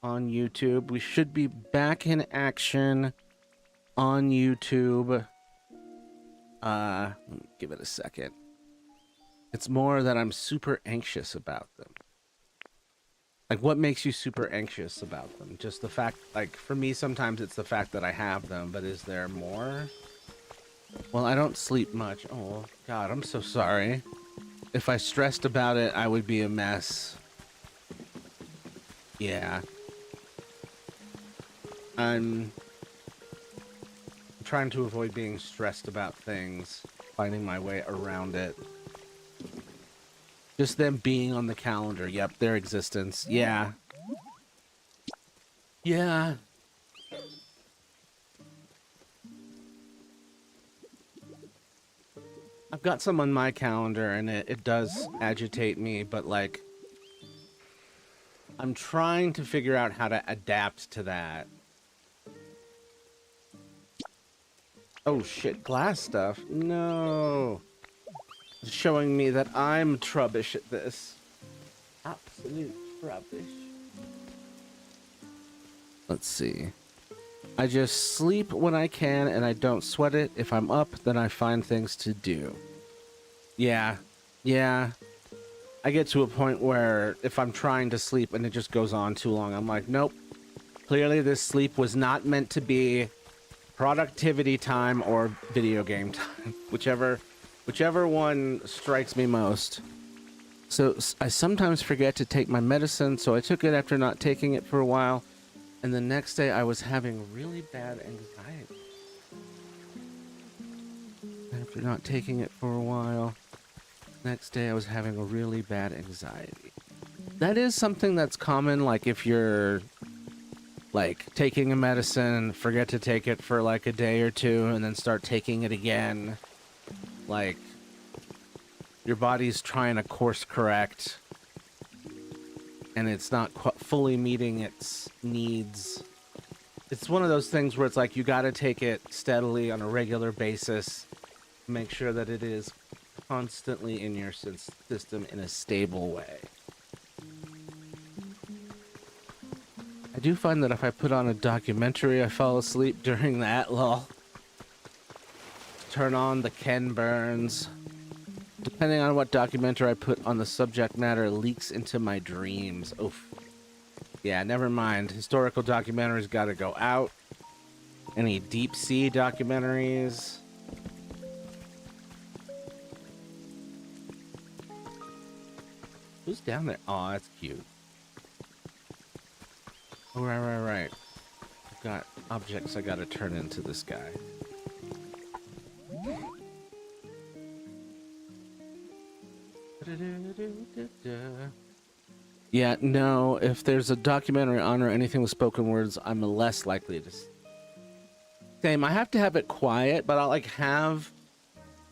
on YouTube. We should be back in action on YouTube. Let me give it a second. It's more that I'm super anxious about them. Like, what makes you super anxious about them? Just the fact, like, for me, sometimes it's the fact that I have them, but is there more? Well, I don't sleep much. Oh, God, I'm so sorry. If I stressed about it, I would be a mess. Yeah. I'm trying to avoid being stressed about things, finding my way around it. Just them being on the calendar. Yep, their existence. Yeah. Yeah. I've got some on my calendar, and it does agitate me, but, like, I'm trying to figure out how to adapt to that. Oh, shit, glass stuff. No. It's showing me that I'm trubbish at this. Absolute trubbish. Let's see. I just sleep when I can, and I don't sweat it. If I'm up, then I find things to do. Yeah. Yeah. I get to a point where if I'm trying to sleep and it just goes on too long, I'm like, nope. Clearly this sleep was not meant to be productivity time or video game time. Whichever one strikes me most. So I sometimes forget to take my medicine, so I took it after not taking it for a while. And the next day I was having really bad anxiety. After not taking it for a while. Next day I was having a really bad anxiety. That is something that's common, like if you're like taking a medicine, forget to take it for like a day or two and then start taking it again. Like your body's trying to course correct and it's not fully meeting its needs. It's one of those things where it's like you got to take it steadily on a regular basis, make sure that it is constantly in your system in a stable way. I do find that if I put on a documentary, I fall asleep during that, lol. Turn on the Ken Burns. Depending on what documentary I put on, the subject matter leaks into my dreams. Oof. Yeah, never mind. Historical documentaries gotta go out. Any deep sea documentaries? Who's down there? Oh, that's cute. Oh, right. I've got objects I gotta turn into this guy. Yeah, no, if there's a documentary on or anything with spoken words, I'm less likely to... Same, I have to have it quiet, but I'll, like, have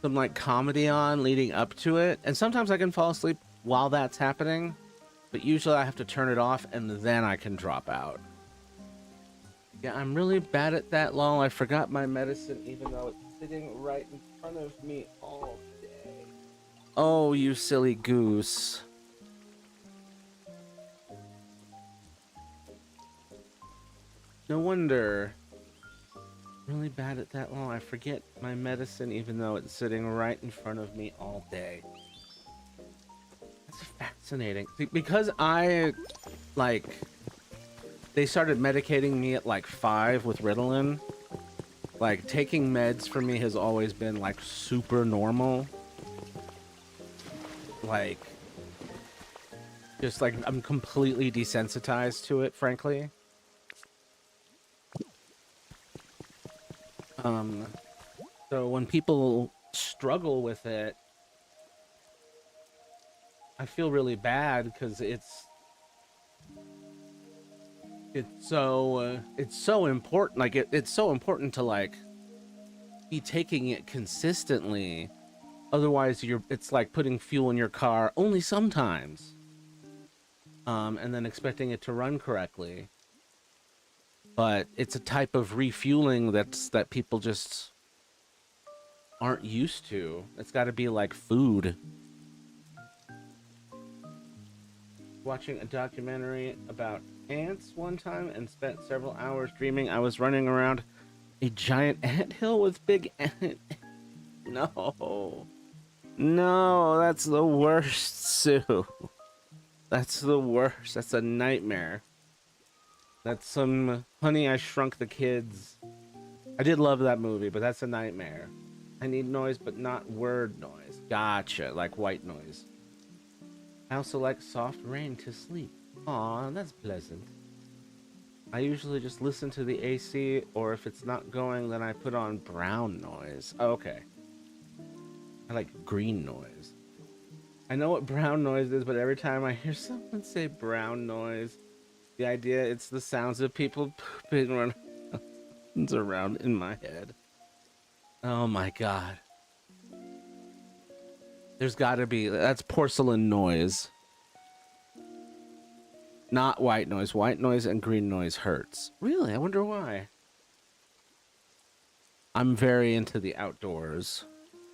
some, like, comedy on leading up to it. And sometimes I can fall asleep while that's happening, but usually I have to turn it off and then I can drop out. Yeah, I'm really bad at that, lol. I forgot my medicine even though it's sitting right in front of me all day. Oh, you silly goose. No wonder. Really bad at that, lol. I forget my medicine even though it's sitting right in front of me all day. That's fascinating. Because I, like... They started medicating me at like 5 with Ritalin. Like, taking meds for me has always been like super normal. Like, just like I'm completely desensitized to it, frankly. So when people struggle with it, I feel really bad because it's so important. Like it's so important to like be taking it consistently. Otherwise it's like putting fuel in your car only sometimes. And then expecting it to run correctly. But it's a type of refueling that people just aren't used to. It's got to be like food. Watching a documentary about ants one time and spent several hours dreaming I was running around a giant ant hill with big ant. No. No, that's the worst, Sue. That's the worst. That's a nightmare. That's some Honey, I Shrunk the Kids. I did love that movie, but that's a nightmare. I need noise, but not word noise. Gotcha, like white noise. I also like soft rain to sleep. Aw, that's pleasant. I usually just listen to the AC, or if it's not going, then I put on brown noise. Okay. I like green noise. I know what brown noise is, but every time I hear someone say brown noise, the idea it's the sounds of people pooping runs around in my head. Oh my god. There's gotta be, that's porcelain noise. Not white noise. White noise and green noise hurts. Really? I wonder why. I'm very into the outdoors.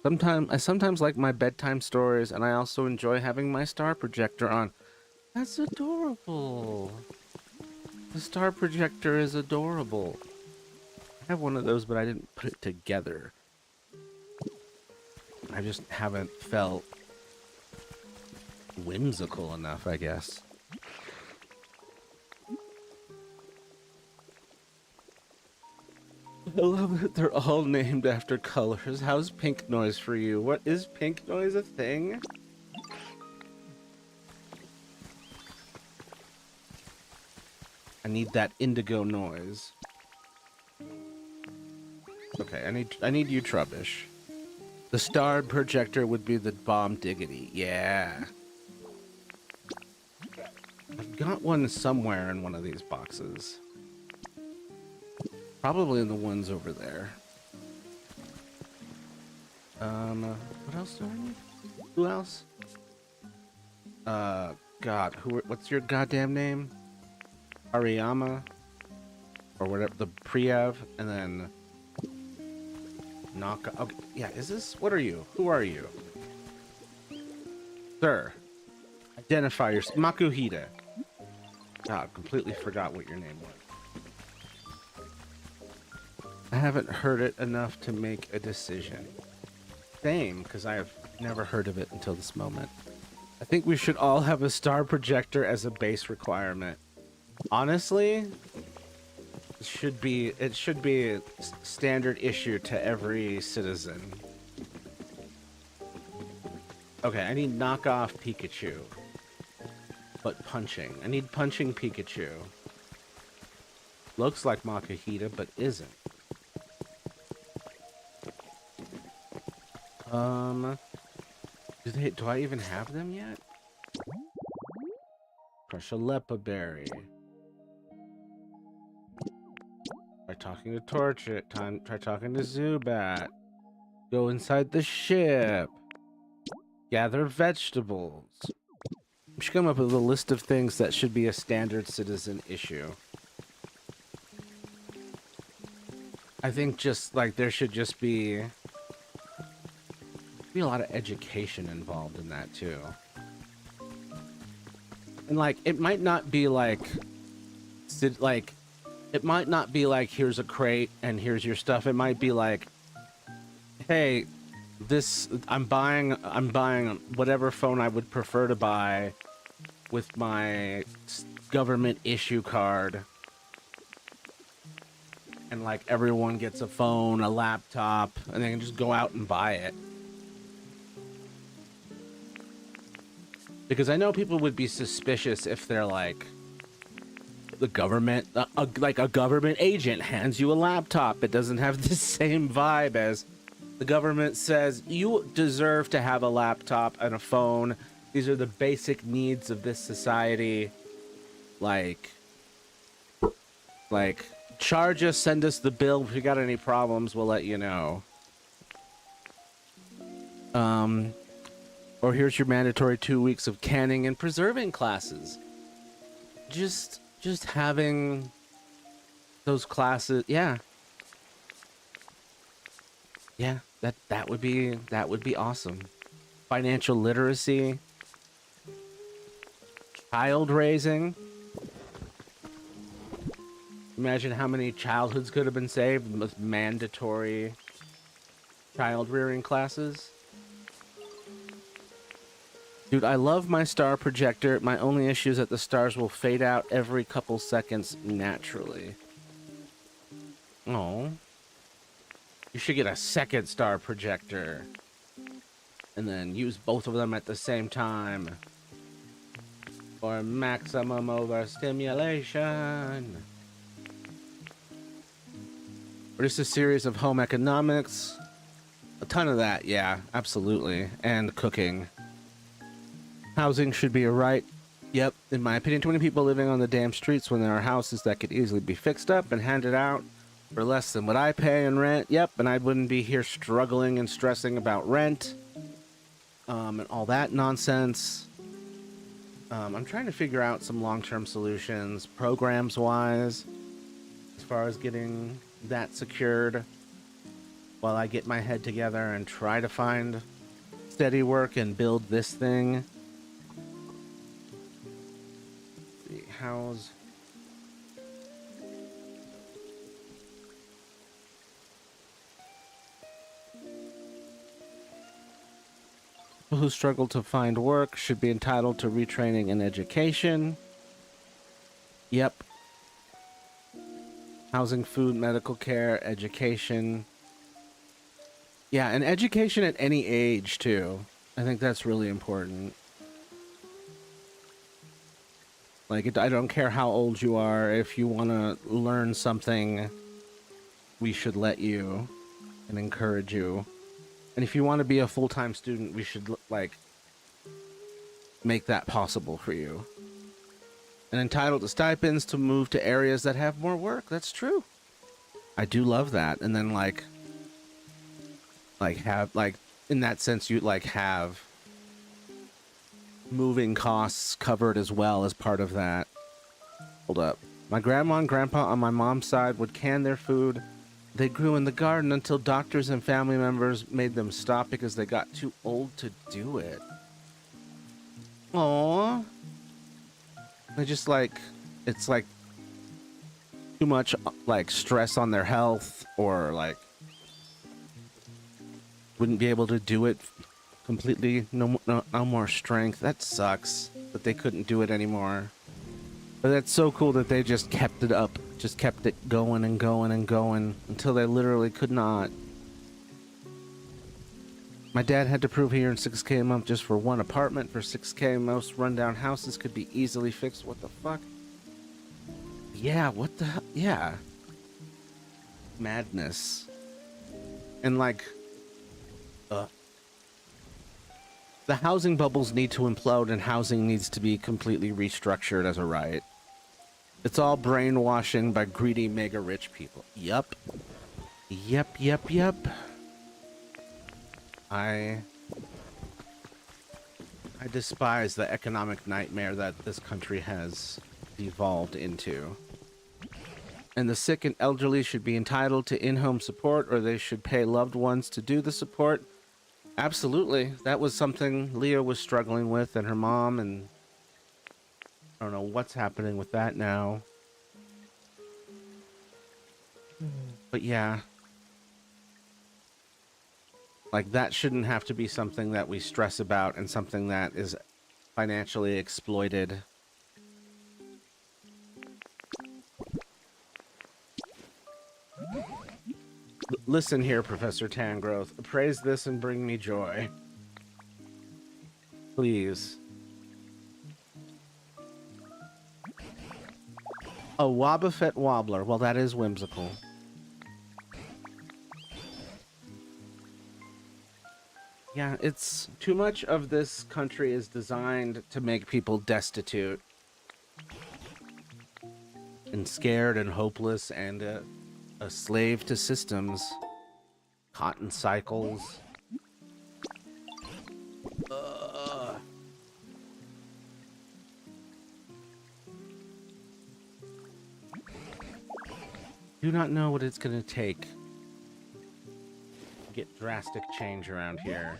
I sometimes like my bedtime stories, and I also enjoy having my star projector on. That's adorable. The star projector is adorable. I have one of those, but I didn't put it together. I just haven't felt whimsical enough, I guess. I love that they're all named after colors. How's pink noise for you? What is pink noise a thing? I need that indigo noise. Okay, I need you, Trubbish. The star projector would be the bomb diggity. Yeah. I've got one somewhere in one of these boxes. Probably in the ones over there. What else do I need? Who else? God, what's your goddamn name? Ariyama? Or whatever, the Priyav, and then... Naka, okay, yeah, is this, what are you? Who are you? Sir. Identify yourself. Makuhita. God, completely forgot what your name was. I haven't heard it enough to make a decision. Same, because I have never heard of it until this moment. I think we should all have a star projector as a base requirement. Honestly, it should be a standard issue to every citizen. Okay, I need knockoff Pikachu. But punching. I need punching Pikachu. Looks like Makuhita, but isn't. Do I even have them yet? Crush a Lepa Berry. Try talking to Torchit. Try talking to Zubat. Go inside the ship. Gather vegetables. We should come up with a list of things that should be a standard citizen issue. I think just like there should just be a lot of education involved in that too. And like it might not be like it might not be like here's a crate and here's your stuff. It might be like, hey, I'm buying whatever phone I would prefer to buy with my government issue card. And like everyone gets a phone, a laptop, and they can just go out and buy it. Because I know people would be suspicious if they're like, the government, like a government agent hands you a laptop. It doesn't have the same vibe as the government says, you deserve to have a laptop and a phone. These are the basic needs of this society. Like, charge us, send us the bill. If you got any problems, we'll let you know. Or here's your mandatory 2 weeks of canning and preserving classes. Just having those classes, yeah. Yeah, that would be awesome. Financial literacy. Child raising. Imagine how many childhoods could have been saved with mandatory child rearing classes. Dude, I love my star projector. My only issue is that the stars will fade out every couple seconds naturally. Oh. You should get a second star projector. And then use both of them at the same time. For maximum overstimulation. Produce a series of home economics. A ton of that, yeah, absolutely. And cooking. Housing should be a right. Yep, in my opinion, too many people living on the damn streets when there are houses that could easily be fixed up and handed out for less than what I pay in rent. Yep, and I wouldn't be here struggling and stressing about rent. And all that nonsense. I'm trying to figure out some long-term solutions, programs-wise, as far as getting that secured while I get my head together and try to find steady work and build this thing. How's people who struggle to find work should be entitled to retraining and education. Yep. Housing, food, medical care, education. Yeah, and education at any age, too. I think that's really important. Like, I don't care how old you are. If you want to learn something, we should let you and encourage you. And if you want to be a full-time student, we should, like, make that possible for you. And entitled to stipends to move to areas that have more work. That's true. I do love that. And then, like have, like, in that sense, you, like, have moving costs covered as well as part of that. Hold up. My grandma and grandpa on my mom's side would can their food. They grew in the garden until doctors and family members made them stop because they got too old to do it. Aww. They just, like, it's like too much, like, stress on their health, or, like, wouldn't be able to do it completely. No more strength. That sucks that they couldn't do it anymore. But that's so cool that they just kept it up. Just kept it going and going and going until they literally could not. My dad had to prove he earned $6K a month just for one apartment. For $6K, most rundown houses could be easily fixed. What the fuck? Yeah, what the hell? Yeah. Madness. And, like, the housing bubbles need to implode, and housing needs to be completely restructured as a right. It's all brainwashing by greedy, mega rich people. Yup. Yep, yep, yep. I despise the economic nightmare that this country has devolved into. And the sick and elderly should be entitled to in-home support, or they should pay loved ones to do the support. Absolutely. That was something Leah was struggling with, and her mom, and I don't know what's happening with that now. But yeah. Like, that shouldn't have to be something that we stress about and something that is financially exploited. Listen here, Professor Tangrowth. Appraise this and bring me joy. Please. A Wobbuffet Wobbler. Well, that is whimsical. Yeah, it's too much of this country is designed to make people destitute and scared and hopeless and a slave to systems. Cotton cycles. Do not know what it's gonna take to get drastic change around here.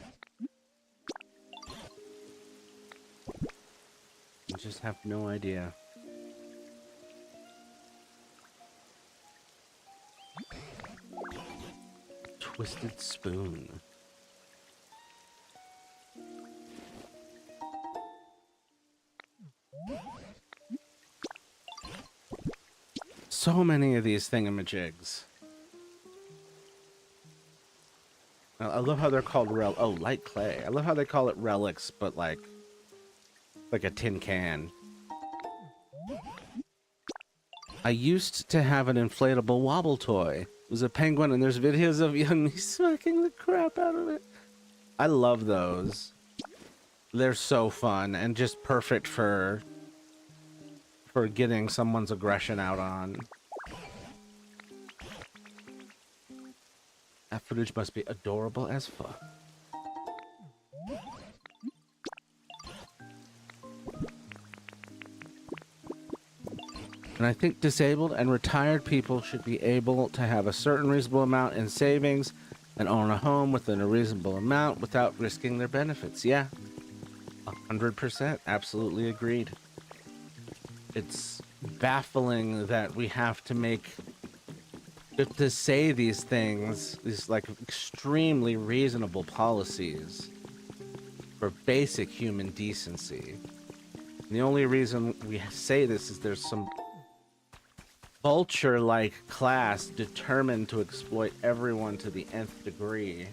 just have no idea. Twisted spoon. So many of these thingamajigs. I love how they're called light clay. I love how they call it relics, but like a tin can. I used to have an inflatable wobble toy. It was a penguin, and there's videos of young me smacking the crap out of it. I love those. They're so fun and just perfect for getting someone's aggression out on. That footage must be adorable as fuck. And I think disabled and retired people should be able to have a certain reasonable amount in savings and own a home within a reasonable amount without risking their benefits. Yeah, 100%. Absolutely agreed. It's baffling that we have to say these things, these like extremely reasonable policies for basic human decency. And the only reason we say this is there's some vulture-like class determined to exploit everyone to the nth degree.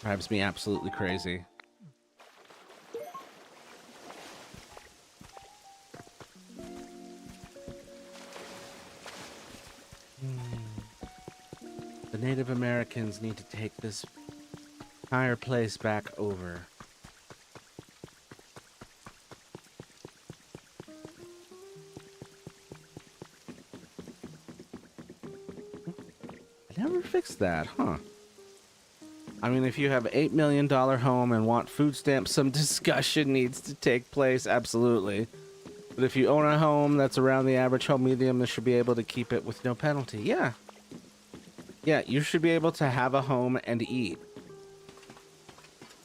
Drives me absolutely crazy. The Native Americans need to take this entire place back over. I never fixed that, huh? I mean, if you have an $8 million home and want food stamps, some discussion needs to take place, absolutely. But if you own a home that's around the average home medium, you should be able to keep it with no penalty. Yeah. Yeah, you should be able to have a home and eat.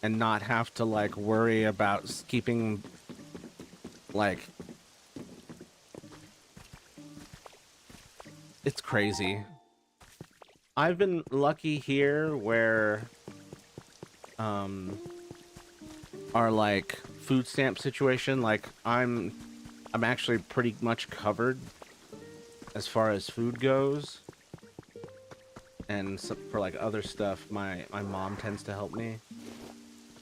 And not have to, like, worry about keeping, like... It's crazy. I've been lucky here where... our, like, food stamp situation, like, I'm actually pretty much covered as far as food goes. And so, for, like, other stuff, my mom tends to help me.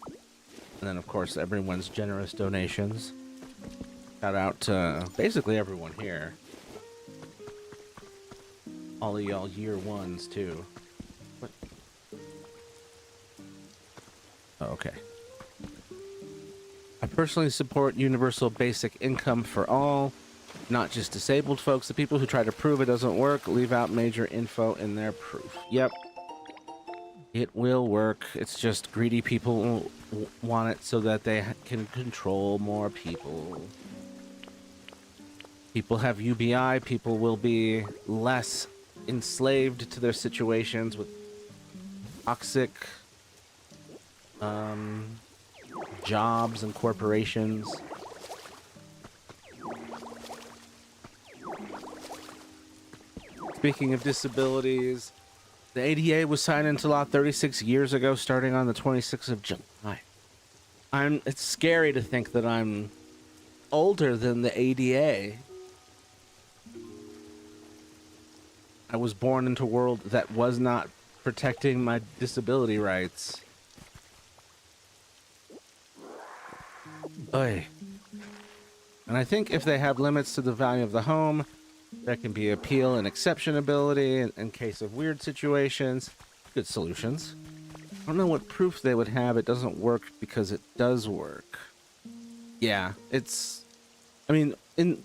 And then, of course, everyone's generous donations. Shout out to basically everyone here. All of y'all year ones, too. What? Oh, okay. I personally support universal basic income for all, not just disabled folks. The people who try to prove it doesn't work leave out major info in their proof. Yep. It will work. It's just greedy people want it so that they can control more people. People have UBI. People will be less enslaved to their situations with toxic jobs and corporations. Speaking of disabilities, the ADA was signed into law 36 years ago, starting on the 26th of July. It's scary to think that I'm older than the ADA. I was born into a world that was not protecting my disability rights. Oy. And I think if they have limits to the value of the home, there can be appeal and exceptionability in case of weird situations. Good solutions. I don't know what proof they would have it doesn't work because it does work. Yeah, it's... I mean, in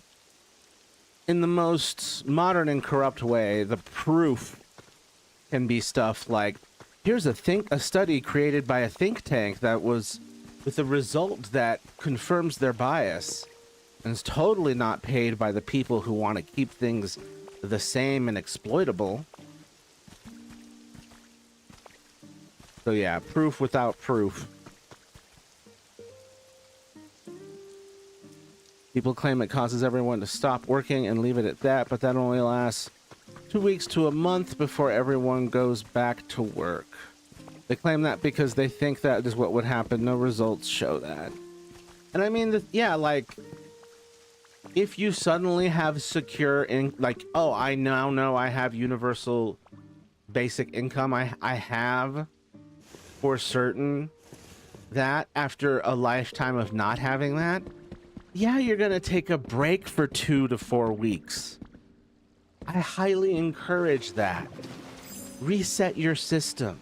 the most modern and corrupt way, the proof can be stuff like, here's a study created by a think tank that was with a result that confirms their bias. And it's totally not paid by the people who want to keep things the same and exploitable. So yeah, proof without proof. People claim it causes everyone to stop working and leave it at that, but that only lasts 2 weeks to a month before everyone goes back to work. They claim that because they think that is what would happen. No results show that. And I mean, yeah, like, if you suddenly have secure like, oh, I now know I have universal basic income, I have for certain that after a lifetime of not having that, yeah, you're gonna take a break for 2 to 4 weeks. I highly encourage that. Reset your system.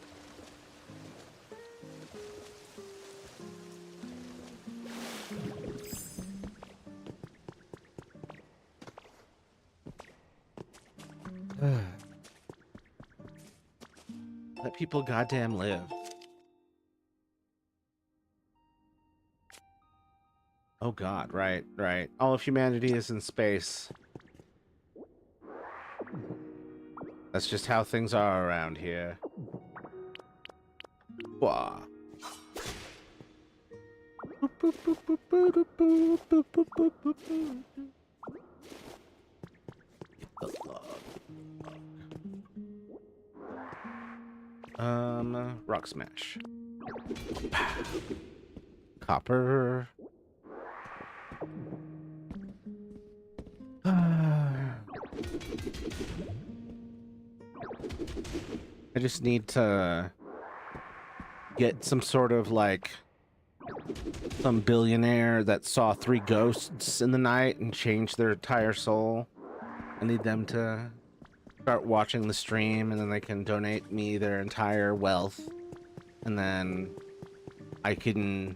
Let people goddamn live. Oh god, right, right. All of humanity is in space. That's just how things are around here. Wah. Rock smash. Copper. I just need to get some sort of like some billionaire that saw 3 ghosts in the night and changed their entire soul. I need them to start watching the stream, and then they can donate me their entire wealth, and then I can,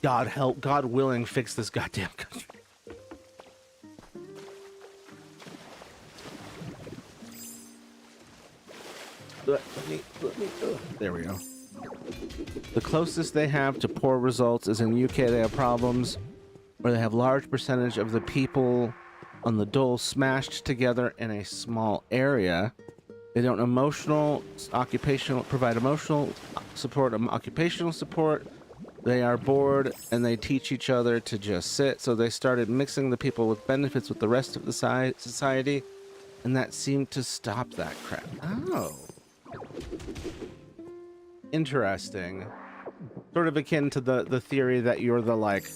God help, God willing, fix this goddamn country. There we go. The closest they have to poor results is in UK. They have problems where they have large percentage of the people on the dole smashed together in a small area. They don't provide emotional support, occupational support. They are bored and they teach each other to just sit. So they started mixing the people with benefits with the rest of the society, and that seemed to stop that crap. Oh. Interesting. Sort of akin to the theory that you're the, like,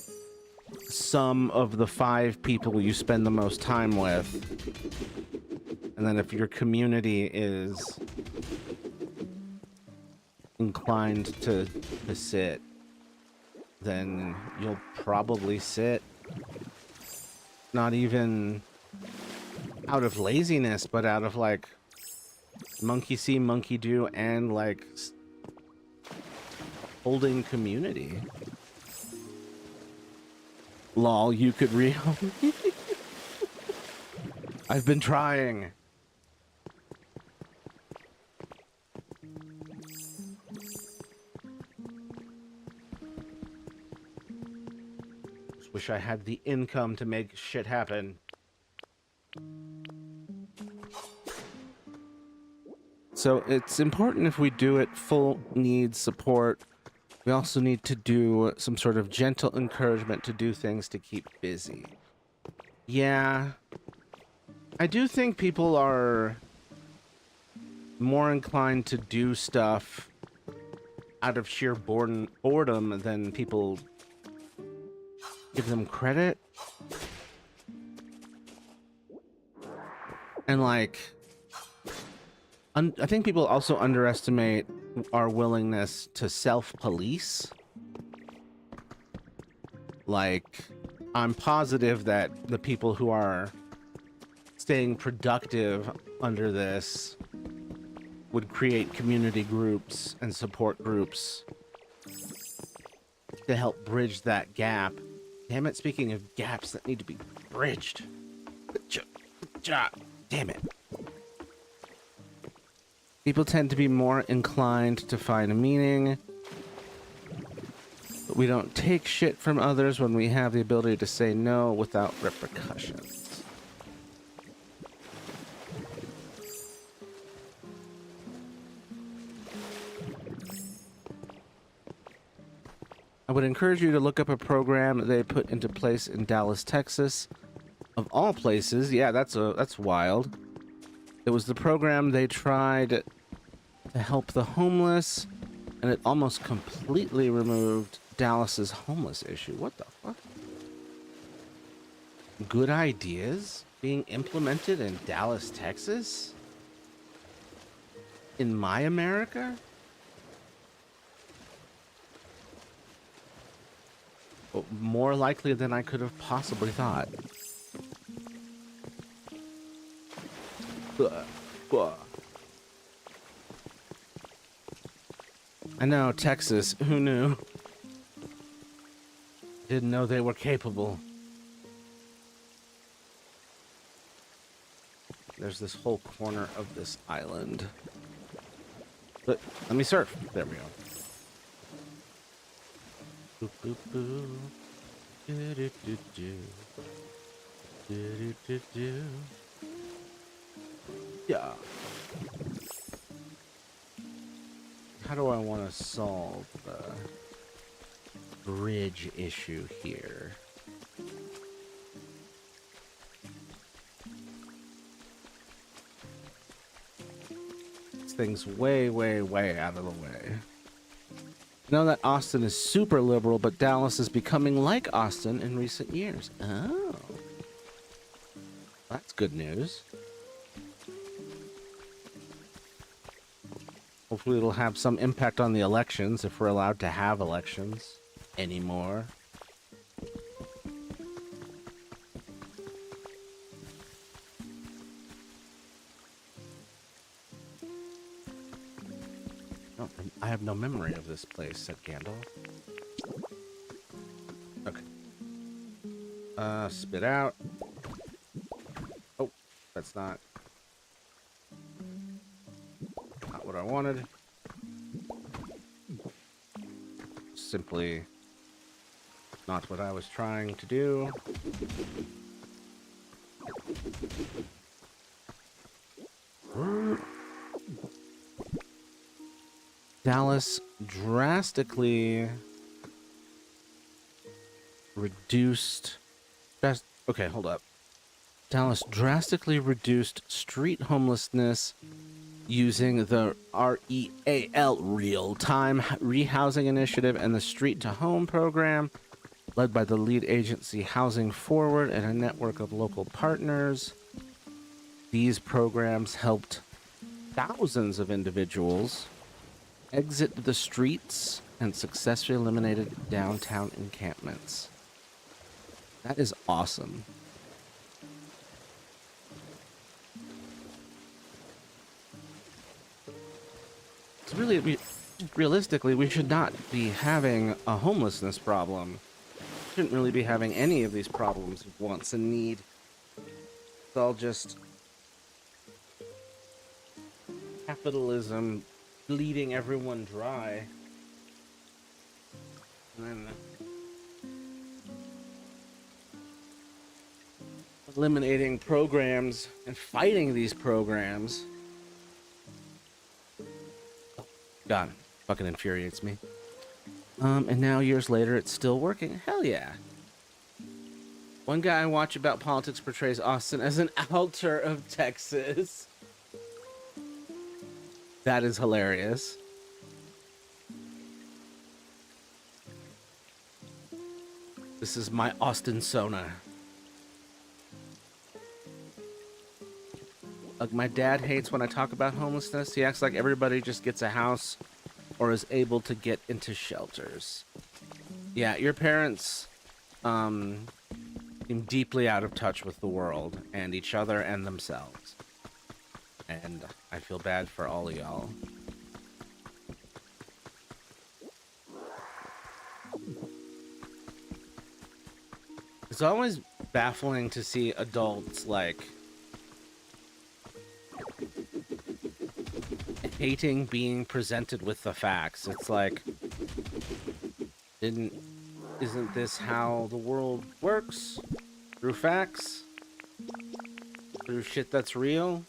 sum of the 5 people you spend the most time with. And then if your community is inclined to sit, then you'll probably sit. Not even out of laziness, but out of, like, monkey see, monkey do, and, like, holding community. Lol, you could I've been trying. Just wish I had the income to make shit happen. So it's important, if we do it, full need support. We also need to do some sort of gentle encouragement to do things to keep busy. Yeah. I do think people are more inclined to do stuff out of sheer boredom than people give them credit. And, like, I think people also underestimate our willingness to self-police. Like, I'm positive that the people who are staying productive under this would create community groups and support groups to help bridge that gap. Damn it, speaking of gaps that need to be bridged. Damn it. People tend to be more inclined to find meaning. But we don't take shit from others when we have the ability to say no without repercussions. I would encourage you to look up a program they put into place in Dallas, Texas. Of all places, yeah, that's wild. It was the program they tried to help the homeless, and it almost completely removed Dallas's homeless issue. What the fuck? Good ideas being implemented in Dallas, Texas? In my America? Well, more likely than I could have possibly thought. I know, Texas. Who knew? Didn't know they were capable. There's this whole corner of this island. But let me surf. There we go. Boop, boop, boop. Do, do, do, do. Do, do, do, do. Yeah. How do I want to solve the bridge issue here? This thing's way, way, way out of the way. I know that Austin is super liberal, but Dallas is becoming like Austin in recent years. Oh. That's good news. Hopefully it'll have some impact on the elections, if we're allowed to have elections anymore. Oh, I have no memory of this place, said Gandalf. Okay. Spit out. Oh, that's not what I wanted. Simply not what I was trying to do. Dallas drastically reduced. Okay, hold up. Dallas drastically reduced street homelessness using the REAL Real-Time Rehousing Initiative and the Street to Home program, led by the lead agency Housing Forward and a network of local partners. These programs helped thousands of individuals exit the streets and successfully eliminated downtown encampments. That is awesome. It's really, realistically, we should not be having a homelessness problem. We shouldn't really be having any of these problems of wants and need. It's all just capitalism bleeding everyone dry. And then eliminating programs and fighting these programs. God, fucking infuriates me. And now years later, it's still working. Hell yeah. One guy I watch about politics portrays Austin as an altar of Texas. That is hilarious. This is my Austin Sona. Like, my dad hates when I talk about homelessness. He acts like everybody just gets a house or is able to get into shelters. Yeah, your parents seem deeply out of touch with the world and each other and themselves. And I feel bad for all of y'all. It's always baffling to see adults, like, hating being presented with the facts. It's like, isn't this how the world works? Through facts? Through shit that's real?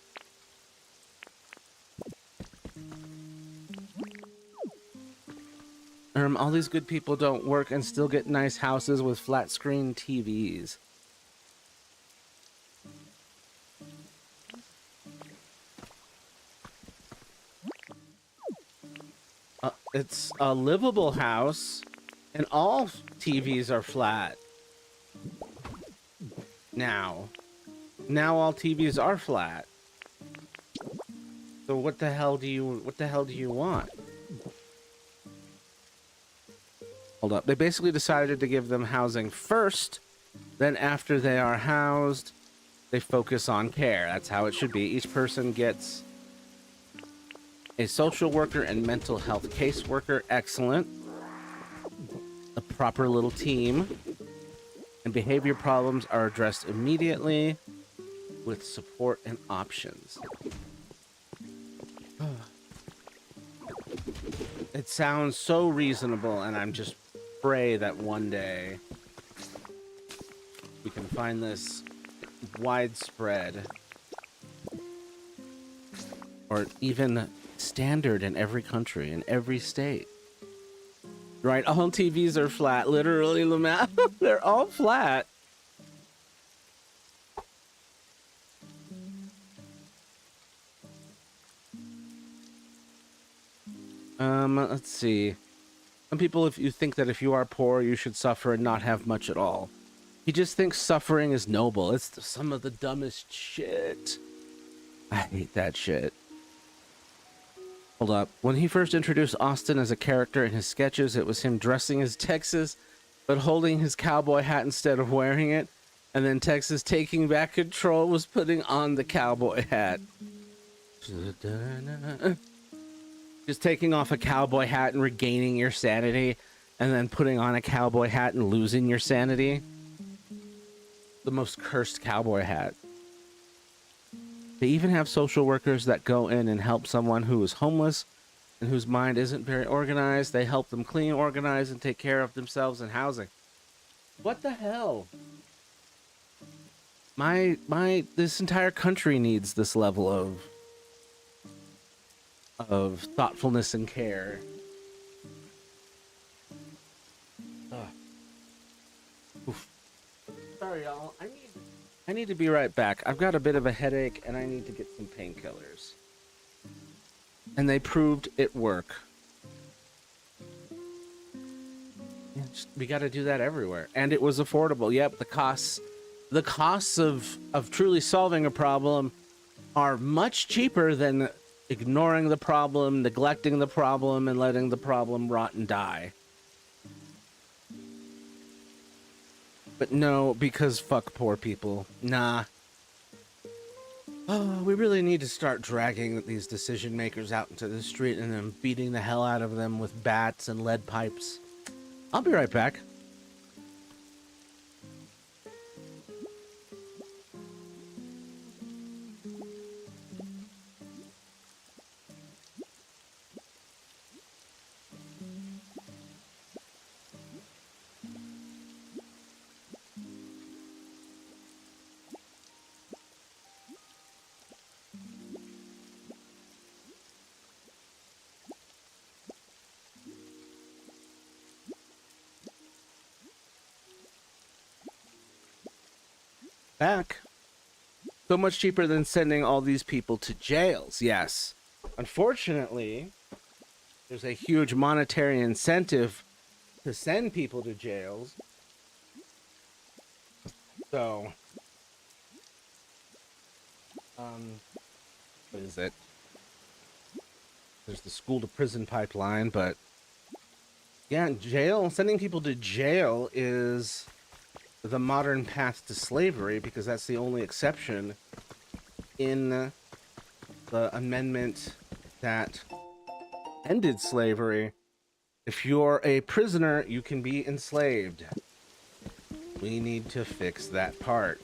All these good people don't work and still get nice houses with flat screen TVs. It's a livable house, and all TVs are flat. Now all TVs are flat. So what the hell do you want? Hold up. They basically decided to give them housing first, then after they are housed, they focus on care. That's how it should be. Each person gets a social worker and mental health caseworker. Excellent. A proper little team. And behavior problems are addressed immediately with support and options. It sounds so reasonable, and I'm just pray that one day we can find this widespread or even standard in every country, in every state. Right, all TVs are flat, literally, Lamau. They're all flat. Let's see. Some people, if you think that if you are poor, you should suffer and not have much at all. He just thinks suffering is noble. It's some of the dumbest shit. I hate that shit. Hold up. When he first introduced Austin as a character in his sketches, it was him dressing as Texas, but holding his cowboy hat instead of wearing it. And then Texas, taking back control, was putting on the cowboy hat. Just taking off a cowboy hat and regaining your sanity, and then putting on a cowboy hat and losing your sanity. The most cursed cowboy hat. They even have social workers that go in and help someone who is homeless and whose mind isn't very organized. They help them clean, organize, and take care of themselves in housing. What the hell? This entire country needs this level of thoughtfulness and care. Oof. Sorry, y'all. I need to be right back. I've got a bit of a headache, and I need to get some painkillers. And they proved it work. Yeah, we got to do that everywhere. And it was affordable. Yep, the costs of truly solving a problem are much cheaper than ignoring the problem, neglecting the problem, and letting the problem rot and die. But no, because fuck poor people. Nah. Oh, we really need to start dragging these decision makers out into the street and then beating the hell out of them with bats and lead pipes. I'll be right back. Back. So much cheaper than sending all these people to jails, yes. Unfortunately, there's a huge monetary incentive to send people to jails. So, what is it? There's the school to prison pipeline, but yeah, jail, sending people to jail is the modern path to slavery, because that's the only exception in the amendment that ended slavery. If you're a prisoner, you can be enslaved. We need to fix that part.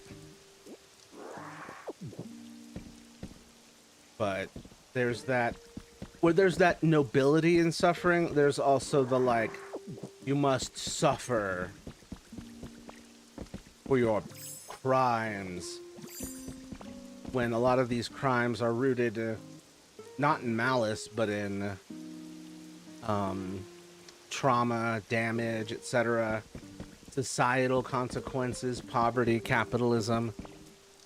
But there's that, where there's that nobility in suffering, there's also the, like, you must suffer for your crimes, when a lot of these crimes are rooted not in malice, but in trauma, damage, etc., societal consequences, poverty, capitalism.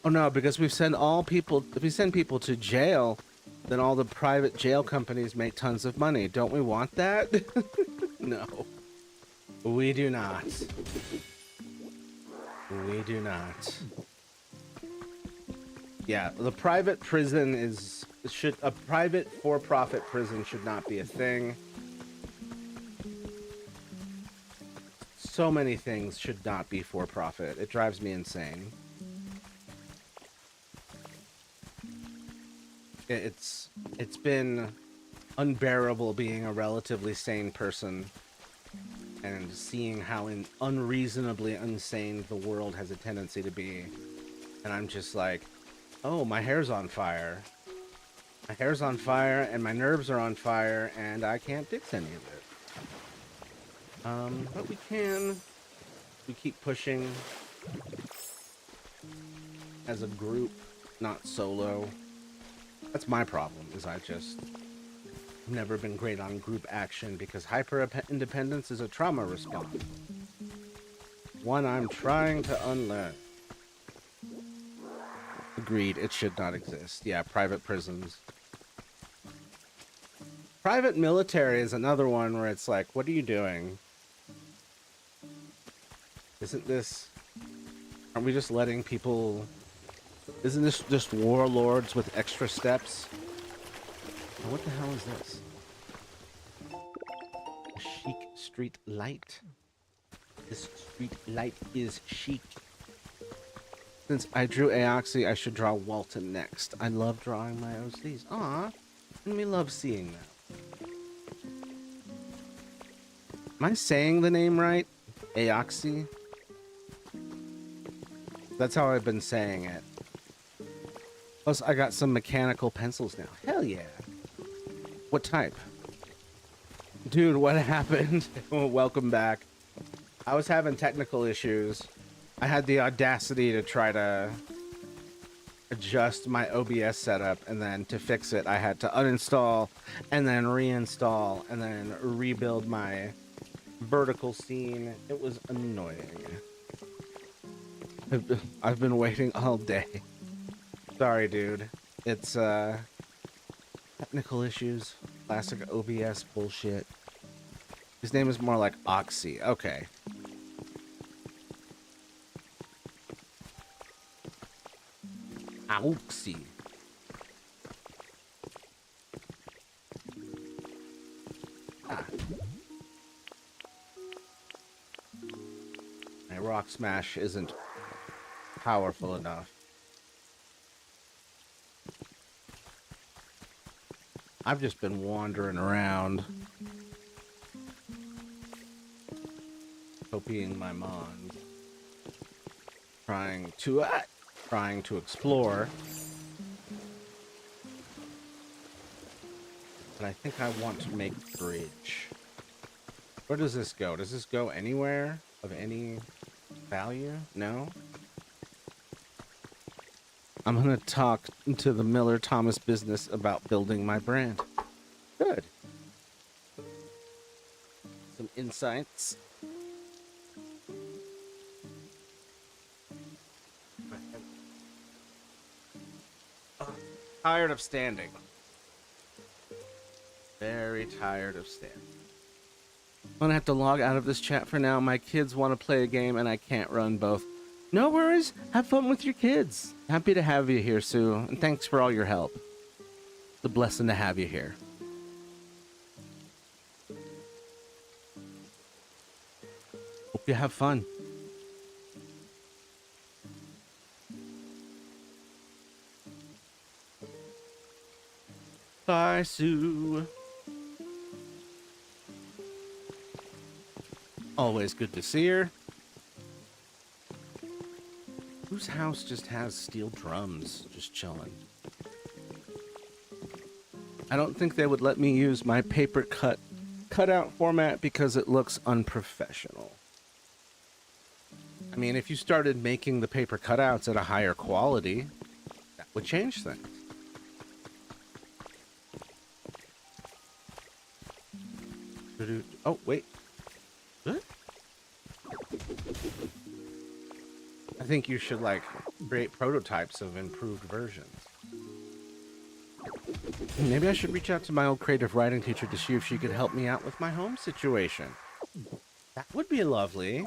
Oh no, because if we send people to jail, then all the private jail companies make tons of money. Don't we want that? No, we do not. We do not. Yeah, the private prison a private for-profit prison should not be a thing. So many things should not be for-profit. It drives me insane. It's been unbearable being a relatively sane person and seeing how unreasonably insane the world has a tendency to be. And I'm just like, oh, my hair's on fire. My hair's on fire and my nerves are on fire and I can't fix any of it. But we keep pushing as a group, not solo. That's my problem, is I just never been great on group action because hyper-independence is a trauma response. One I'm trying to unlearn. Agreed, it should not exist. Yeah, private prisons. Private military is another one where it's like, what are you doing? Isn't this... Aren't we just letting people... Isn't this just warlords with extra steps? Oh, what the hell is this? A chic street light? This street light is chic. Since I drew Aoxy, I should draw Walton next. I love drawing my OCs. Aw, and we love seeing that. Am I saying the name right? Aoxy? That's how I've been saying it. Plus, I got some mechanical pencils now. Hell yeah. What type? Dude, what happened? Welcome back. I was having technical issues. I had the audacity to try to adjust my OBS setup, and then to fix it, I had to uninstall and then reinstall and then rebuild my vertical scene. It was annoying. I've been waiting all day. Sorry, dude. It's, technical issues. Classic OBS bullshit. His name is more like Oxy. Okay. Oxy. Ah. My rock smash isn't powerful enough. I've just been wandering around, copying my mind, trying to explore. But I think I want to make a bridge. Where does this go? Does this go anywhere of any value? No? I'm gonna talk to the Miller Thomas business about building my brand. Good. Some insights. Tired of standing. Very tired of standing. I'm gonna have to log out of this chat for now. My kids want to play a game and I can't run both. No worries. Have fun with your kids. Happy to have you here, Sue. And thanks for all your help. It's a blessing to have you here. Hope you have fun. Bye, Sue. Always good to see her. Whose house just has steel drums just chilling? I don't think they would let me use my paper cutout format because it looks unprofessional. I mean, if you started making the paper cutouts at a higher quality, that would change things. Oh, wait. What? I think you should, like, create prototypes of improved versions. Maybe I should reach out to my old creative writing teacher to see if she could help me out with my home situation. That would be lovely.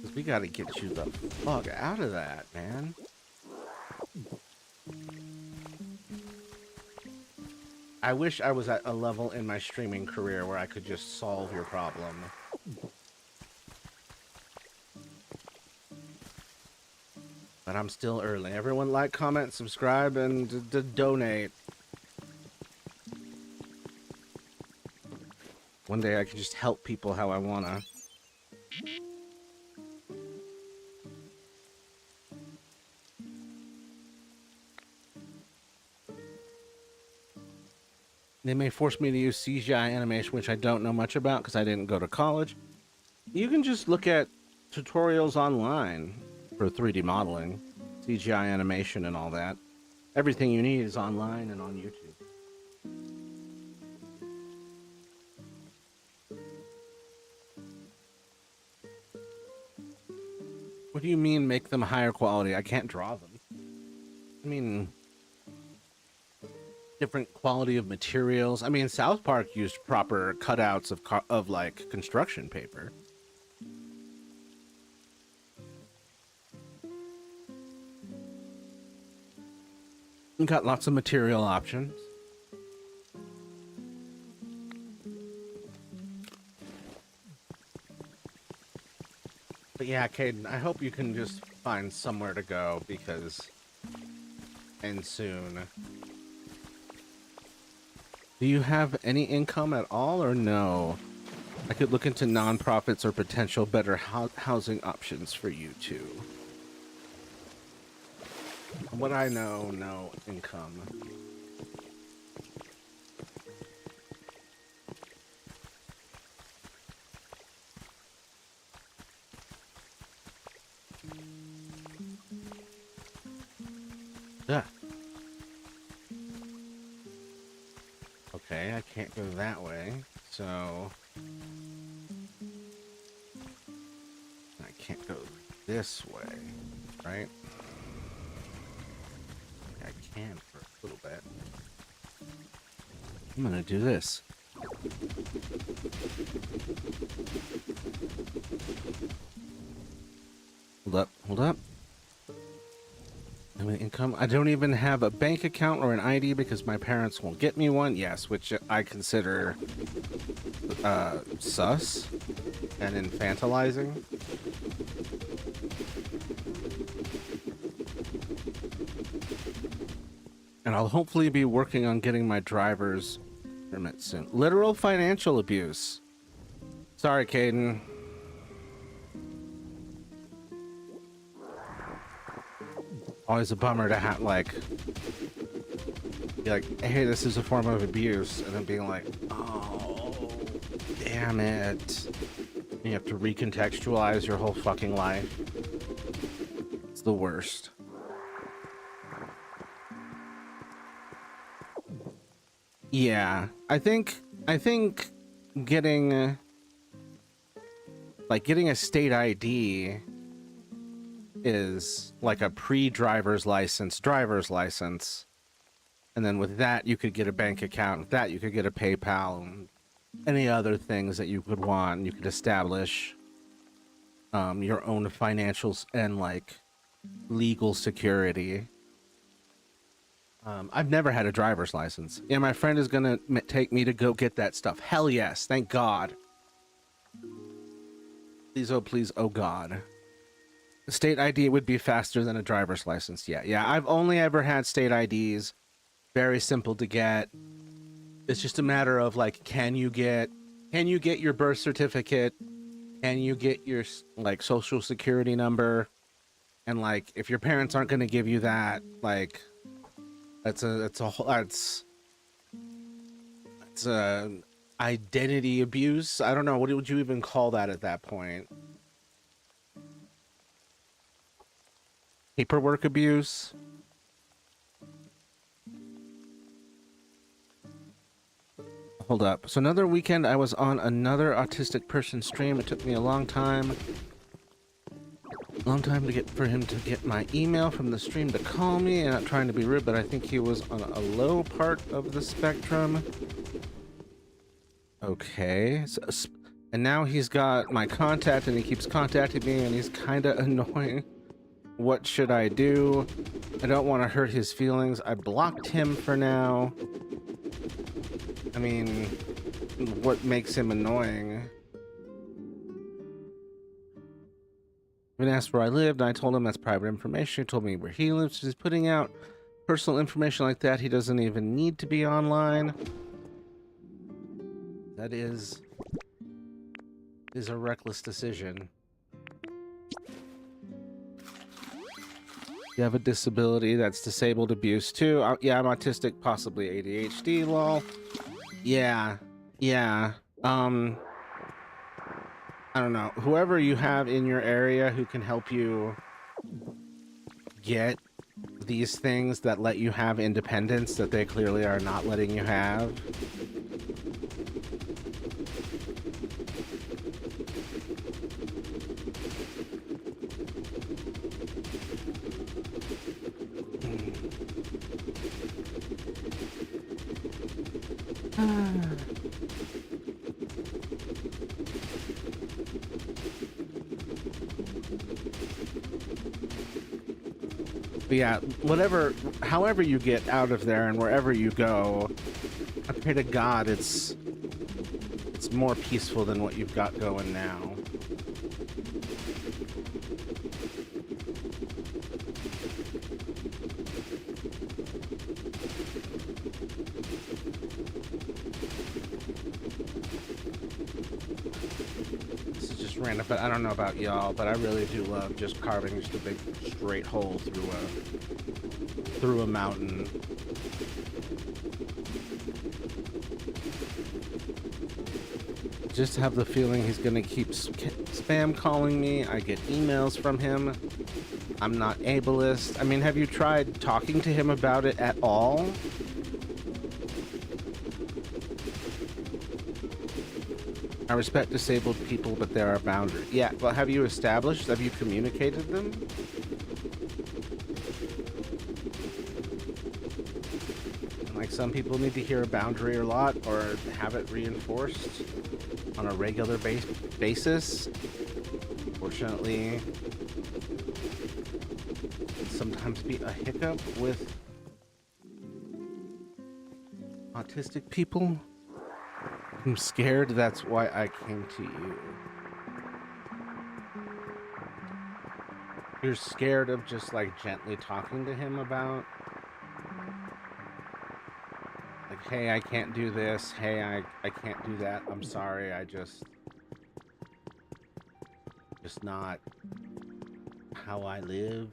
Because we gotta get you the fuck out of that, man. I wish I was at a level in my streaming career where I could just solve your problem. But I'm still early. Everyone like, comment, subscribe, and donate. One day I can just help people how I wanna. They may force me to use CGI animation, which I don't know much about because I didn't go to college. You can just look at tutorials online for 3D modeling, CGI animation, and all that. Everything you need is online and on YouTube. What do you mean make them higher quality? I can't draw them. I mean, different quality of materials. I mean, South Park used proper cutouts of like construction paper. You got lots of material options. But yeah, Caden, I hope you can just find somewhere to go because, and soon. Do you have any income at all or no? I could look into nonprofits or potential better housing options for you too. From what I know, no income. Yeah. Okay, I can't go that way, so I can't go this way, right? I can for a little bit. I'm gonna do this. Hold up, hold up. I mean, income. I don't even have a bank account or an ID because my parents won't get me one. Yes, which I consider sus and infantilizing. And I'll hopefully be working on getting my driver's permit soon. Literal financial abuse. Sorry, Caden. Always a bummer to have, like, be like, hey, this is a form of abuse, and then being like, oh, damn it. And you have to recontextualize your whole fucking life. It's the worst. Yeah, I think getting, like, getting a state ID is like a pre-driver's license, driver's license. And then with that, you could get a bank account. With that, you could get a PayPal and any other things that you could want. You could establish your own financials and, like, legal security. I've never had a driver's license. Yeah, my friend is gonna take me to go get that stuff. Hell yes, thank God. Please, oh God. A state ID would be faster than a driver's license. Yeah, I've only ever had state IDs. Very simple to get. It's just a matter of, like, can you get your birth certificate? Can you get your, like, social security number? And, like, if your parents aren't going to give you that, like, that's identity abuse. I don't know. What would you even call that at that point? Paperwork abuse? Hold up. So another weekend I was on another autistic person stream. It took me a long time to get for him to get my email from the stream to call me. And not trying to be rude, but I think he was on a low part of the spectrum. Okay. And now he's got my contact and he keeps contacting me and he's kind of annoying. What should I do? I don't want to hurt his feelings. I blocked him for now. I mean, what makes him annoying? I've been asked where I lived, and I told him that's private information. He told me where he lives. He's putting out personal information like that. He doesn't even need to be online. That is a reckless decision. You have a disability that's disabled abuse too. Yeah, I'm autistic, possibly ADHD, lol. Yeah. I don't know. Whoever you have in your area who can help you get these things that let you have independence that they clearly are not letting you have. But yeah, however you get out of there and wherever you go, I pray to God it's more peaceful than what you've got going now. This is just random, but I don't know about y'all, but I really do love just carving just a big straight hole through a mountain. Just have the feeling he's gonna keep spam calling me. I get emails from him. I'm not ableist. I mean, have you tried talking to him about it at all? I respect disabled people, but there are boundaries. Yeah, well, have you communicated them? Like, some people need to hear a boundary a lot or have it reinforced on a regular basis. Fortunately, sometimes be a hiccup with autistic people. I'm scared, that's why I came to you. You're scared of just like gently talking to him about, like, hey, I can't do this, hey, I can't do that, I'm sorry, I just not how I live.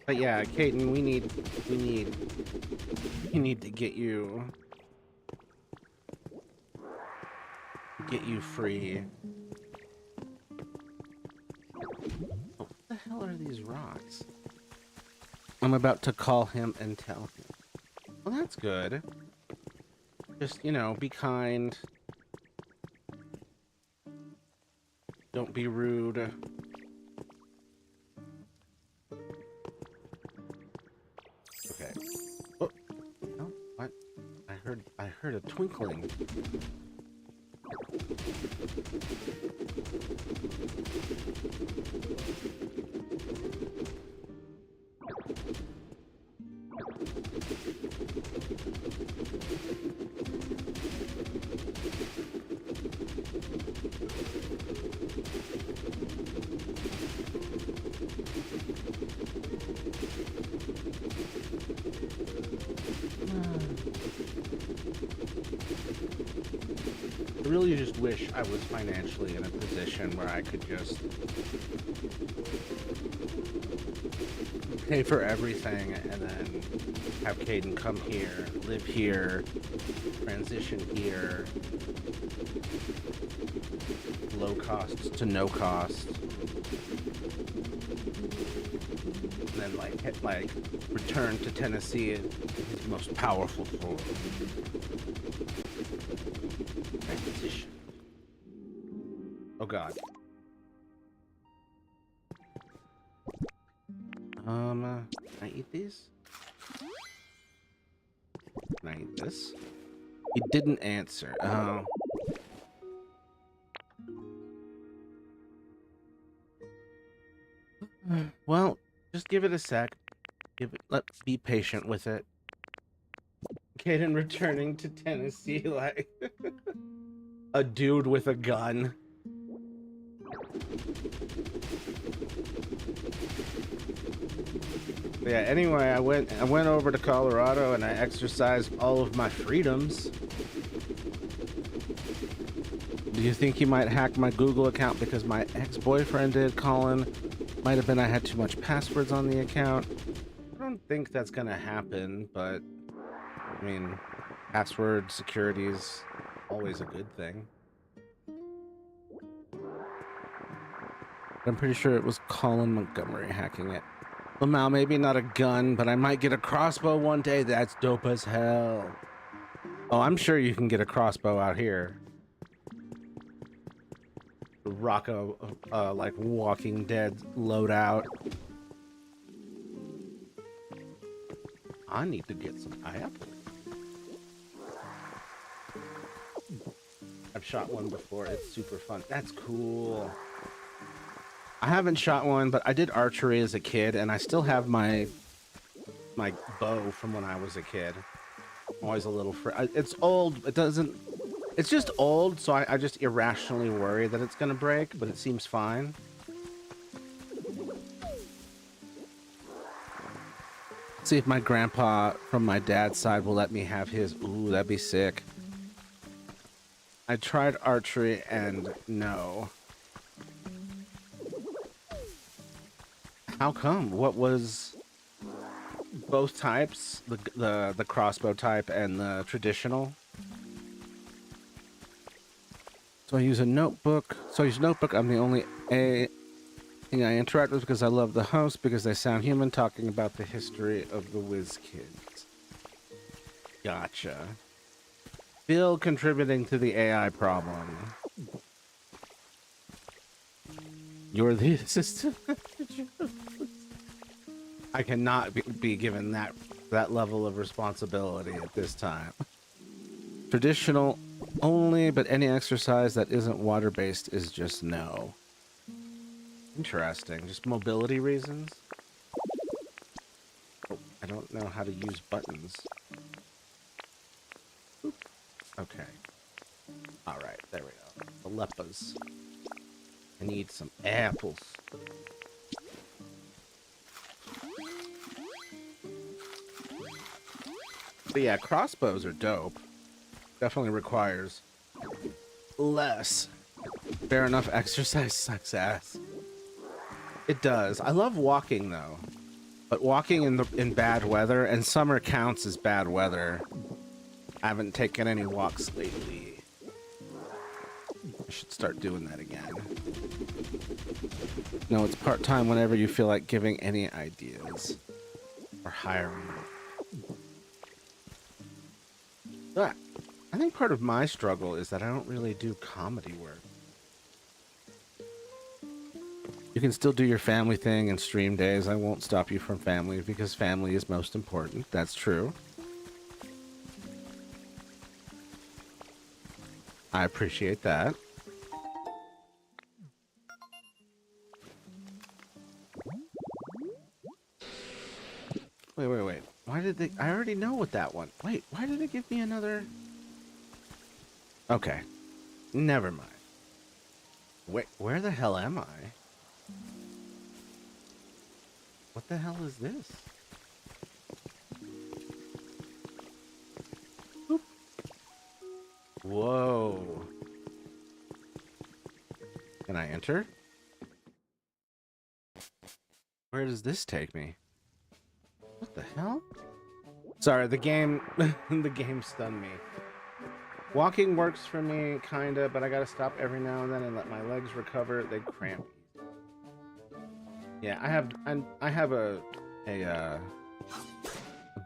But yeah, Kaiten, we need to get you free. Oh, what the hell are these rocks? I'm about to call him and tell him. Well, that's good. Just, you know, be kind. Don't be rude. Okay. Oh, no, what? I heard a twinkling. I really just wish I was financially in a position where I could just pay for everything and then have Caden come here, live here, transition here, low cost to no cost, and then like return to Tennessee in his most powerful form. Transition. Oh God. Can I eat these? Can I eat this? He didn't answer. Oh. Well, just give it a sec. Let's be patient with it. Caden returning to Tennessee like a dude with a gun. But yeah, anyway, I went over to Colorado and I exercised all of my freedoms. Do you think you might hack my Google account because my ex-boyfriend did, Colin? Might have been I had too much passwords on the account. I don't think that's gonna happen, but I mean, password security is always a good thing. I'm pretty sure it was Colin Montgomery hacking it. Well, now maybe not a gun, but I might get a crossbow one day. That's dope as hell. Oh, I'm sure you can get a crossbow out here. Rock a like Walking Dead loadout. I need to get some apple. I've shot one before. It's super fun. That's cool. I haven't shot one, but I did archery as a kid, and I still have my bow from when I was a kid. I'm always a little it's old. It doesn't. It's just old, so I just irrationally worry that it's gonna break, but it seems fine. See if my grandpa from my dad's side will let me have his. Ooh, that'd be sick. I tried archery and no. How come? What was both types? The crossbow type and the traditional? So I use a notebook. I'm the only thing I interact with because I love the host because they sound human talking about the history of the Whiz Kids. Gotcha. Still contributing to the AI problem. You're the assistant. I cannot be given that level of responsibility at this time. Traditional only, but any exercise that isn't water-based is just no. Interesting. Just mobility reasons? Oh, I don't know how to use buttons. Oop. Okay. Alright, there we go. The leppas. I need some apples. But yeah, crossbows are dope. Definitely requires less. Fair enough, exercise sucks ass. It does. I love walking though. But walking in bad weather, and summer counts as bad weather. I haven't taken any walks lately. I should start doing that again. No, it's part-time whenever you feel like giving any ideas. Or hiring. But I think part of my struggle is that I don't really do comedy work. You can still do your family thing and stream days. I won't stop you from family because family is most important. That's true. I appreciate that. Wait. Why did they... I already know what that one... Wait, why did it give me another... Okay. Never mind. Wait, where the hell am I? What the hell is this? Boop. Whoa. Can I enter? Where does this take me? The hell? Sorry, the game the game stunned me. Walking works for me, kinda, but I gotta stop every now and then and let my legs recover. They cramp. Yeah, I have a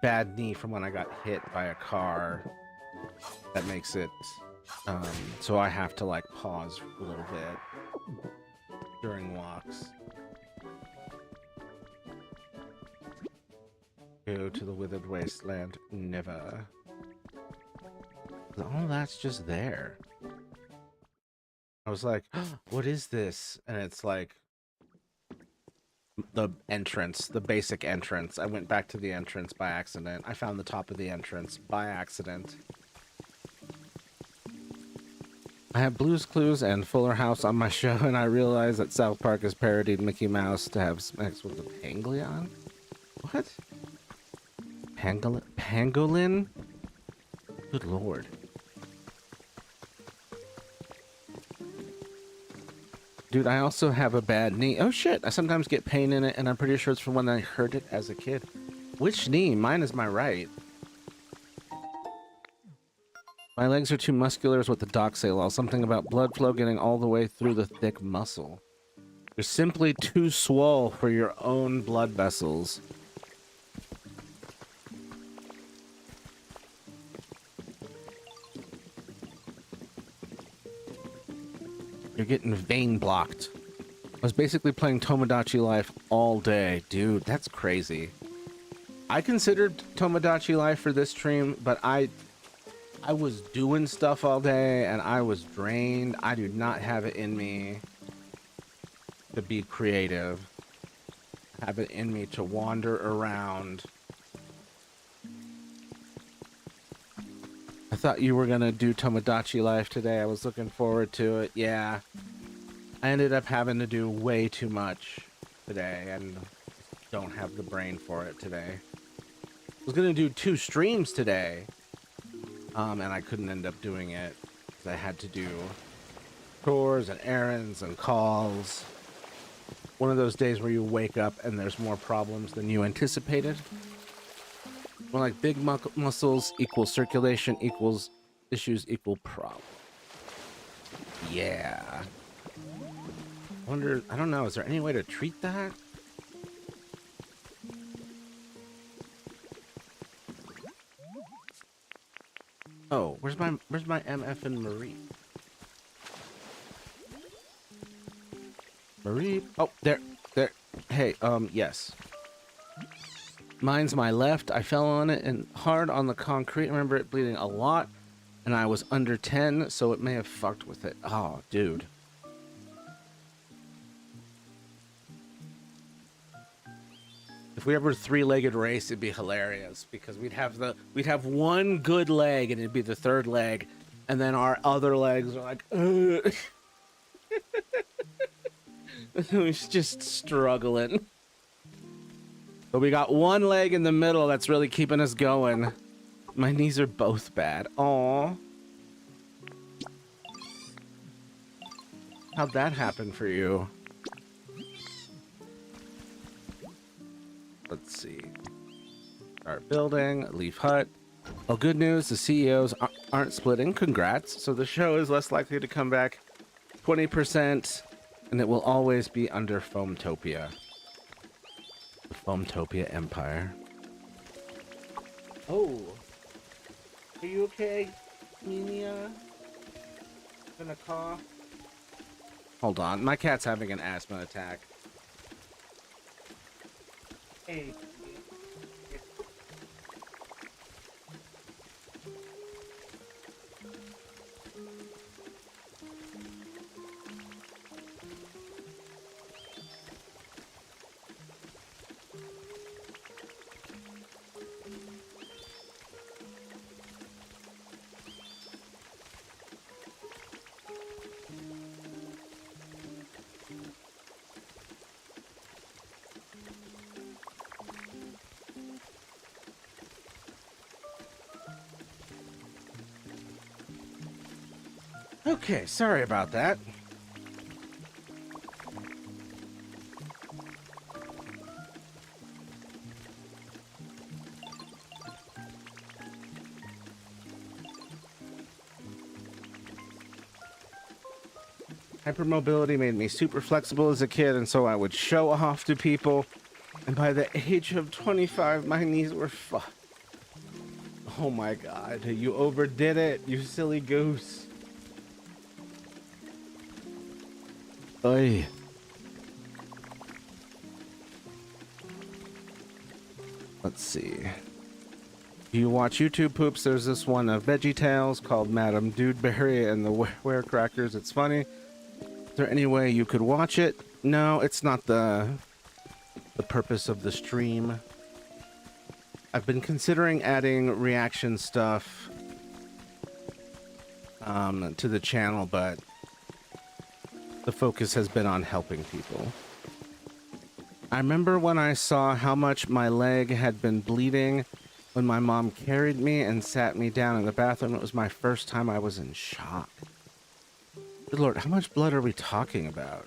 bad knee from when I got hit by a car. That makes it so I have to like pause a little bit during walks. Go to the withered wasteland. Never. Oh, that's just there. I was like, oh, what is this? And it's like the entrance, the basic entrance. I went back to the entrance by accident. I found the top of the entrance by accident. I have Blue's Clues and Fuller House on my show, and I realized that South Park has parodied Mickey Mouse to have sex with the Pangolion? What? Pangolin? Good lord. Dude, I also have a bad knee. Oh shit, I sometimes get pain in it, and I'm pretty sure it's from when I hurt it as a kid. Which knee? Mine is my right. My legs are too muscular is what the docs say, lol. Something about blood flow getting all the way through the thick muscle. You're simply too swole for your own blood vessels. You're getting vein blocked. I was basically playing Tomodachi Life all day. Dude, that's crazy. I considered Tomodachi Life for this stream, but I was doing stuff all day and I was drained. I do not have it in me to be creative. I have it in me to wander around. I thought you were gonna do Tomodachi Life today. I was looking forward to it. Yeah. I ended up having to do way too much today and don't have the brain for it today. I was gonna do 2 streams today. And I couldn't end up doing it because I had to do chores and errands and calls. One of those days where you wake up and there's more problems than you anticipated. Well, like big muscles equals circulation equals issues equal problem. Yeah. Wonder, I don't know, is there any way to treat that? Oh, where's my MF and Marie? Marie? Oh, there. Hey, yes. Mine's my left. I fell on it and hard on the concrete. I remember it bleeding a lot, and I was under 10, so it may have fucked with it. Oh, dude. If we ever 3-legged race, it'd be hilarious because we'd have one good leg and it'd be the 3rd leg, and then our other legs are like, we're just struggling. But we got one leg in the middle that's really keeping us going. My knees are both bad. Aww. How'd that happen for you? Let's see. Start building. Leaf hut. Well, good news. The CEOs aren't splitting. Congrats. So the show is less likely to come back 20%, and it will always be under Foamtopia. The Foamtopia Empire. Oh. Are you okay, Mia? Gonna cough? Hold on. My cat's having an asthma attack. Hey. Okay, sorry about that. Hypermobility made me super flexible as a kid, and so I would show off to people. And by the age of 25, my knees were fucked. Oh my god, you overdid it, you silly goose. Oy. Let's see. Do you watch YouTube poops? There's this one of Veggie Tales called Madam Dudeberry and the Werecrackers. It's funny. Is there any way you could watch it? No, it's not the purpose of the stream. I've been considering adding reaction stuff to the channel, but the focus has been on helping people. I remember when I saw how much my leg had been bleeding when my mom carried me and sat me down in the bathroom. It was my first time. I was in shock. Good Lord, how much blood are we talking about?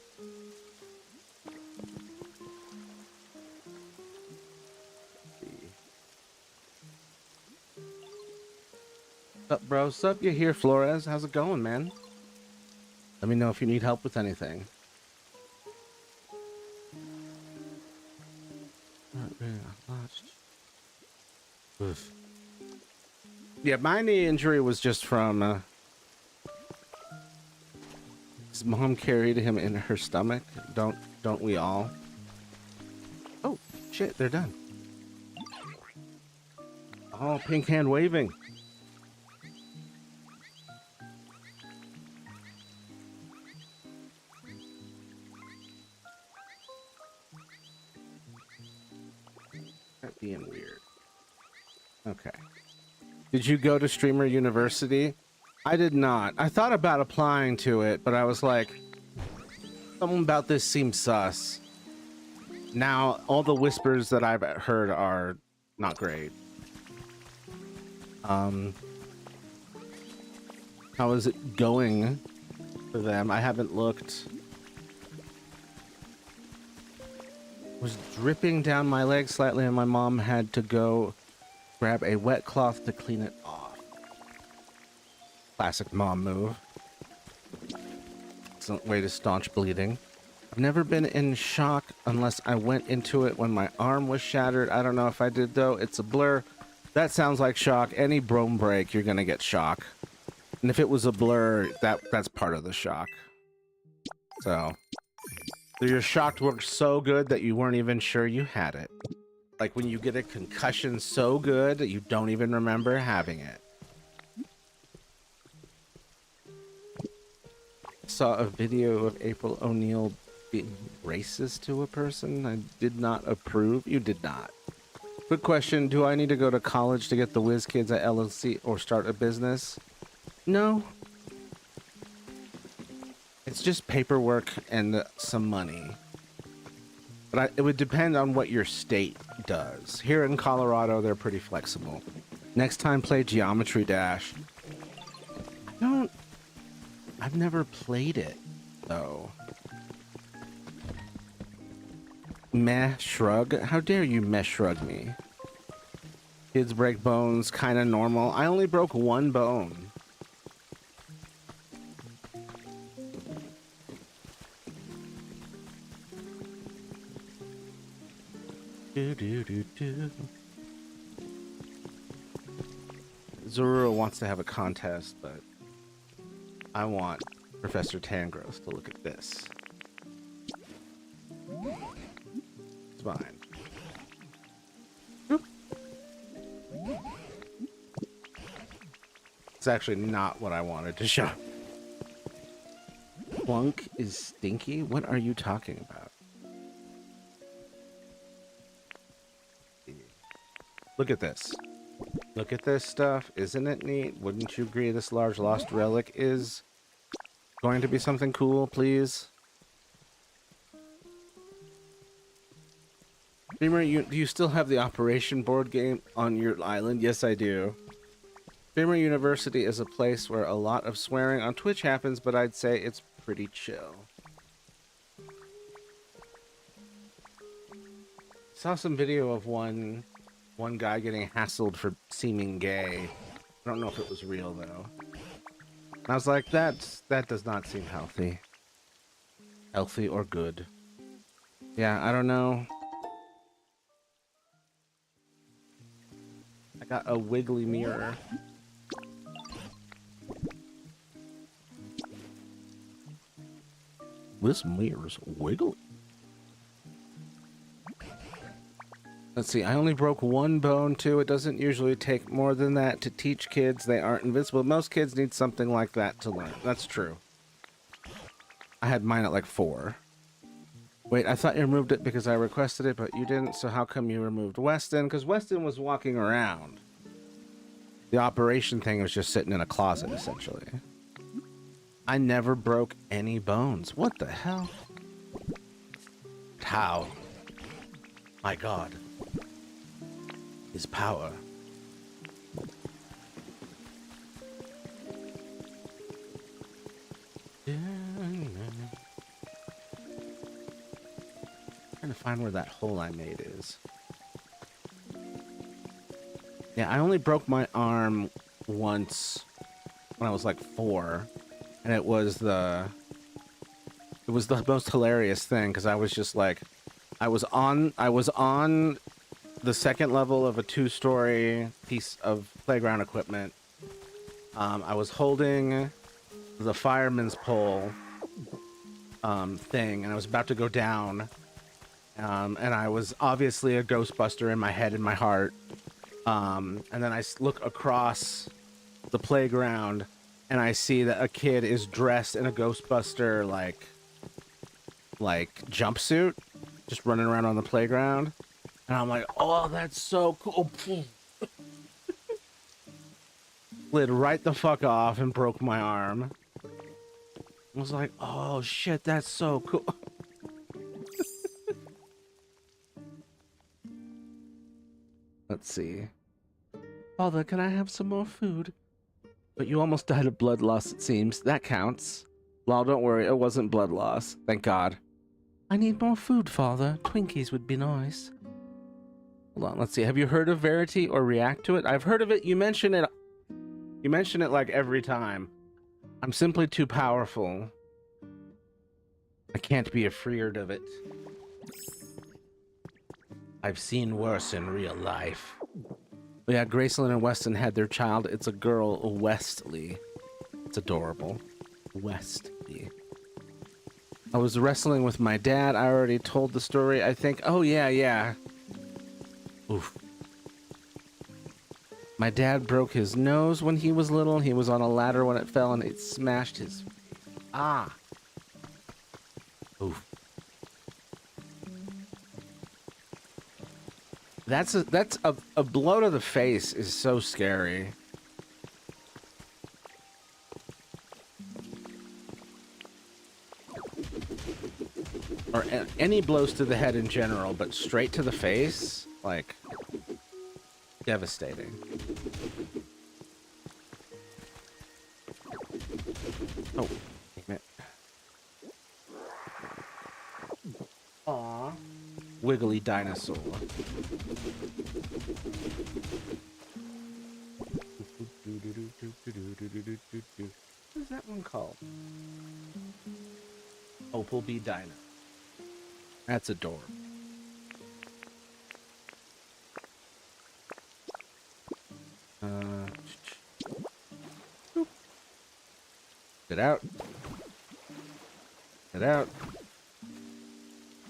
Sup, bro? Sup, you here, Flores? How's it going, man? Let me know if you need help with anything. Oof. Yeah, my knee injury was just from his mom carried him in her stomach. Don't we all? Oh shit, they're done. Oh, pink hand waving. That being weird. Okay. Did you go to Streamer University? I did not. I thought about applying to it, but I was like, something about this seems sus. Now, all the whispers that I've heard are not great. How is it going for them? I haven't looked. It was dripping down my leg slightly, and my mom had to go grab a wet cloth to clean it off. Classic mom move. Excellent way to staunch bleeding. I've never been in shock unless I went into it when my arm was shattered. I don't know if I did though. It's a blur. That sounds like shock. Any bone break, you're gonna get shock. And if it was a blur, that's part of the shock. So your shock worked so good that you weren't even sure you had it. Like when you get a concussion so good that you don't even remember having it. Saw a video of April O'Neil being racist to a person. I did not approve. You did not. Quick question. Do I need to go to college to get the whiz kids at LLC or start a business? No. It's just paperwork and some money. But it would depend on what your state does. Here in Colorado, they're pretty flexible. Next time, play Geometry Dash. I've never played it, though. Meh shrug? How dare you meh shrug me? Kids break bones, kinda normal. I only broke one bone. Zoruro wants to have a contest, but I want Professor Tangrowth to look at this. It's fine. Oop. It's actually not what I wanted to show. Plunk is stinky? What are you talking about? Look at this. Look at this stuff. Isn't it neat? Wouldn't you agree this large lost relic is going to be something cool, please? Dreamer, do you still have the Operation board game on your island? Yes, I do. Dreamer University is a place where a lot of swearing on Twitch happens, but I'd say it's pretty chill. Saw some video of one guy getting hassled for seeming gay. I don't know if it was real though. I was like, that does not seem healthy. Healthy or good. Yeah, I don't know. I got a wiggly mirror. This mirror's wiggly. Let's see, I only broke one bone too. It doesn't usually take more than that to teach kids they aren't invincible. Most kids need something like that to learn. That's true. I had mine at like 4. Wait, I thought you removed it because I requested it, but you didn't, so how come you removed Weston? Because Weston was walking around. The operation thing was just sitting in a closet, essentially. I never broke any bones. What the hell? How? My God. His power. Trying to find where that hole I made is. Yeah, I only broke my arm once when I was like 4, and it was the most hilarious thing because I was just like, I was on the second level of a 2-story piece of playground equipment. I was holding the fireman's pole thing, and I was about to go down. And I was obviously a Ghostbuster in my head and my heart. And then I look across the playground, and I see that a kid is dressed in a Ghostbuster like jumpsuit, just running around on the playground. And I'm like, oh, that's so cool. Slid right the fuck off and broke my arm. I was like, oh shit, that's so cool. Let's see. Father, can I have some more food? But you almost died of blood loss, it seems. That counts. Well, don't worry, it wasn't blood loss. Thank God. I need more food, Father. Twinkies would be nice. Hold on, let's see. Have you heard of Verity or react to it? I've heard of it. You mention it. You mention it like every time. I'm simply too powerful. I can't be afraid of it. I've seen worse in real life. But yeah, Graceland and Weston had their child. It's a girl, Westley. It's adorable. Westley. I was wrestling with my dad. I already told the story, I think. Oh, yeah. Oof. My dad broke his nose when he was little. He was on a ladder when it fell, and it smashed his... Ah. Oof. That's a blow to the face is so scary. Or any blows to the head in general, but straight to the face, like, devastating. Oh, damn it. Aw. Wiggly dinosaur. What is that one called? Opal B Dino. That's adorable. Get out. Get out.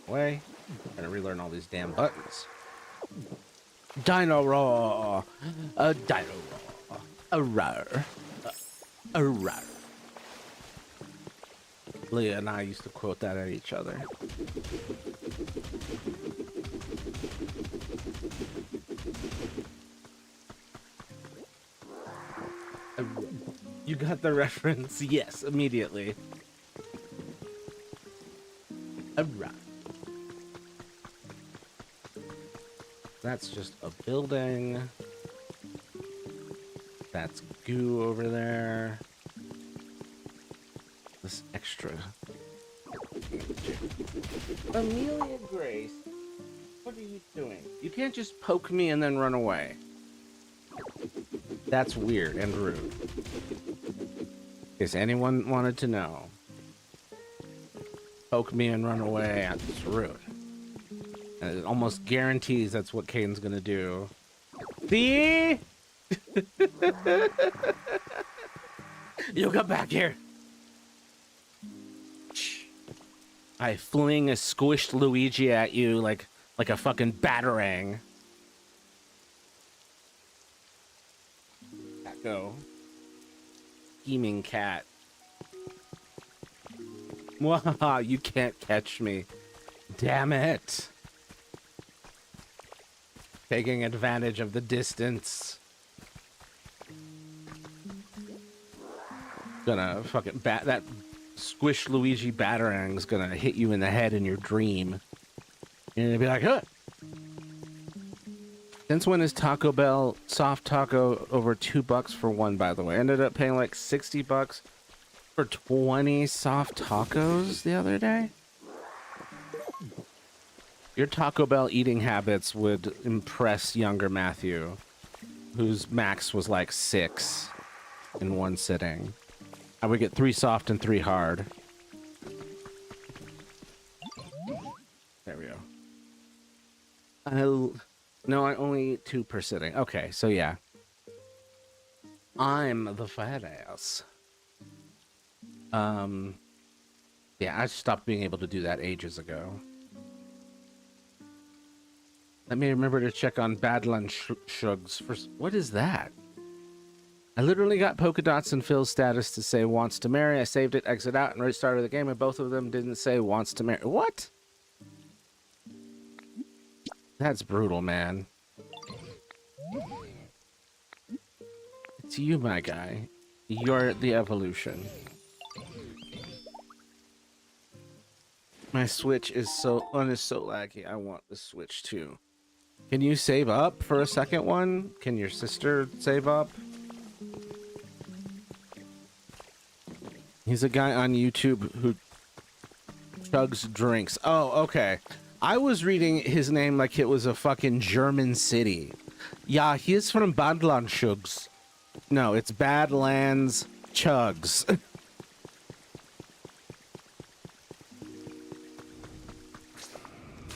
Away. Gotta relearn all these damn buttons. Dino Raw. A Dino Raw. A rar. A rar. Leah and I used to quote that at each other. You got the reference? Yes, immediately. A rar. That's just a building. That's goo over there. This extra. Amelia Grace, what are you doing? You can't just poke me and then run away. That's weird and rude. In case anyone wanted to know. poke me and run away. That's rude. And it almost guarantees that's what Caden's gonna do. See? You come back here. I fling a squished Luigi at you like a fucking batarang. Go. Scheming cat. Mwahaha, you can't catch me. Damn it. Taking advantage of the distance. Gonna fucking that squish Luigi batarang's gonna hit you in the head in your dream. You're gonna be like, huh. Since when is Taco Bell soft taco over $2 for one, by the way? I ended up paying like $60 for 20 soft tacos the other day. Your Taco Bell eating habits would impress younger Matthew, whose max was like 6 in one sitting. I would get 3 soft and 3 hard. There we go. No, I only eat 2 per sitting. Okay, so yeah. I'm the fat ass. Yeah, I stopped being able to do that ages ago. Let me remember to check on Badland Shugs for... What is that? I literally got polka dots and Phil's status to say wants to marry. I saved it, exit out, and restarted the game, and both of them didn't say wants to marry. What? That's brutal, man. It's you, my guy. You're the evolution. My Switch is so laggy. I want the Switch too. Can you save up for a second one? Can your sister save up? He's a guy on YouTube who chugs drinks. Oh, okay. I was reading his name like it was a fucking German city. Yeah, he is from Badland Shugs. No, it's Badlands Chugs.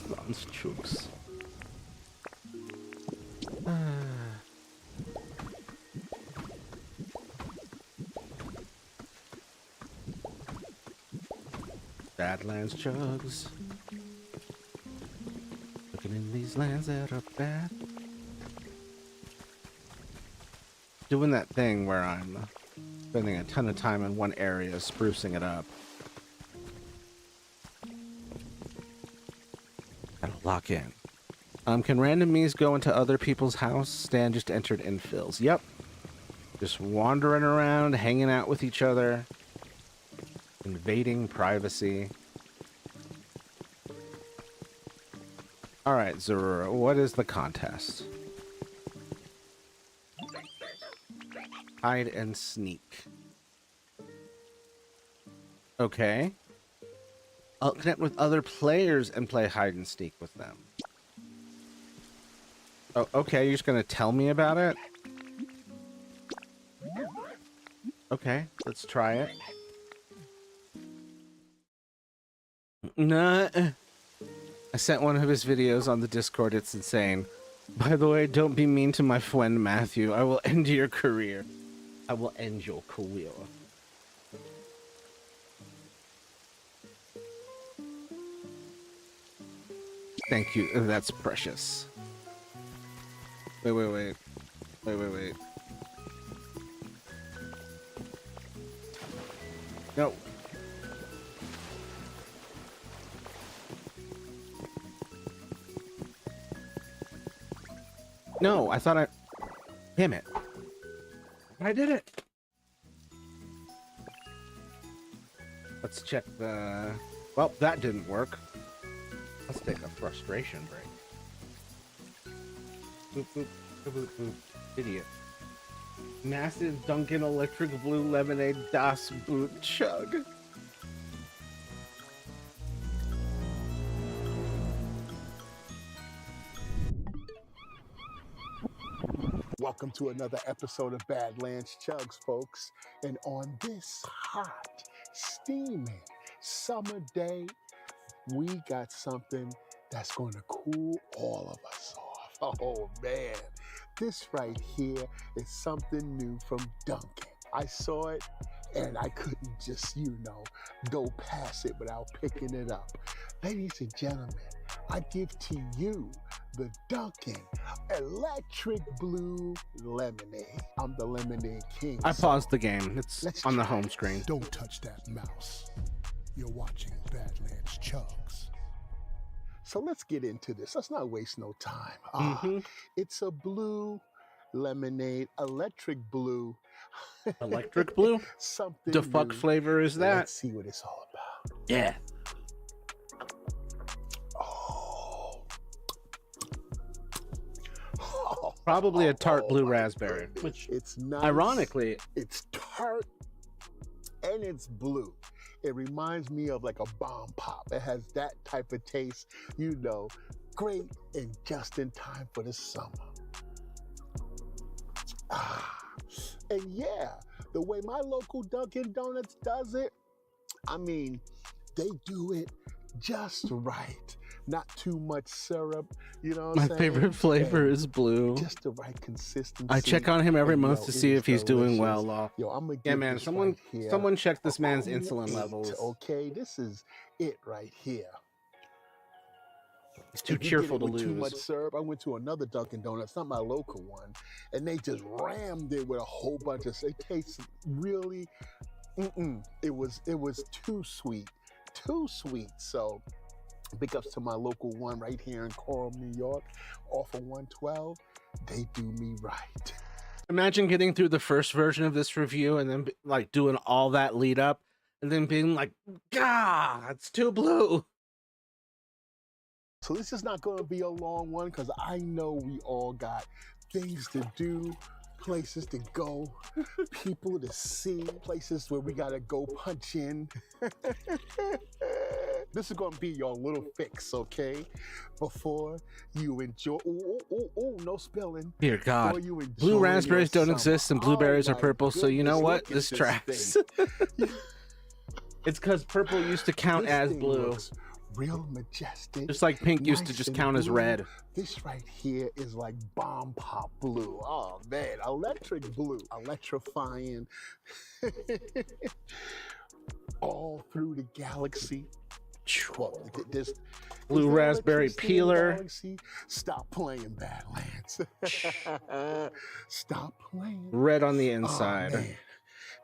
Badlands Chugs. Badlands Chugs. Looking in these lands that are bad. Doing that thing where I'm spending a ton of time in one area, sprucing it up. Gotta lock in. Can random me's go into other people's house? Stan just entered infills. Yep. Just wandering around, hanging out with each other. Invading privacy. Alright, Zorura, what is the contest? Hide and sneak. Okay. I'll connect with other players and play hide and sneak with them. Oh, okay, you're just gonna tell me about it? Okay, let's try it. Nah. I sent one of his videos on the Discord. It's insane. By the way, don't be mean to my friend Matthew. I will end your career. I will end your career. Thank you. That's precious. Wait. No. No, I thought I... Damn it. I did it. Let's check the... Well, that didn't work. Let's take a frustration break. Boop, boop, boop, boop, boop. Idiot. Massive Dunkin' Electric Blue Lemonade Das Boot Chug. Welcome to another episode of Badlands Chugs, folks. And on this hot, steaming summer day, we got something that's going to cool all of us off. Oh man, this right here is something new from Dunkin'. I saw it and I couldn't just, go past it without picking it up. Ladies and gentlemen, I give to you the Dunkin' Electric Blue Lemonade. I'm the Lemonade King. I paused the game. It's let's on the try home this. screen. Don't touch that mouse. You're watching Badlands Chugs. So let's get into this. Let's not waste no time. It's a blue lemonade, electric blue. Electric blue? Something The fuck new. flavor is that? Let's see what it's all about. Yeah. Oh. Probably a tart blue my raspberry, goodness. which it's nice. ironically, It's tart and it's blue. It reminds me of like a bomb pop. It has that type of taste, great and just in time for the summer. And yeah, the way my local Dunkin' Donuts does it, they do it just right. Not too much syrup, my favorite flavor is blue. Just the right consistency. I check on him every And, month to it see is if he's doing well. delicious. I'm gonna Yeah, give man. this Someone right here check this man's a insulin 8, levels. Okay, this is it right here. He's too If you cheerful get to it with Too much lose. syrup. I went to another Dunkin' Donuts, not my local one, and they just rammed it with a whole bunch of. It tastes really. It was too sweet, So, big ups to my local one right here in Coral, New York, off of 112. They do me right. Imagine getting through the first version of this review and then doing all that lead up and then being like, "Gah, it's too blue." So this is not going to be a long one because I know we all got things to do, places to go, people to see, places where we got to go punch in. This is going to be your little fix, okay? Before you enjoy, no spilling. Dear God. Before you enjoy Blue raspberries your don't exist and blueberries Oh are my purple, so you know goodness, what? look at This tracks. thing. It's because purple used to count This as thing blue. looks real majestic. Just like pink used to nice just and count as blue. red. This right here is like bomb pop blue. Oh man, electric blue, electrifying all through the galaxy. Well, this Blue is there raspberry electricity in the peeler. galaxy? Stop playing Badlands. Stop playing. Red on the Oh, inside. man.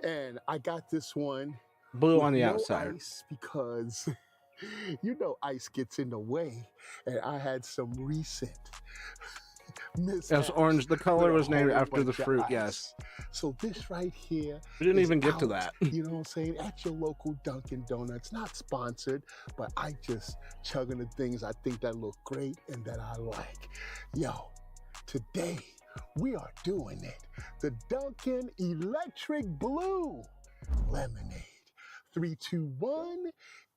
And I got this one. Blue with on the no outside. ice because ice gets in the way, and I had some recent mishaps. Yes, orange. The color with a was named whole after the bunch of fruit, ice. yes. So this right here, We didn't is even get to out, that. You know what I'm saying? At your local Dunkin' Donuts, not sponsored, but I just chugging the things I think that look great and that I like. Yo, today we are doing it. The Dunkin' Electric Blue Lemonade. 3, 2, 1.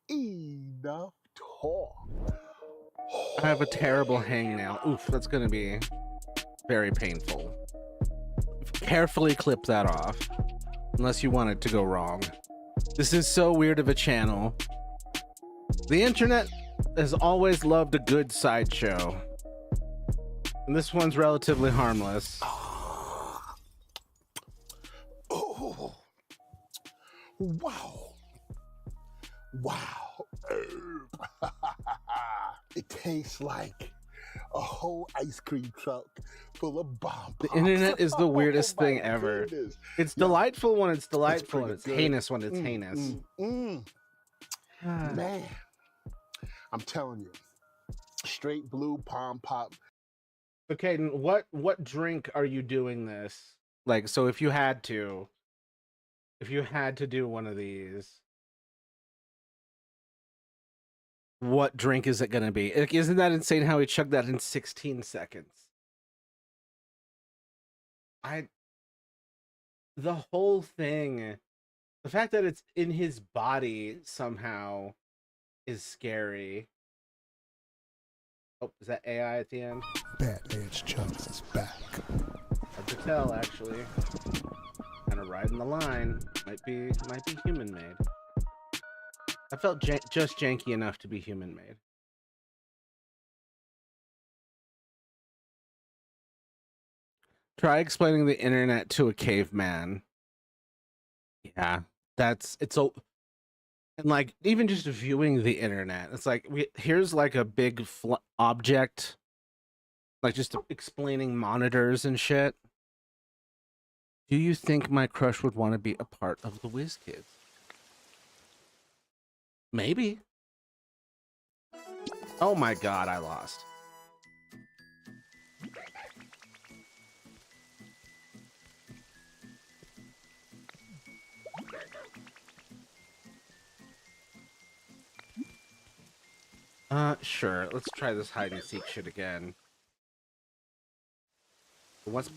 Enough talk. I have a terrible hangnail. Oof, that's going to be very painful. Carefully clip that off, unless you want it to go wrong. This is so weird of a channel. The internet has always loved a good sideshow. And this one's relatively harmless. Oh, wow. Wow. It tastes like a whole ice cream truck full of bomb The pops. internet is the weirdest Oh, my thing ever. goodness. It's Yeah. delightful when it's delightful, and pretty it's good. heinous when it's heinous. Man, I'm telling you, straight blue palm pop. Okay, what drink are you doing this? Like, so if you had to do one of these, what drink is it gonna be? Like, isn't that insane how he chugged that in 16 seconds? The whole thing, the fact that it's in his body somehow is scary. Oh, is that AI at the end? Badlands Chugs is back. Hard to tell, actually. Kind of riding the line. Might be human made. I felt just janky enough to be human-made. Try explaining the internet to a caveman. Yeah, it's a and like even just viewing the internet. It's like here's like a big object, like just explaining monitors and shit. Do you think my crush would want to be a part of the Whiz Kids? Maybe. Oh my god, I lost. Sure. Let's try this hide and seek shit again. Let's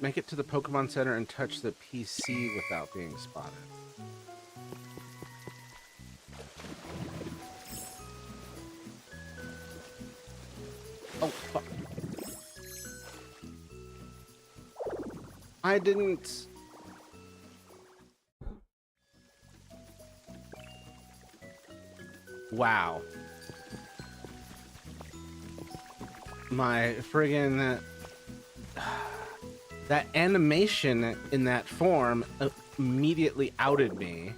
make it to the Pokemon Center and touch the PC without being spotted. Oh, fuck. I didn't... Wow. My friggin... that animation in that form immediately outed me.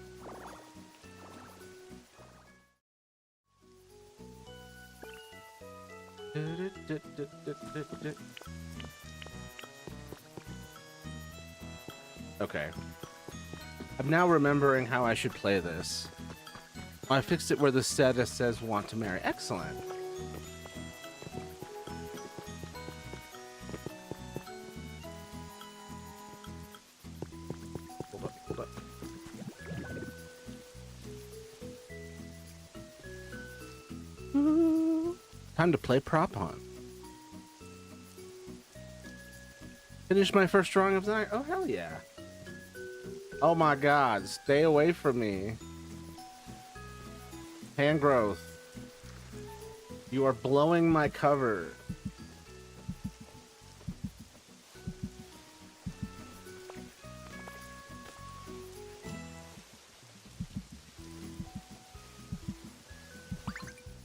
Okay. I'm now remembering how I should play this. I fixed it where the status says want to marry. Excellent. Hold up. Time to play prop hunt. Finished my first drawing of the night. Oh, hell yeah. Oh my god, stay away from me. Hand growth. You are blowing my cover.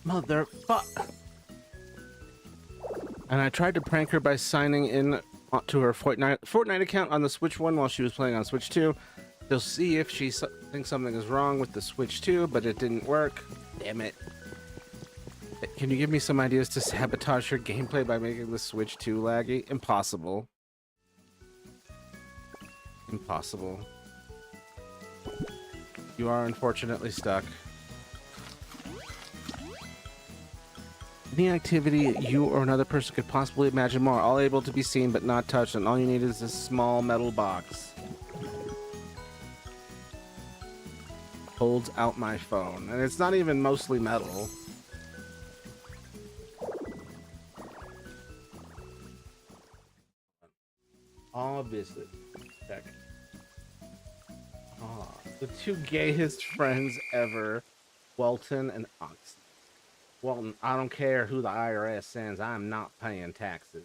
Motherfuck. And I tried to prank her by signing in to her Fortnite account on the Switch 1 while she was playing on Switch 2. They'll see if she thinks something is wrong with the Switch 2, but it didn't work. Damn it. Can you give me some ideas to sabotage her gameplay by making the Switch 2 laggy? Impossible. Impossible. You are unfortunately stuck. Any activity you or another person could possibly imagine more, all able to be seen but not touched, and all you need is this small metal box. Holds out my phone, and it's not even mostly metal. Obviously. Check. Oh, the two gayest friends ever, Welton and Ox. Walton, I don't care who the IRS sends. I'm not paying taxes.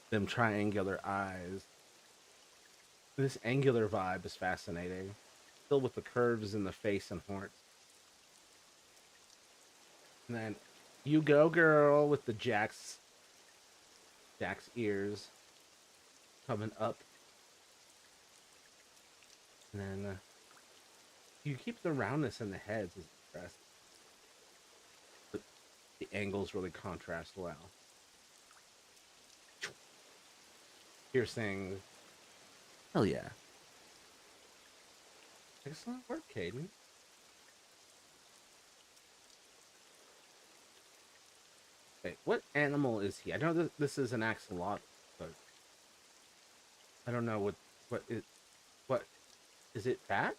Them triangular eyes. This angular vibe is fascinating. Still with the curves in the face and horns. And then, you go girl with the Jack's ears coming up. And then, you keep the roundness in the heads is impressive. The angles really contrast well. Piercing. Hell yeah. Excellent work, Caden. Wait, what animal is he? I know that this is an axolotl, but I don't know what is it bat?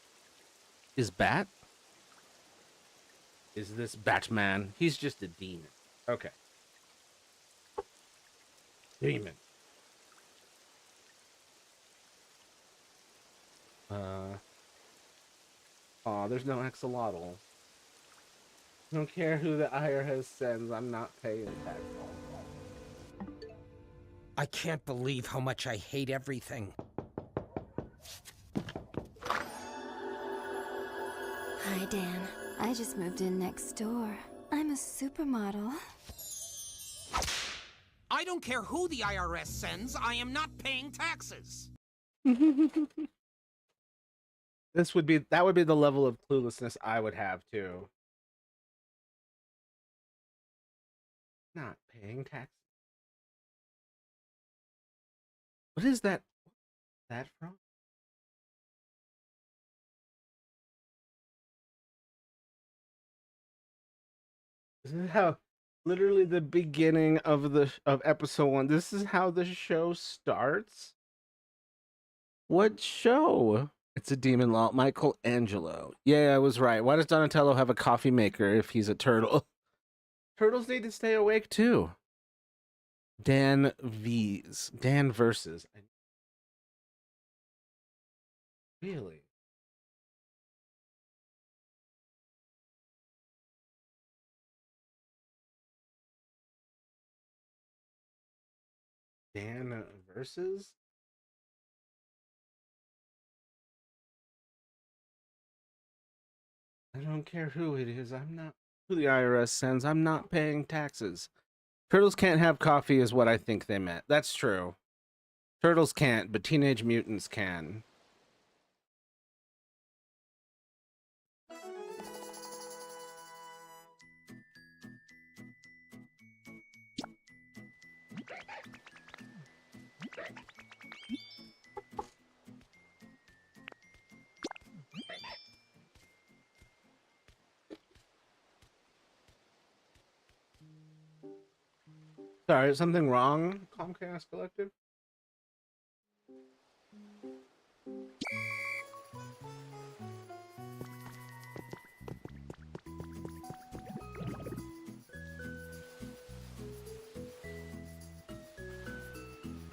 Is bat? Is this Batman? He's just a demon. Okay. Demon. Aw, there's no axolotl. I don't care who the IRS sends, I'm not paying tax. I can't believe how much I hate everything. Hi, Dan. I just moved in next door. I'm a supermodel. I don't care who the IRS sends, I am not paying taxes. That would be the level of cluelessness I would have too. Not paying tax. What is that? That from? Isn't it how literally the beginning of episode 1? This is how the show starts. What show? It's a demon law. Michelangelo. Yeah, I was right. Why does Donatello have a coffee maker if he's a turtle? Turtles need to stay awake too. Dan V's. Dan versus. Really? Dan versus? I don't care who it is. I'm not who the IRS sends. I'm not paying taxes. Turtles can't have coffee is what I think they meant. That's true. Turtles can't, but Teenage Mutants can. Sorry, is something wrong, Comcast Collective?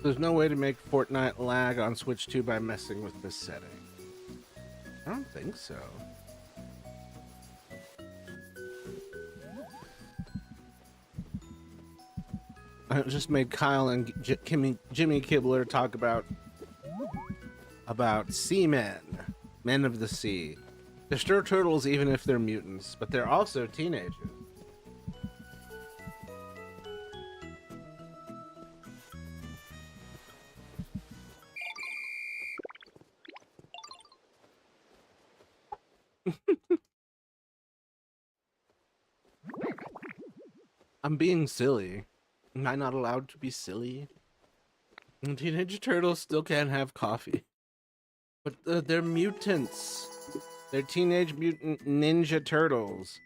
There's no way to make Fortnite lag on Switch 2 by messing with this setting. I don't think so. I just made Kyle and Jimmy Kibler talk about seamen, men of the sea. They're still turtles even if they're mutants, but they're also teenagers. I'm being silly. Am I not allowed to be silly? And Teenage Turtles still can't have coffee. But they're mutants. They're Teenage Mutant Ninja Turtles.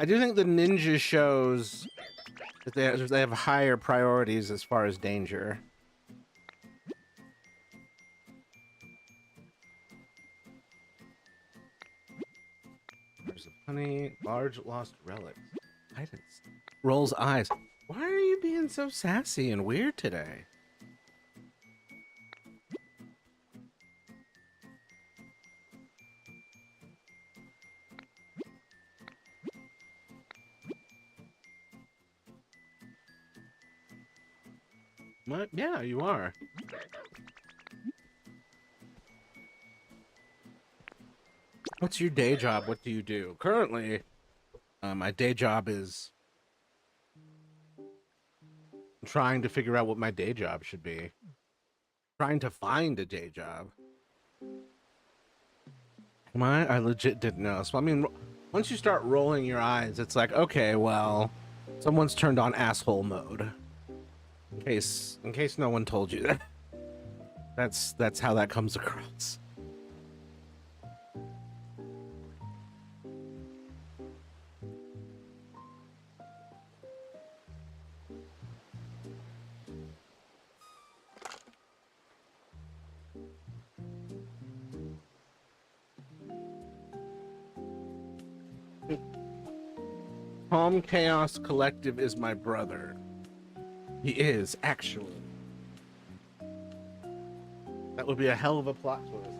I do think the ninja shows that they have higher priorities as far as danger. There's a honey, large lost relics. Guidance. Rolls eyes. Why are you being so sassy and weird today? What? Yeah, you are. What's your day job? What do you do? Currently, my day job is trying to figure out what my day job should be. Trying to find a day job. Am I? I legit didn't know. So, I mean, once you start rolling your eyes, it's like, okay, well, someone's turned on asshole mode. In case no one told you that. That's how that comes across. Calm Chaos Collective is my brother. He is, actually. That would be a hell of a plot twist.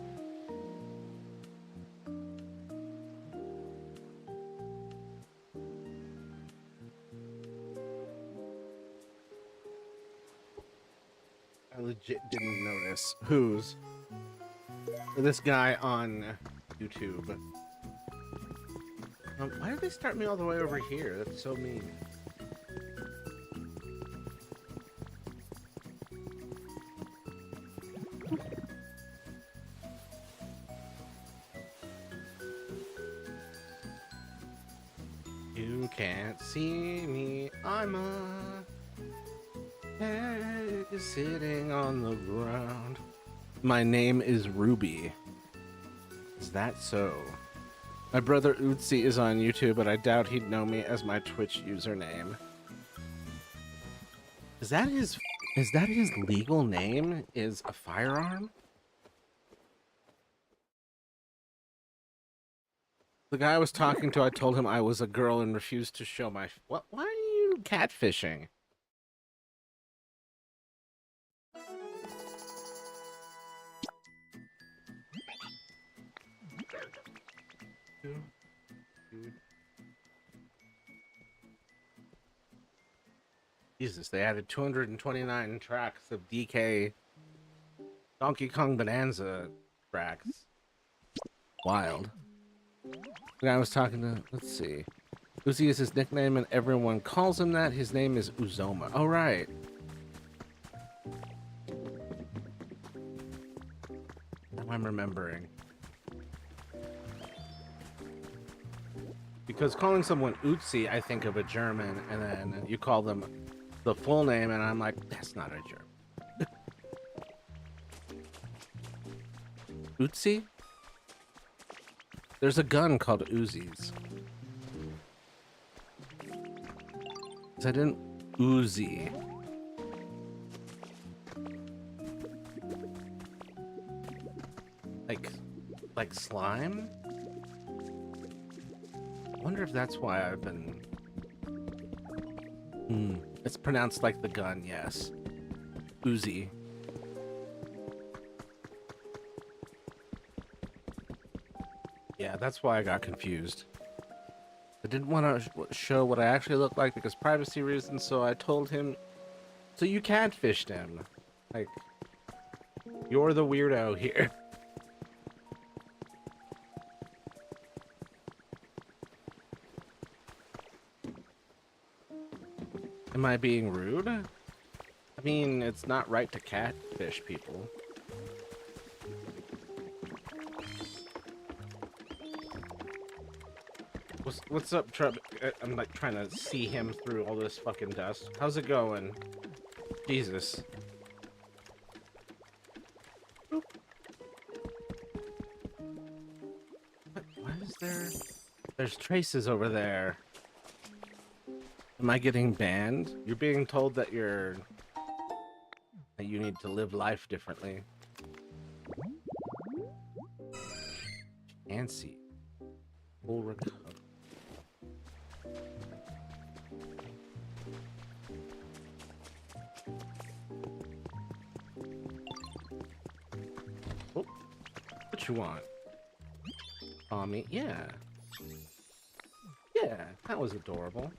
I legit didn't notice. Who's? This guy on YouTube. Why did they start me all the way over here? That's so mean. You can't see me, I'm a egg sitting on the ground. My name is Ruby. Is that so? My brother Utsi is on YouTube, but I doubt he'd know me as my Twitch username. Is that his legal name? Is a firearm? The guy I was talking to, I told him I was a girl and refused to show my... What? Why are you catfishing? Jesus, they added 229 tracks of DK Donkey Kong Bonanza tracks. Wild. The guy I was talking to, let's see. Uzi is his nickname and everyone calls him that. His name is Uzoma. Oh, right. Now I'm remembering. Because calling someone Utsi, I think of a German, and then you call them the full name, and I'm like, that's not a German. Utsi? There's a gun called Uzis. Because I didn't Uzi. Like slime? I wonder if that's why I've been... It's pronounced like the gun, yes. Uzi. Yeah, that's why I got confused. I didn't want to show what I actually look like because privacy reasons, so I told him... So you catfished him. Like, you're the weirdo here. Am I being rude? I mean, it's not right to catfish people. What's up, Trub? I'm like trying to see him through all this fucking dust. How's it going? Jesus. Oop. Why is there... There's traces over there. Am I getting banned? You're being told that you need to live life differently. Fancy. Full recovery. Oh, what you want? Tommy, yeah. Yeah, that was adorable.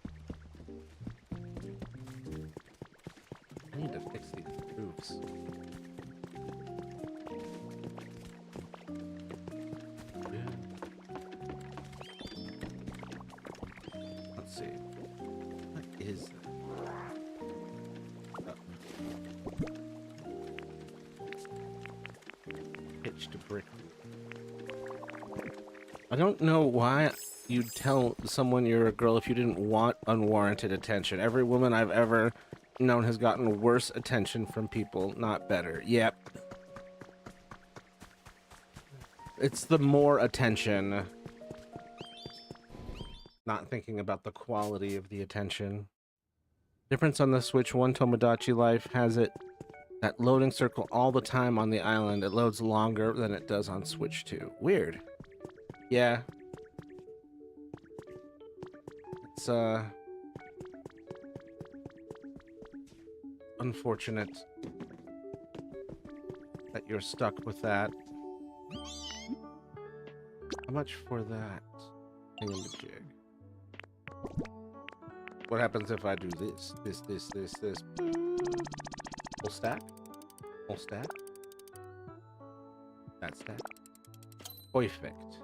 I need to fix these roofs. Let's see. What is that? Pitch to brick. I don't know why you'd tell someone you're a girl if you didn't want unwarranted attention. Every woman I've ever known has gotten worse attention from people, not better. Yep. It's the more attention. Not thinking about the quality of the attention. Difference on the Switch 1 Tomodachi Life has it that loading circle all the time on the island. It loads longer than it does on Switch 2. Weird. Yeah. It's, unfortunate that you're stuck with that. How much for that thingamajig? What happens if I do this? This. Full stack? Full stack? That stack? Perfect.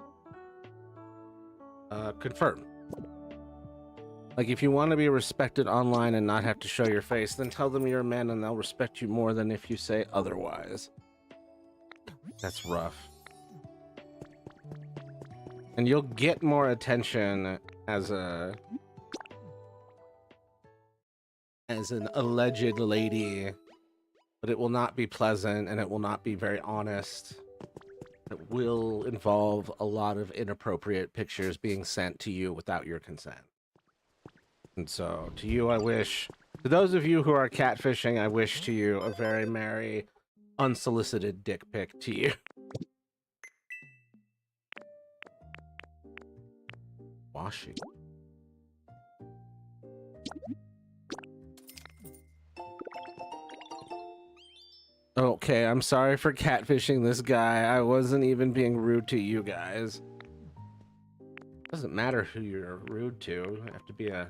confirm. Like, if you want to be respected online and not have to show your face, then tell them you're a man and they'll respect you more than if you say otherwise. That's rough. And you'll get more attention as an alleged lady, but it will not be pleasant and it will not be very honest. It will involve a lot of inappropriate pictures being sent to you without your consent. And so, to you, I wish, to those of you who are catfishing, I wish to you a very merry, unsolicited dick pic to you. Washing. Okay, I'm sorry for catfishing this guy. I wasn't even being rude to you guys. Doesn't matter who you're rude to. You have to be a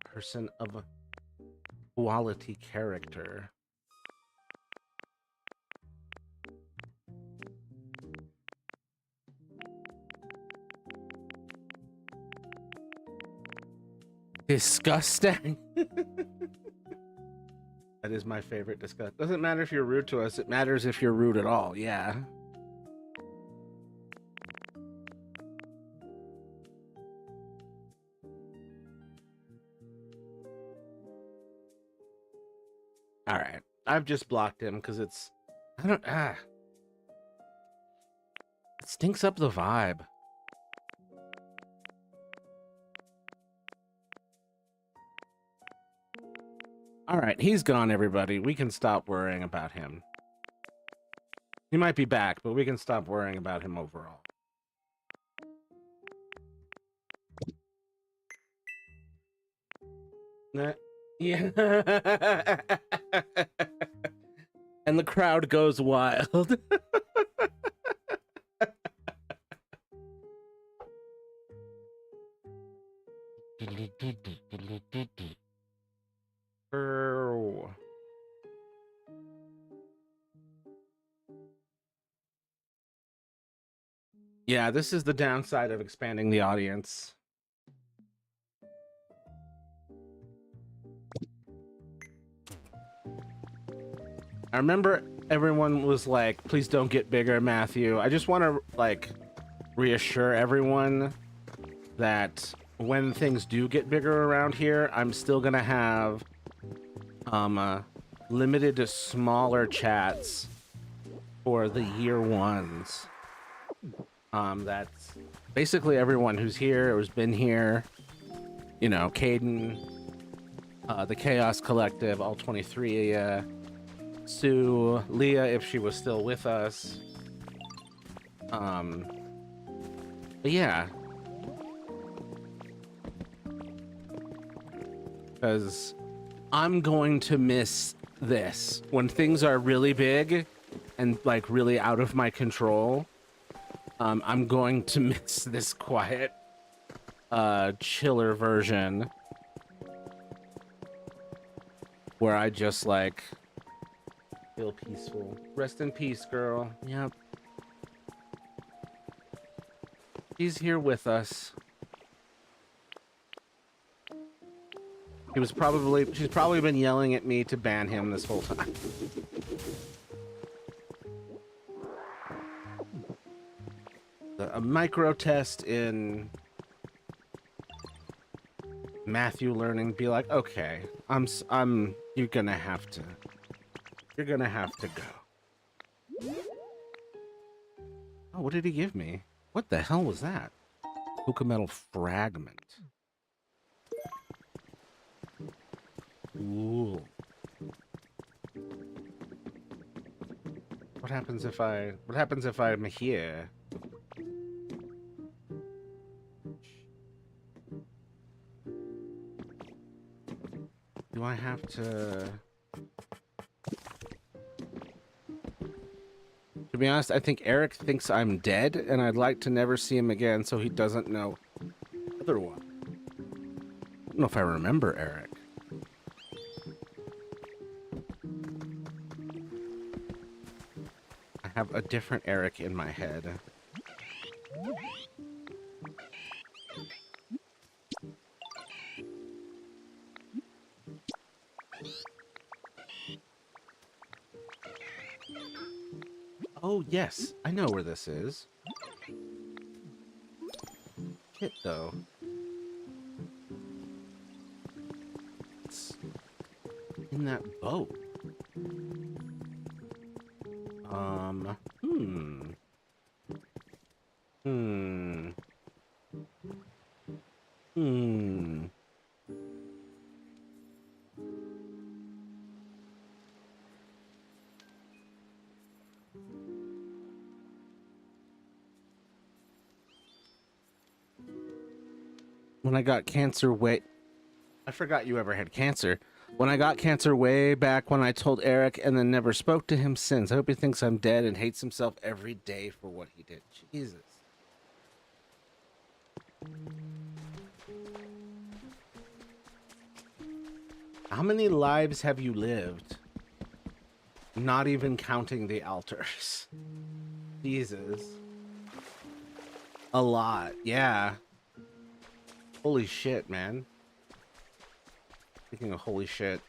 person of a quality character. Disgusting. That is my favorite disgust. Doesn't matter if you're rude to us. It matters if you're rude at all. Yeah. All right. I've just blocked him because it's... I don't... It stinks up the vibe. All right, he's gone, everybody. We can stop worrying about him. He might be back, but we can stop worrying about him overall. Yeah. And the crowd goes wild. Oh. Yeah, this is the downside of expanding the audience. I remember everyone was like, please don't get bigger, Matthew. I just want to, like, reassure everyone that when things do get bigger around here, I'm still gonna have limited to smaller chats for the year ones. That's basically everyone who's here, who's been here. You know, Caden, the Chaos Collective, all 23 of ya, Sue, Leah, if she was still with us. But yeah. Because I'm going to miss this. When things are really big and, like, really out of my control, I'm going to miss this quiet, chiller version. Where I just, like, feel peaceful. Rest in peace, girl. Yep. She's here with us. She's probably been yelling at me to ban him this whole time. A micro test in Matthew learning, be like, okay, you're gonna have to go. Oh, what did he give me? What the hell was that? Hookah metal fragment. Ooh. What happens if I'm here? Do I have to... To be honest, I think Eric thinks I'm dead, and I'd like to never see him again so he doesn't know otherwise. I don't know if I remember Eric. I have a different Eric in my head. Oh, yes. I know where this is. Shit, though. It's in that boat. Hmm. Hmm. Hmm. When I got cancer I forgot you ever had cancer. When I got cancer way back when I told Eric and then never spoke to him since. I hope he thinks I'm dead and hates himself every day for what he did. Jesus. How many lives have you lived? Not even counting the altars. Jesus. A lot, yeah. Holy shit, man. Speaking of holy shit,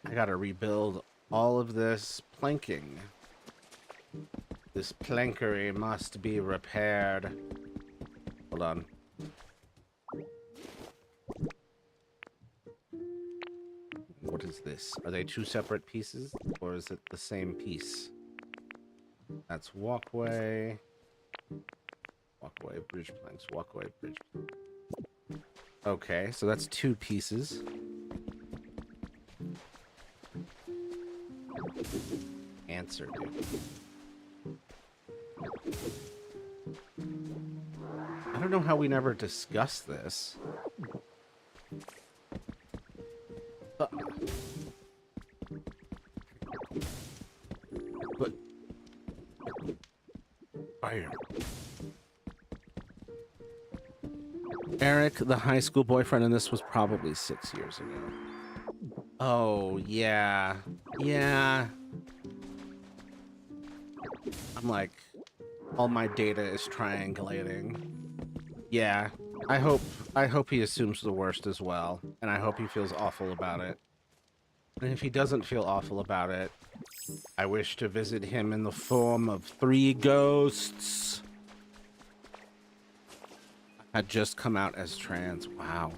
I gotta rebuild all of this planking. This plankery must be repaired. Hold on. What is this? Are they two separate pieces, or is it the same piece? That's walkway. Walkway, bridge planks, walkway, bridge planks. Okay, so that's two pieces. Answer, dude. I don't know how we never discussed this. But fire. Eric, the high school boyfriend, and this was probably 6 years ago. Oh, yeah. Yeah. I'm like, all my data is triangulating. Yeah. I hope he assumes the worst as well, and I hope he feels awful about it. And if he doesn't feel awful about it, I wish to visit him in the form of 3 ghosts. Had just come out as trans. Wow.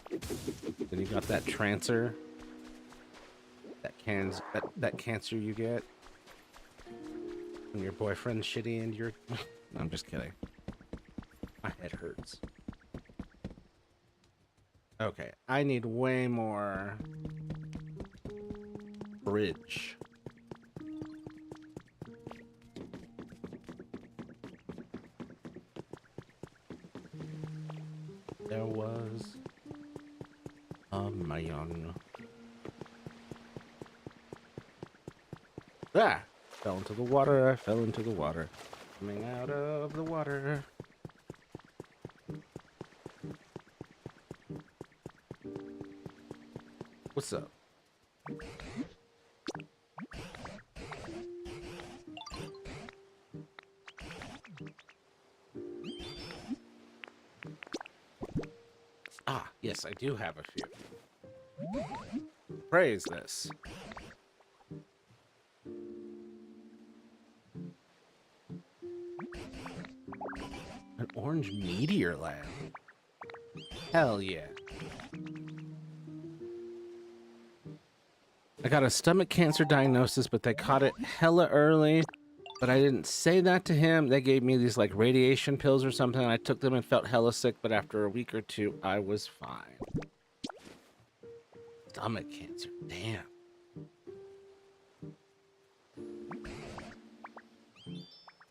Then you got that trancer. That cancer you get when your boyfriend's shitty and you're... No, I'm just kidding. My head hurts. Okay, I need way more bridge. There was a man. Ah! Fell into the water, I fell into the water. Coming out of the water. What's up? Ah, yes, I do have a few. Praise this. An orange meteor lamp. Hell yeah. I got a stomach cancer diagnosis, but they caught it hella early. But I didn't say that to him. They gave me these like radiation pills or something. I took them and felt hella sick, but after a week or two, I was fine. Stomach cancer, damn.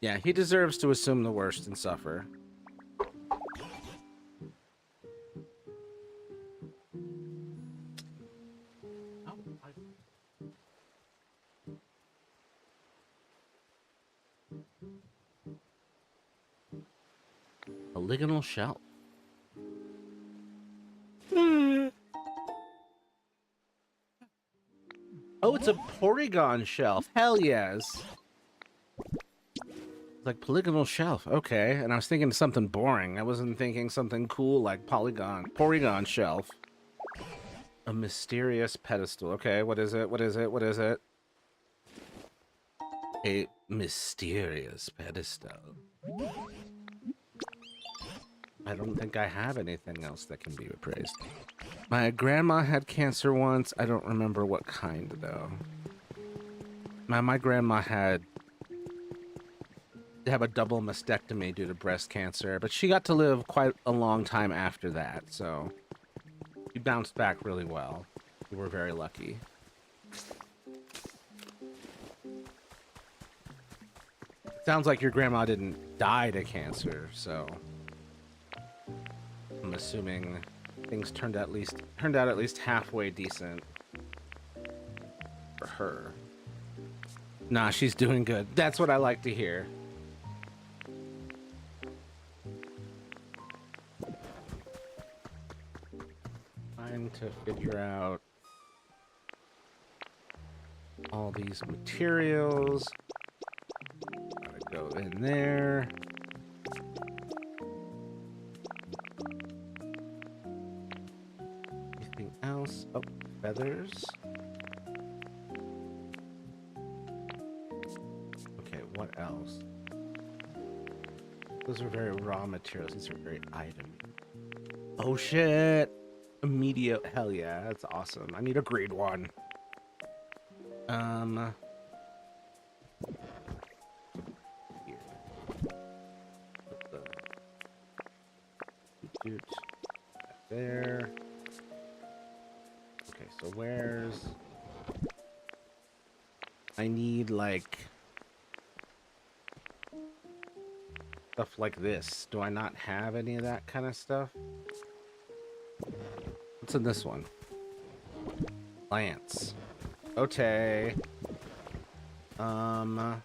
Yeah, he deserves to assume the worst and suffer. Polygonal shelf. Oh, it's a Porygon shelf. Hell yes. Like polygonal shelf. Okay. And I was thinking something boring. I wasn't thinking something cool like Porygon shelf. A mysterious pedestal. Okay, what is it? What is it? What is it? A mysterious pedestal. I don't think I have anything else that can be appraised. My grandma had cancer once. I don't remember what kind, though. My grandma had to have a double mastectomy due to breast cancer, but she got to live quite a long time after that, so she bounced back really well. We were very lucky. Sounds like your grandma didn't die to cancer, so I'm assuming things turned out at least halfway decent for her. Nah, she's doing good. That's what I like to hear. Trying to figure out all these materials. Gotta go in there. Anything else? Oh, feathers. Okay, what else? Those are very raw materials. These are very item. Oh shit! Immediate. Hell yeah, that's awesome. I need a green one. Here. Put the doot there. Okay, so where's... I need like stuff like this. Do I not have any of that kind of stuff? What's in this one? Lance. Okay. Yeah,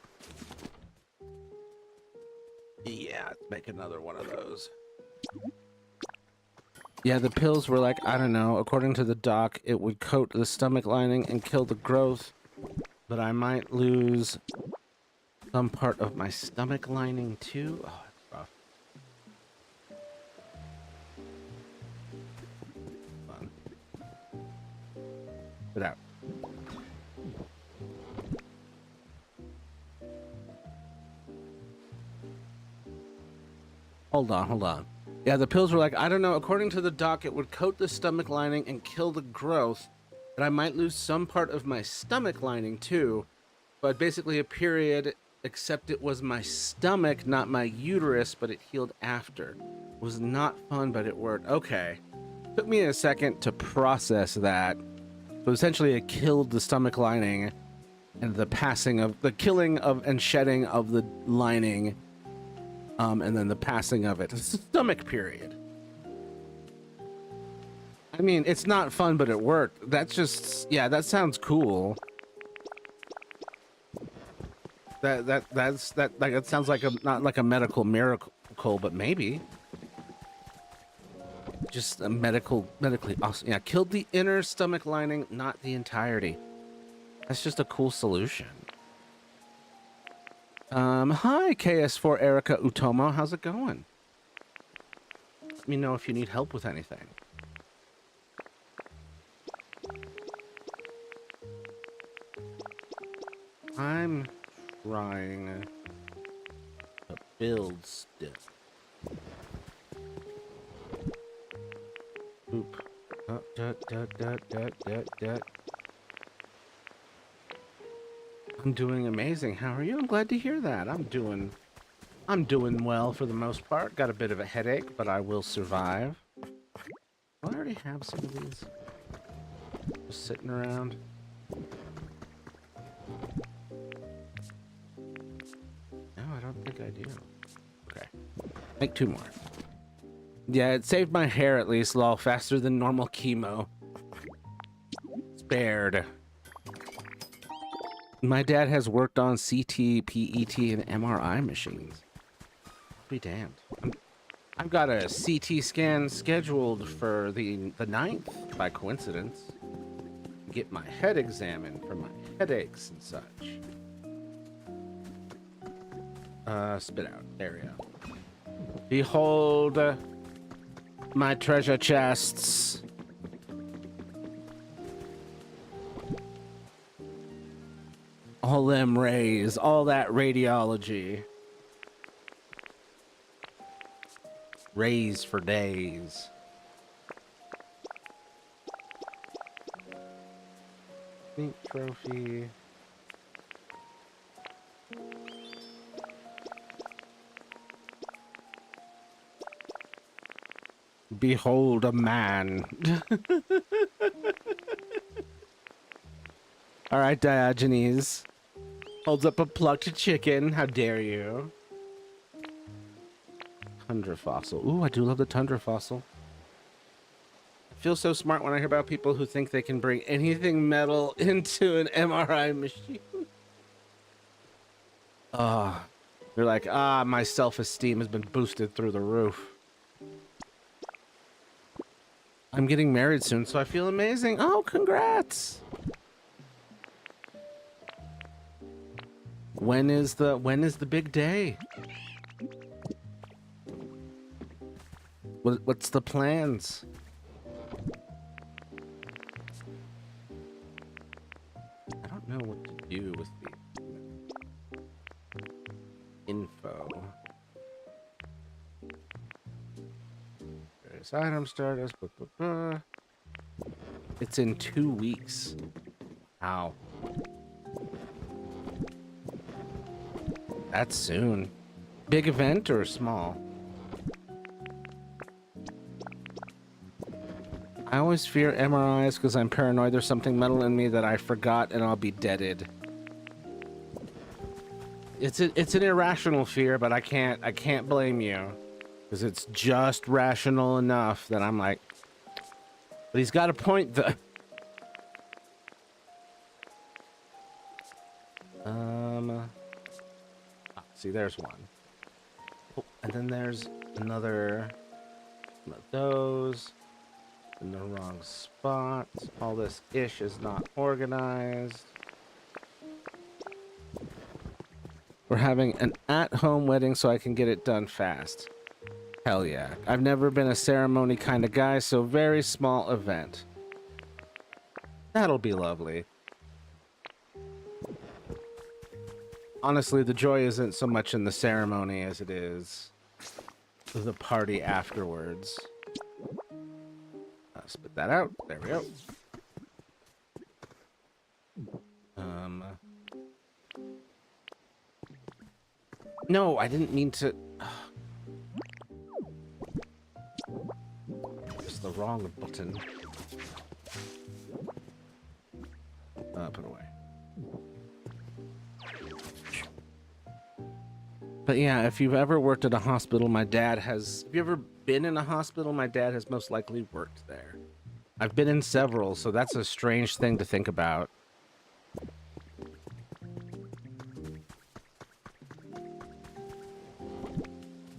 let's make another one of those. Yeah, the pills were like, I don't know, according to the doc, it would coat the stomach lining and kill the growth, but I might lose some part of my stomach lining too. Oh, that's rough. Fun. Put out. Hold on. Yeah, the pills were like, I don't know, according to the doc, it would coat the stomach lining and kill the growth, but I might lose some part of my stomach lining too. But basically a period, except it was my stomach, not my uterus, but it healed after. It was not fun, but it worked. Okay. Took me a second to process that. So essentially it killed the stomach lining and the killing of and shedding of the lining. And then the passing of it. It's a stomach period. I mean, it's not fun, but it worked. That's just, yeah, that sounds cool. That sounds like not like a medical miracle, but maybe. Just a medically awesome. Yeah, killed the inner stomach lining, not the entirety. That's just a cool solution. Hi, KS4 Erica Utomo. How's it going? Let me know if you need help with anything. I'm trying to build stuff. Oop. I'm doing amazing. How are you? I'm glad to hear that. I'm doing well for the most part. Got a bit of a headache, but I will survive. Do I already have some of these just sitting around? No, I don't think I do. Okay. Make 2 more. Yeah, it saved my hair at least, lol, faster than normal chemo. Spared. My dad has worked on CT, PET, and MRI machines. Be damned. I've got a CT scan scheduled for the 9th, by coincidence. Get my head examined for my headaches and such. Spit out. There we go. Behold my treasure chests. All them rays, all that radiology. Rays for days. Pink trophy. Behold a man. All right, Diogenes. Holds up a plucked chicken. How dare you? Tundra fossil. Ooh, I do love the tundra fossil. I feel so smart when I hear about people who think they can bring anything metal into an MRI machine. Ah, you're like, my self-esteem has been boosted through the roof. I'm getting married soon, so I feel amazing. Oh, congrats! When is the big day? What's the plans? I don't know what to do with the info. Various item status. It's in 2 weeks. How? That's soon. Big event or small? I always fear MRIs because I'm paranoid there's something metal in me that I forgot and I'll be deaded. It's an irrational fear, but I can't blame you. Because it's just rational enough that I'm like, but he's got a point though. See, there's one. Oh, and then there's another one of those in the wrong spot. All this ish is not organized. We're having an at-home wedding so I can get it done fast. Hell yeah. I've never been a ceremony kind of guy, so very small event. That'll be lovely. Honestly, the joy isn't so much in the ceremony as it is the party afterwards. Spit that out. There we go. No, I didn't mean to. It's the wrong button. Put away. But yeah, if you've ever worked at a hospital, my dad has... If you ever been in a hospital, my dad has most likely worked there. I've been in several, so that's a strange thing to think about.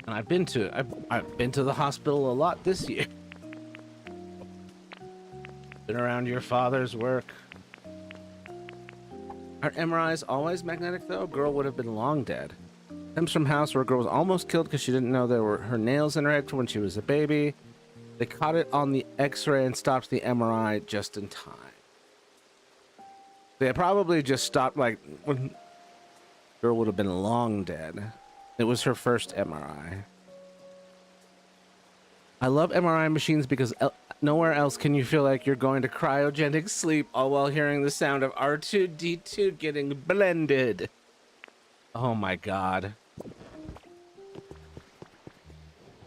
And I've been to the hospital a lot this year. Been around your father's work. Are MRIs always magnetic though? Girl would have been long dead. Comes from house where a girl was almost killed because she didn't know there were her nails in her head when she was a baby. They caught it on the x-ray and stopped the MRI just in time. They probably just stopped like when the girl would have been long dead. It was her first MRI. I love MRI machines because nowhere else can you feel like you're going to cryogenic sleep all while hearing the sound of R2-D2 getting blended. Oh my god.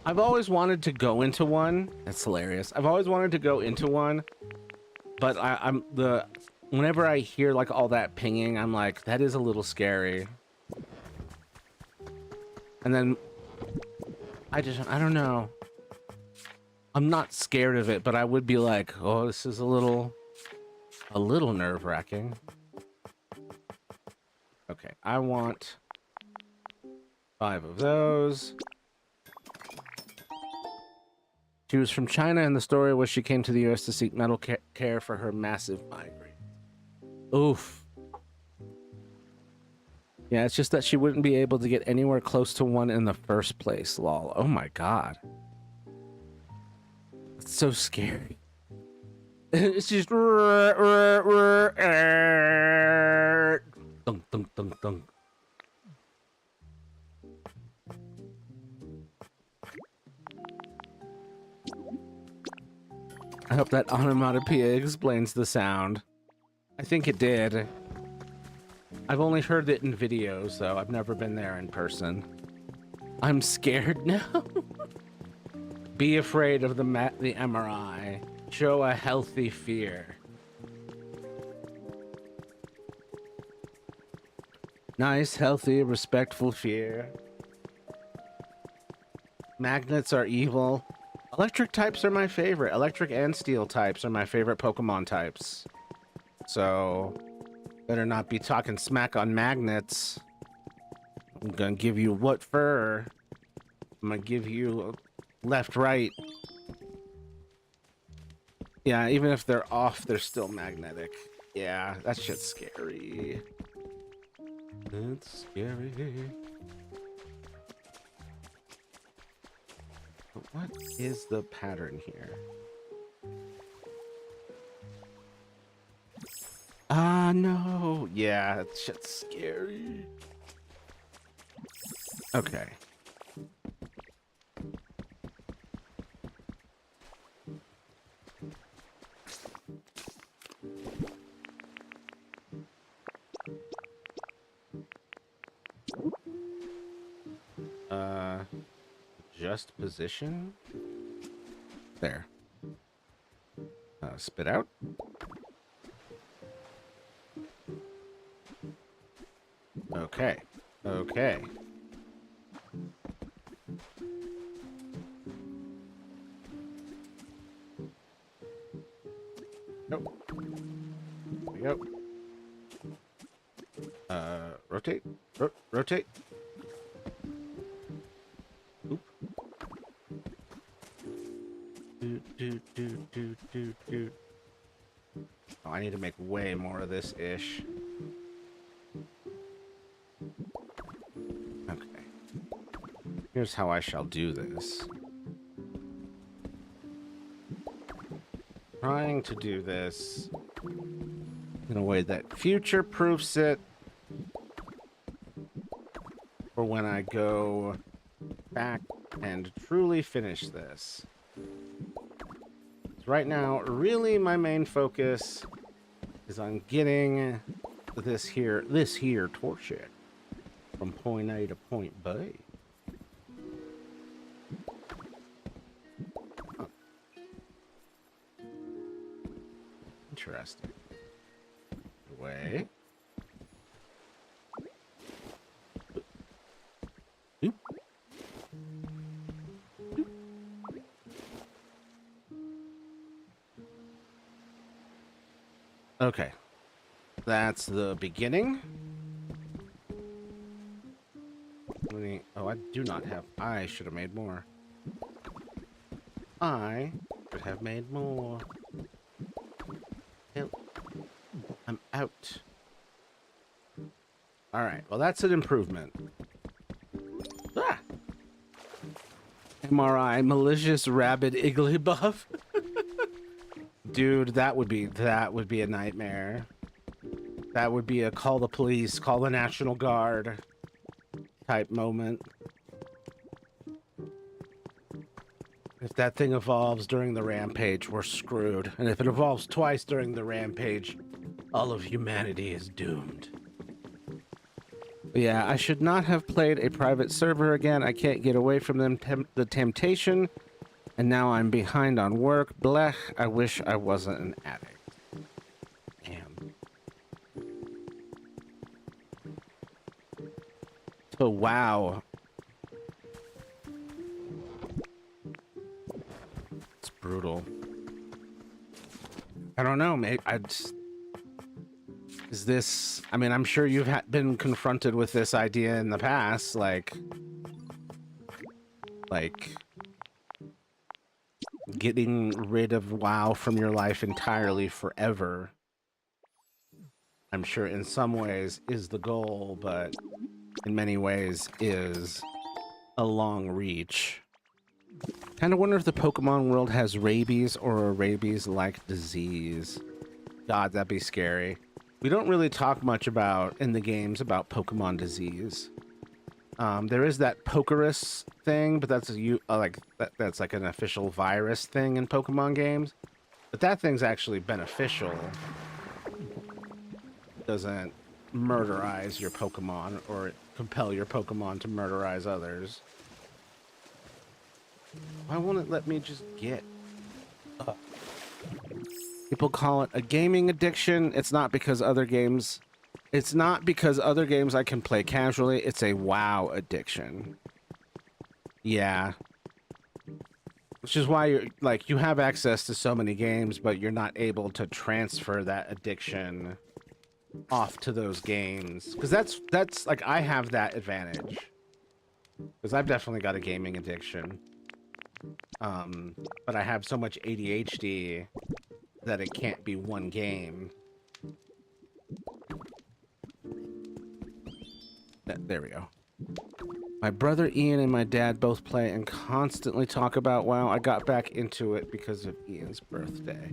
I've always wanted to go into one. That's hilarious. I've always wanted to go into one, but whenever I hear like all that pinging, I'm like, that is a little scary. And then I don't know. I'm not scared of it, but I would be like, oh, this is a little nerve-wracking. Okay, I want 5 of those. She was from China, and the story was she came to the U.S. to seek medical care for her massive migraine. Oof. Yeah, it's just that she wouldn't be able to get anywhere close to one in the first place, lol. Oh my god. It's so scary. It's just... Dun, dun, Dunk, dunk, dunk. I hope that onomatopoeia explains the sound. I think it did. I've only heard it in videos, though. I've never been there in person. I'm scared now. Be afraid of the MRI. Show a healthy fear. Nice, healthy, respectful fear. Magnets are evil. Electric types are my favorite. Electric and steel types are my favorite Pokemon types. So, better not be talking smack on magnets. I'm gonna give you what fur. I'm gonna give you left, right. Yeah, even if they're off, they're still magnetic. Yeah, that shit's scary. It's scary. But what is the pattern here? Ah, no. Yeah, that shit's scary. Okay. Just position. There. Spit out. Okay. Okay. Nope. There we go. Rotate. Rotate. Oop. Do. Oh, I need to make way more of this ish. Okay. Here's how I shall do this. Trying to do this in a way that future-proofs it for when I go back and truly finish this. Right now, really my main focus is on getting this here torch from point A to point B. Huh. Interesting. Way. Oop. Okay, that's the beginning. Oh, I do not have. I should have made more. I should have made more. Help. I'm out. All right, well, that's an improvement. Ah! MRI, malicious rabid Igglybuff. Dude, that would be a nightmare. That would be a call the police, call the National Guard type moment. If that thing evolves during the rampage, we're screwed. And if it evolves twice during the rampage, all of humanity is doomed. But yeah, I should not have played a private server again. I can't get away from the temptation. And now I'm behind on work. Blech, I wish I wasn't an addict. Damn. So, wow. It's brutal. I don't know, mate. Is this... I mean, I'm sure you've been confronted with this idea in the past, like... getting rid of WoW from your life entirely forever. I'm sure in some ways is the goal, but in many ways is a long reach. Kind of wonder if the Pokemon world has rabies or a rabies-like disease. God, that'd be scary. We don't really talk much about in the games about Pokemon disease. There is that Pokerus thing, but that's that's like an official virus thing in Pokemon games. But that thing's actually beneficial. It doesn't murderize your Pokemon or compel your Pokemon to murderize others. Why won't it let me just get up? People call it a gaming addiction. It's not because other games I can play casually. It's a WoW addiction. Yeah. Which is why you're like, you have access to so many games, but you're not able to transfer that addiction off to those games. Because that's like, I have that advantage. Because I've definitely got a gaming addiction. But I have so much ADHD that it can't be one game. There we go. My brother Ian and my dad both play and constantly talk about WoW. I got back into it because of Ian's birthday.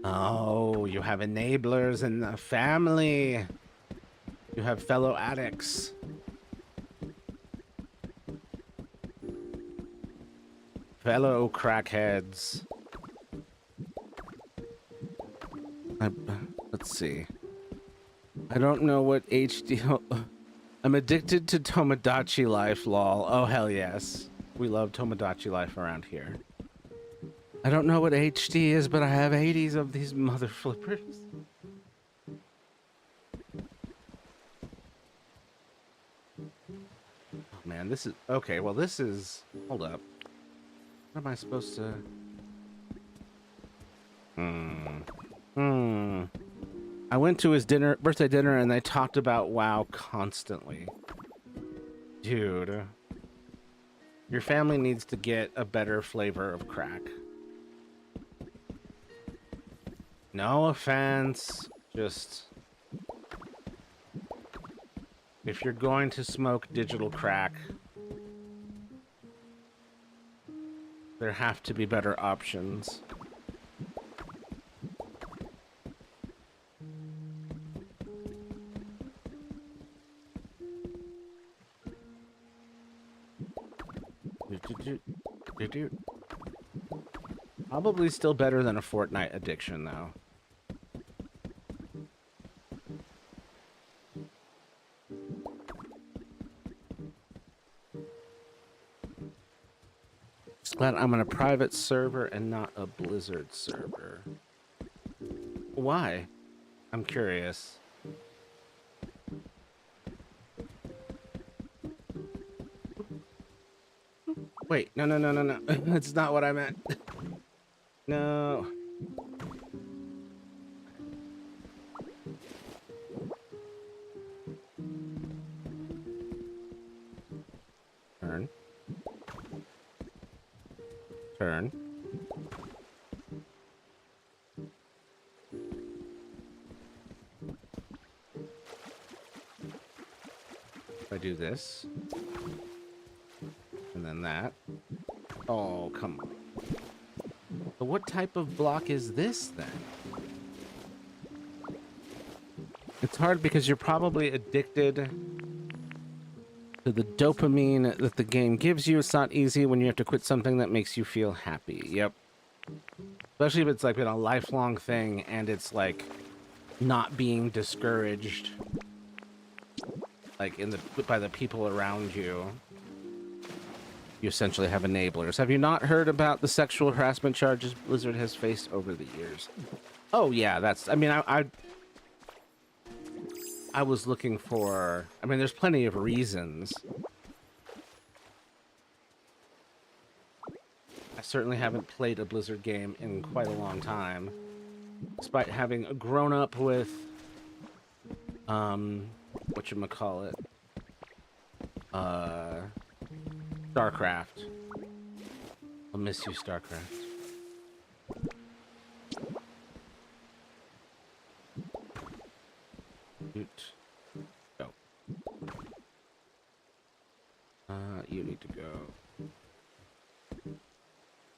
Oh, you have enablers in the family. You have fellow addicts. Fellow crackheads. Let's see. I don't know what HD... I'm addicted to Tomodachi Life, lol. Oh, hell yes. We love Tomodachi Life around here. I don't know what HD is, but I have 80s of these mother flippers. Oh, man, this is... Okay, well, this is... Hold up. What am I supposed to... I went to his birthday dinner, and they talked about WoW constantly. Dude. Your family needs to get a better flavor of crack. No offense. Just... If you're going to smoke digital crack, there have to be better options. Probably still better than a Fortnite addiction, though. Just glad I'm on a private server and not a Blizzard server. Why? I'm curious. Wait, no. That's not what I meant. No. Turn. Turn. If I do this. And then that. Oh, come on. But what type of block is this, then? It's hard because you're probably addicted to the dopamine that the game gives you. It's not easy when you have to quit something that makes you feel happy. Yep. Especially if it's like been a lifelong thing and it's like not being discouraged like by the people around you. You essentially have enablers. Have you not heard about the sexual harassment charges Blizzard has faced over the years? Oh yeah, that's... I mean, I was looking for... I mean, there's plenty of reasons. I certainly haven't played a Blizzard game in quite a long time. Despite having grown up with... whatchamacallit? StarCraft. I'll miss you, StarCraft. Go. You need to go.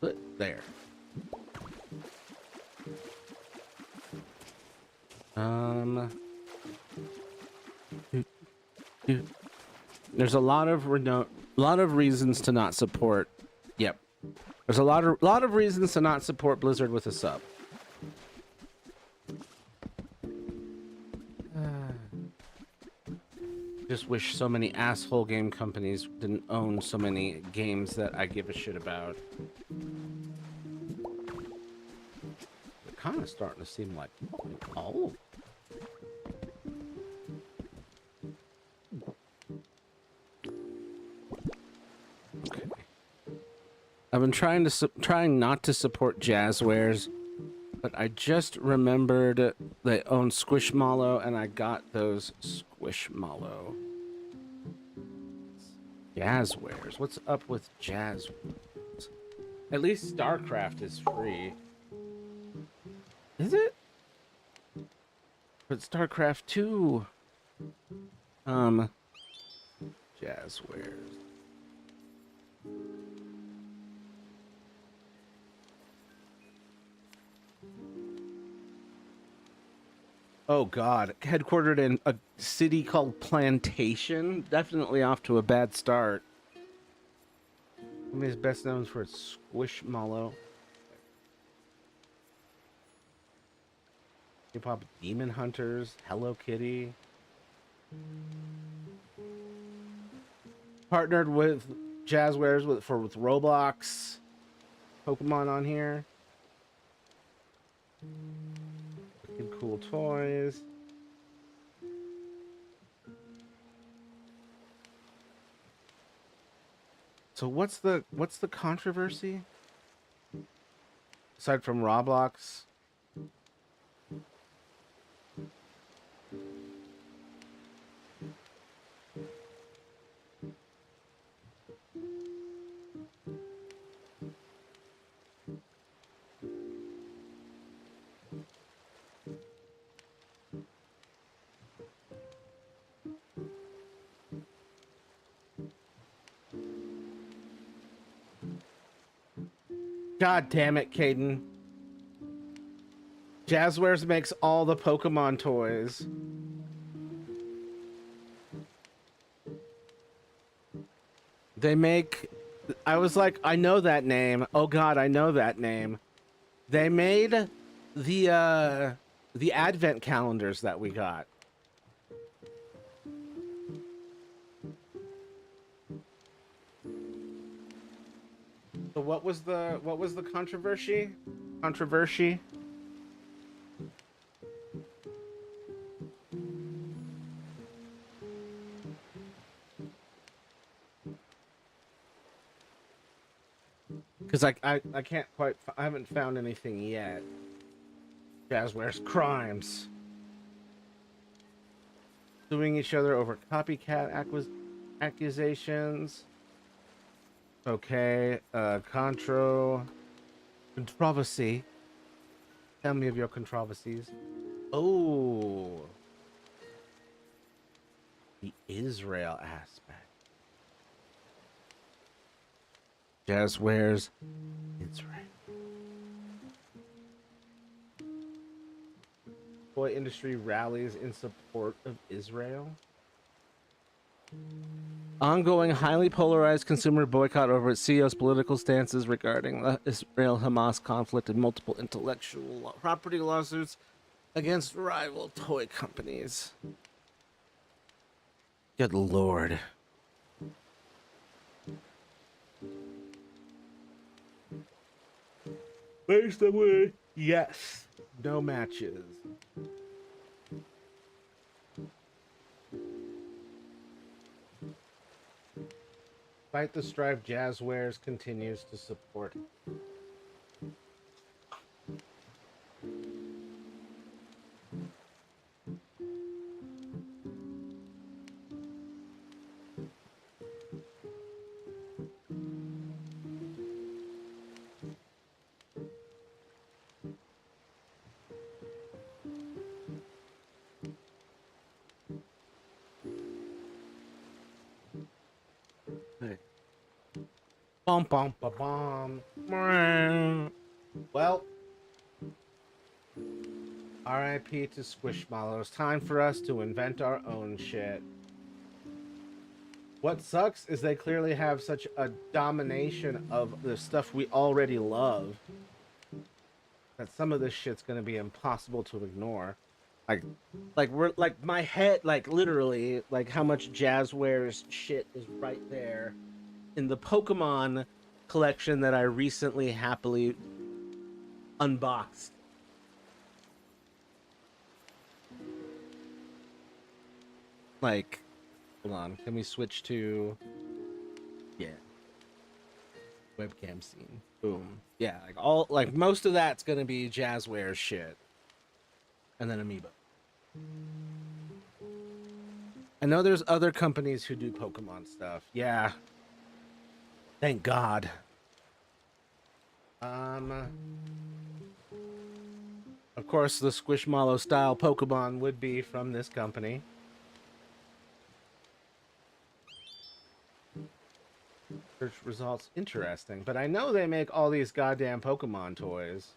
Put there. Um, do- do- there's a lot of reasons to not support. Yep, there's a lot of reasons to not support Blizzard with a sub. Just wish so many asshole game companies didn't own so many games that I give a shit about. They're kind of starting to seem like, oh. Okay. I've been trying not to support Jazzwares, but I just remembered they own Squishmallow, and I got those Squishmallow. Jazzwares. What's up with Jazzwares? At least StarCraft is free. Is it? But StarCraft 2. Jazzwares. Oh god, headquartered in a city called Plantation. Definitely off to a bad start. Company is best known for its Squishmallow. K-pop Demon Hunters, Hello Kitty. Partnered with Jazzwares with Roblox. Pokemon on here. Fucking cool toys. So what's the controversy? Aside from Roblox? God damn it, Caden. Jazzwares makes all the Pokemon toys. They make... I was like, I know that name. Oh god, I know that name. They made the advent calendars that we got. So what was the controversy? Controversy? Because I can't quite... I haven't found anything yet. Jazzwares crimes. Suing each other over copycat accusations. Okay, controversy. Tell me of your controversies. Oh. The Israel aspect. Jazzwares Israel. Toy industry rallies in support of Israel. Ongoing highly polarized consumer boycott over its CEO's political stances regarding the Israel-Hamas conflict and multiple intellectual property lawsuits against rival toy companies. Good lord. Where's the word? Yes. No matches. Despite the strife, Jazzwares continues to support. Hey. Bum bum ba bum. Well, R.I.P. to Squishmallows. Time for us to invent our own shit. What sucks is they clearly have such a domination of the stuff we already love that some of this shit's gonna be impossible to ignore. Like my head, like literally, like how much Jazzwares shit is right there in the Pokemon collection that I recently happily unboxed. Like, hold on, can we switch to, yeah, webcam scene? Boom. Yeah, like all, like most of that's gonna be Jazzwares shit, and then Amiibo. I know there's other companies who do Pokemon stuff. Yeah. Thank God. Of course, the Squishmallow style Pokemon would be from this company. Search results interesting, but I know they make all these goddamn Pokemon toys.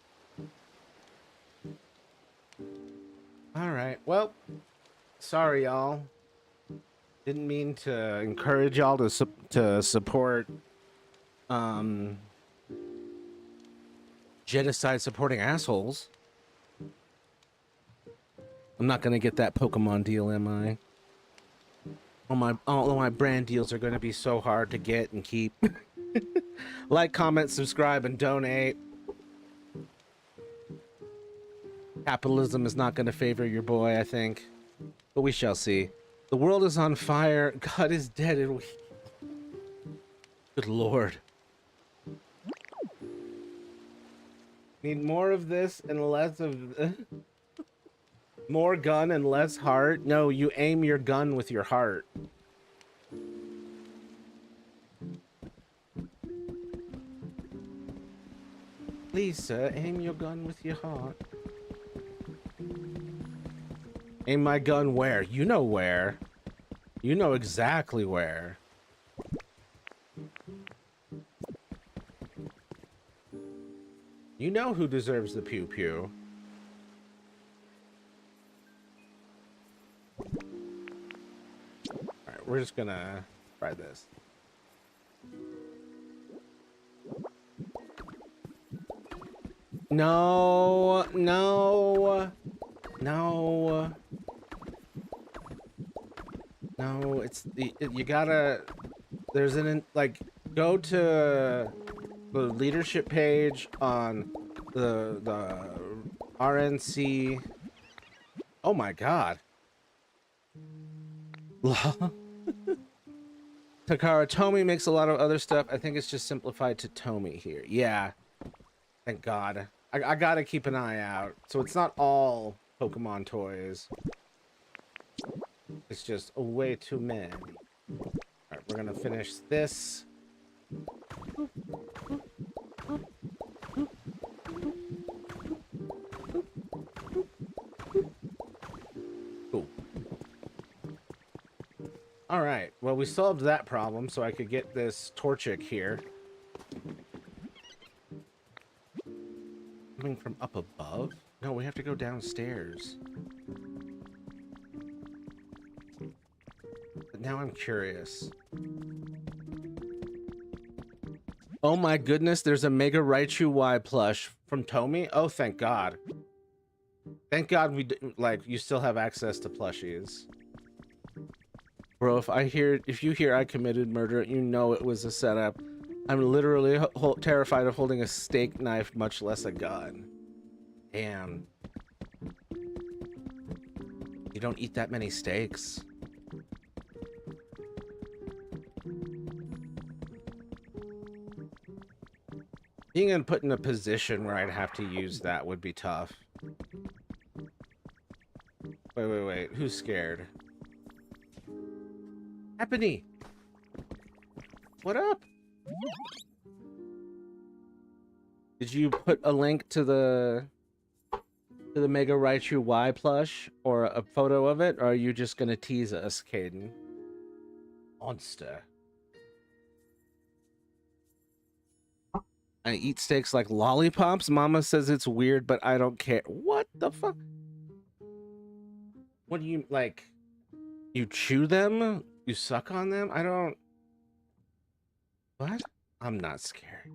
All right, well, sorry y'all. Didn't mean to encourage y'all to support genocide supporting assholes. I'm not gonna get that Pokemon deal, am I? All my brand deals are gonna be so hard to get and keep. Like, comment, subscribe, and donate. Capitalism is not gonna favor your boy, I think, but we shall see. The world is on fire. God is dead, and we. Good Lord. Need more of this and less of. More gun and less heart? No, you aim your gun with your heart. Please, sir, aim your gun with your heart. Aim my gun where? You know where. You know exactly where. You know who deserves the pew-pew. Alright, we're just gonna try this. No, no, no. No, it's you gotta, there's like, go to the leadership page on the RNC. Oh my God. Takara Tomy makes a lot of other stuff. I think it's just simplified to Tomy here. Yeah. Thank God. I gotta keep an eye out. So it's not all Pokemon toys. It's just way too many. Alright, we're gonna finish this. Cool. Alright, well, we solved that problem, so I could get this Torchic here. Coming from up above? No, we have to go downstairs. But now I'm curious. Oh my goodness, there's a Mega Raichu Y plush from Tomy? Oh, thank God. Thank God like, you still have access to plushies. Bro, if you hear I committed murder, you know it was a setup. I'm literally terrified of holding a steak knife, much less a gun. Damn. You don't eat that many steaks. Being put in a position where I'd have to use that would be tough. Wait. Who's scared? Happiny! What up? Did you put a link to the Mega Raichu Y plush or a photo of it, or are you just gonna tease us, Caden? Monster. I eat steaks like lollipops. Mama says it's weird, but I don't care. What the fuck? What do you, like, you chew them? You suck on them? I don't... What? I'm not scared.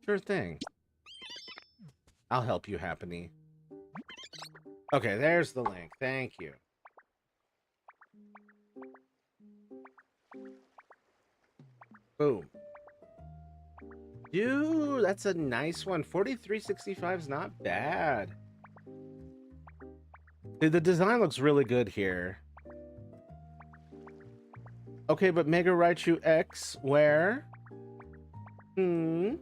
Sure thing. I'll help you, Happiny. Okay, there's the link. Thank you. Boom. Dude, that's a nice one. 4365 is not bad. Dude, the design looks really good here. Okay, but Mega Raichu X, where? Hmm.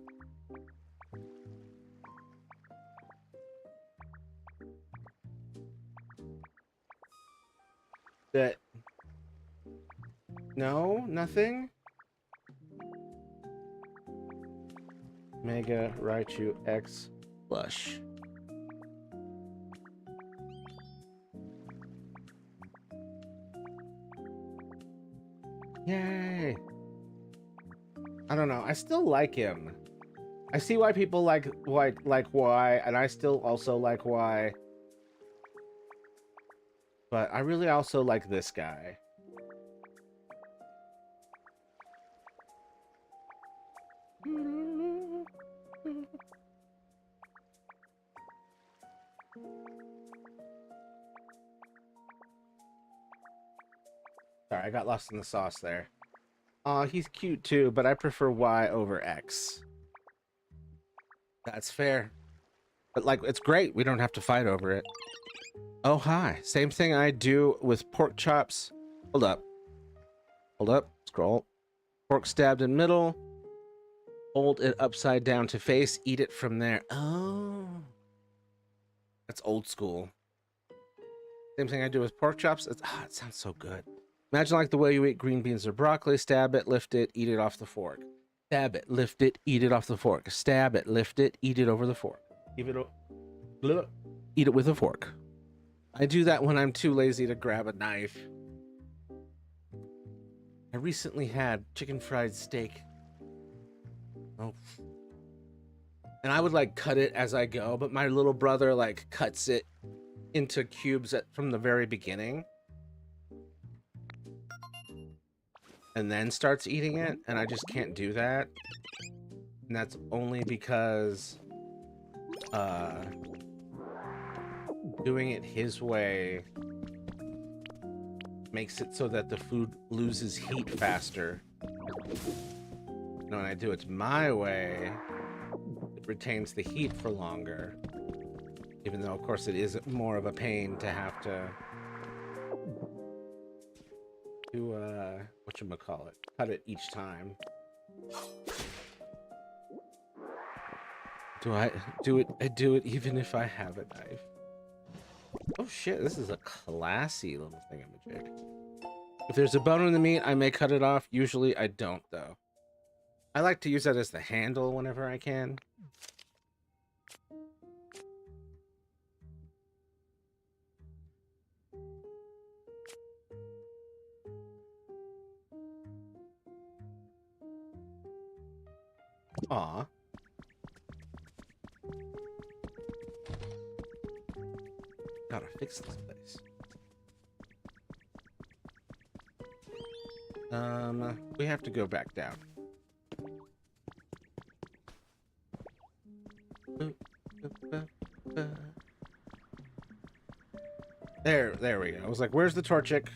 That... No? Nothing? Mega Raichu X Plush. Yay! I don't know. I still like him. I see why people like Y, and I still also like Y. But I really also like this guy. Sorry, I got lost in the sauce there. Aw, he's cute too, but I prefer Y over X. That's fair. But, like, it's great. We don't have to fight over it. Oh, hi. Same thing I do with pork chops. Hold up. Hold up. Scroll. Pork stabbed in middle. Hold it upside down to face. Eat it from there. Oh. That's old school. Same thing I do with pork chops. It sounds so good. Imagine like the way you eat green beans or broccoli. Stab it, lift it, eat it off the fork. Stab it, lift it, eat it off the fork. Stab it, lift it, eat it over the fork. Eat it with a fork. I do that when I'm too lazy to grab a knife. I recently had chicken fried steak. Oh. And I would like cut it as I go, but my little brother like cuts it into cubes from the very beginning. And then starts eating it, and I just can't do that. And that's only because doing it his way makes it so that the food loses heat faster. And when I do it my way, it retains the heat for longer. Even though, of course, it is more of a pain to have to whatchamacallit, cut it each time. Do I do it? I do it even if I have a knife. Oh shit, this is a classy little thingamajig. If there's a bone in the meat, I may cut it off. Usually I don't, though. I like to use that as the handle whenever I can. Aw. Gotta fix this place. We have to go back down. There we go. I was like, where's the Torchic?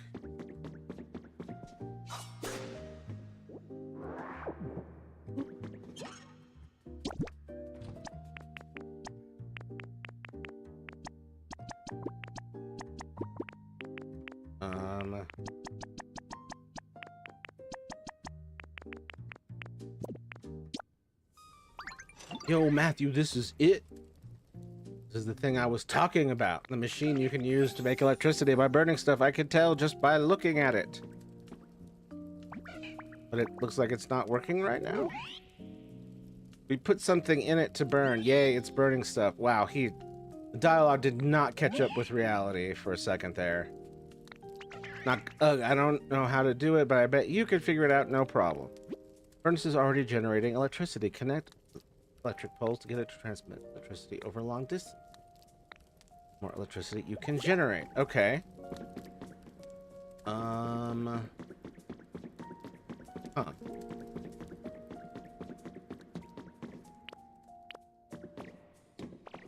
Yo, Matthew, this is it. This is the thing I was talking about. The machine you can use to make electricity by burning stuff. I could tell just by looking at it. But it looks like it's not working right now. We put something in it to burn. Yay, it's burning stuff. Wow, the dialogue did not catch up with reality for a second there. I don't know how to do it, but I bet you could figure it out, no problem. Furnace is already generating electricity. Connect Electric poles to get it to transmit electricity over long distance. More electricity you can generate. Okay. Huh.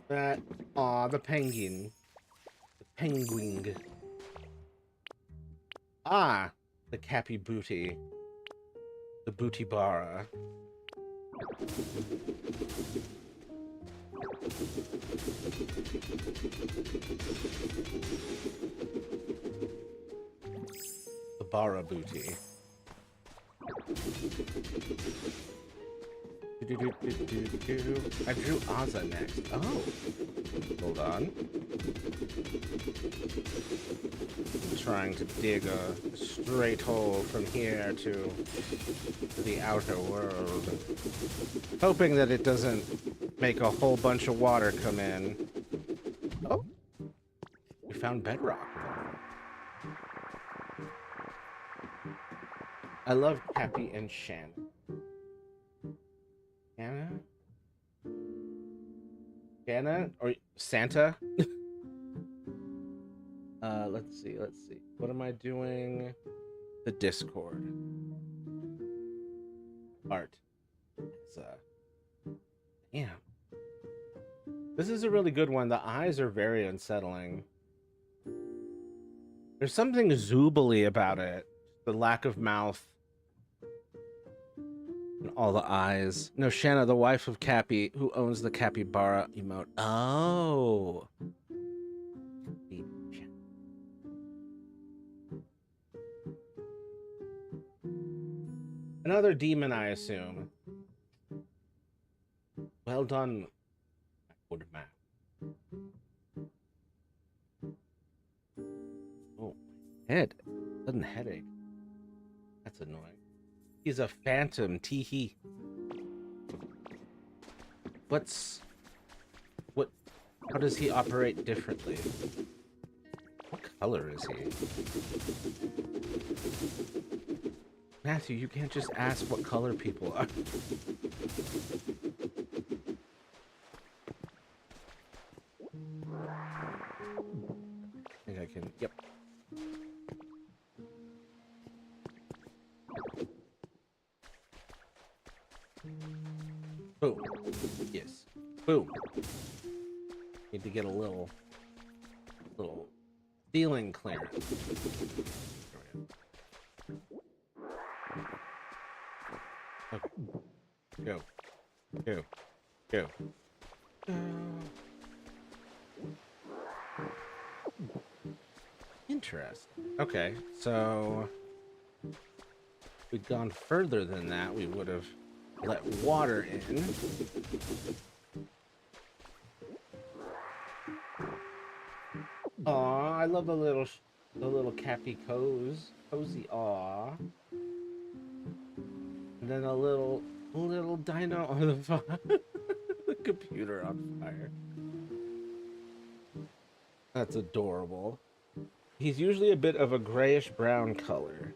That. Aw, the penguin. The penguin. Ah, the Cappy Booty. The Booty Bara. The Bara Booty. I drew Ozza next. Oh. Hold on. I'm trying to dig a straight hole from here to the outer world. Hoping that it doesn't make a whole bunch of water come in. Oh. We found bedrock. I love Cappy and Shan. Anna? Anna? Or Santa? Let's see. What am I doing? The Discord. Art. It's, damn. This is a really good one. The eyes are very unsettling. There's something zoobly about it. The lack of mouth. And all the eyes. No, Shanna, the wife of Cappy, who owns the Capybara emote. Oh. Another demon, I assume. Well done, good man. Oh, head. Sudden headache. That's annoying. He's a phantom, teehee. How does he operate differently? What color is he? Matthew, you can't just ask what color people are. I think I can, yep. Boom. Yes. Boom. Need to get a little ceiling clearance. Okay. Go. Go. Go. Interesting. Okay, so if we'd gone further than that, we would have let water in. Aw, I love the little Cappy cozy. Aw. And then a little dino on the fire. The computer on fire. That's adorable. He's usually a bit of a grayish brown color.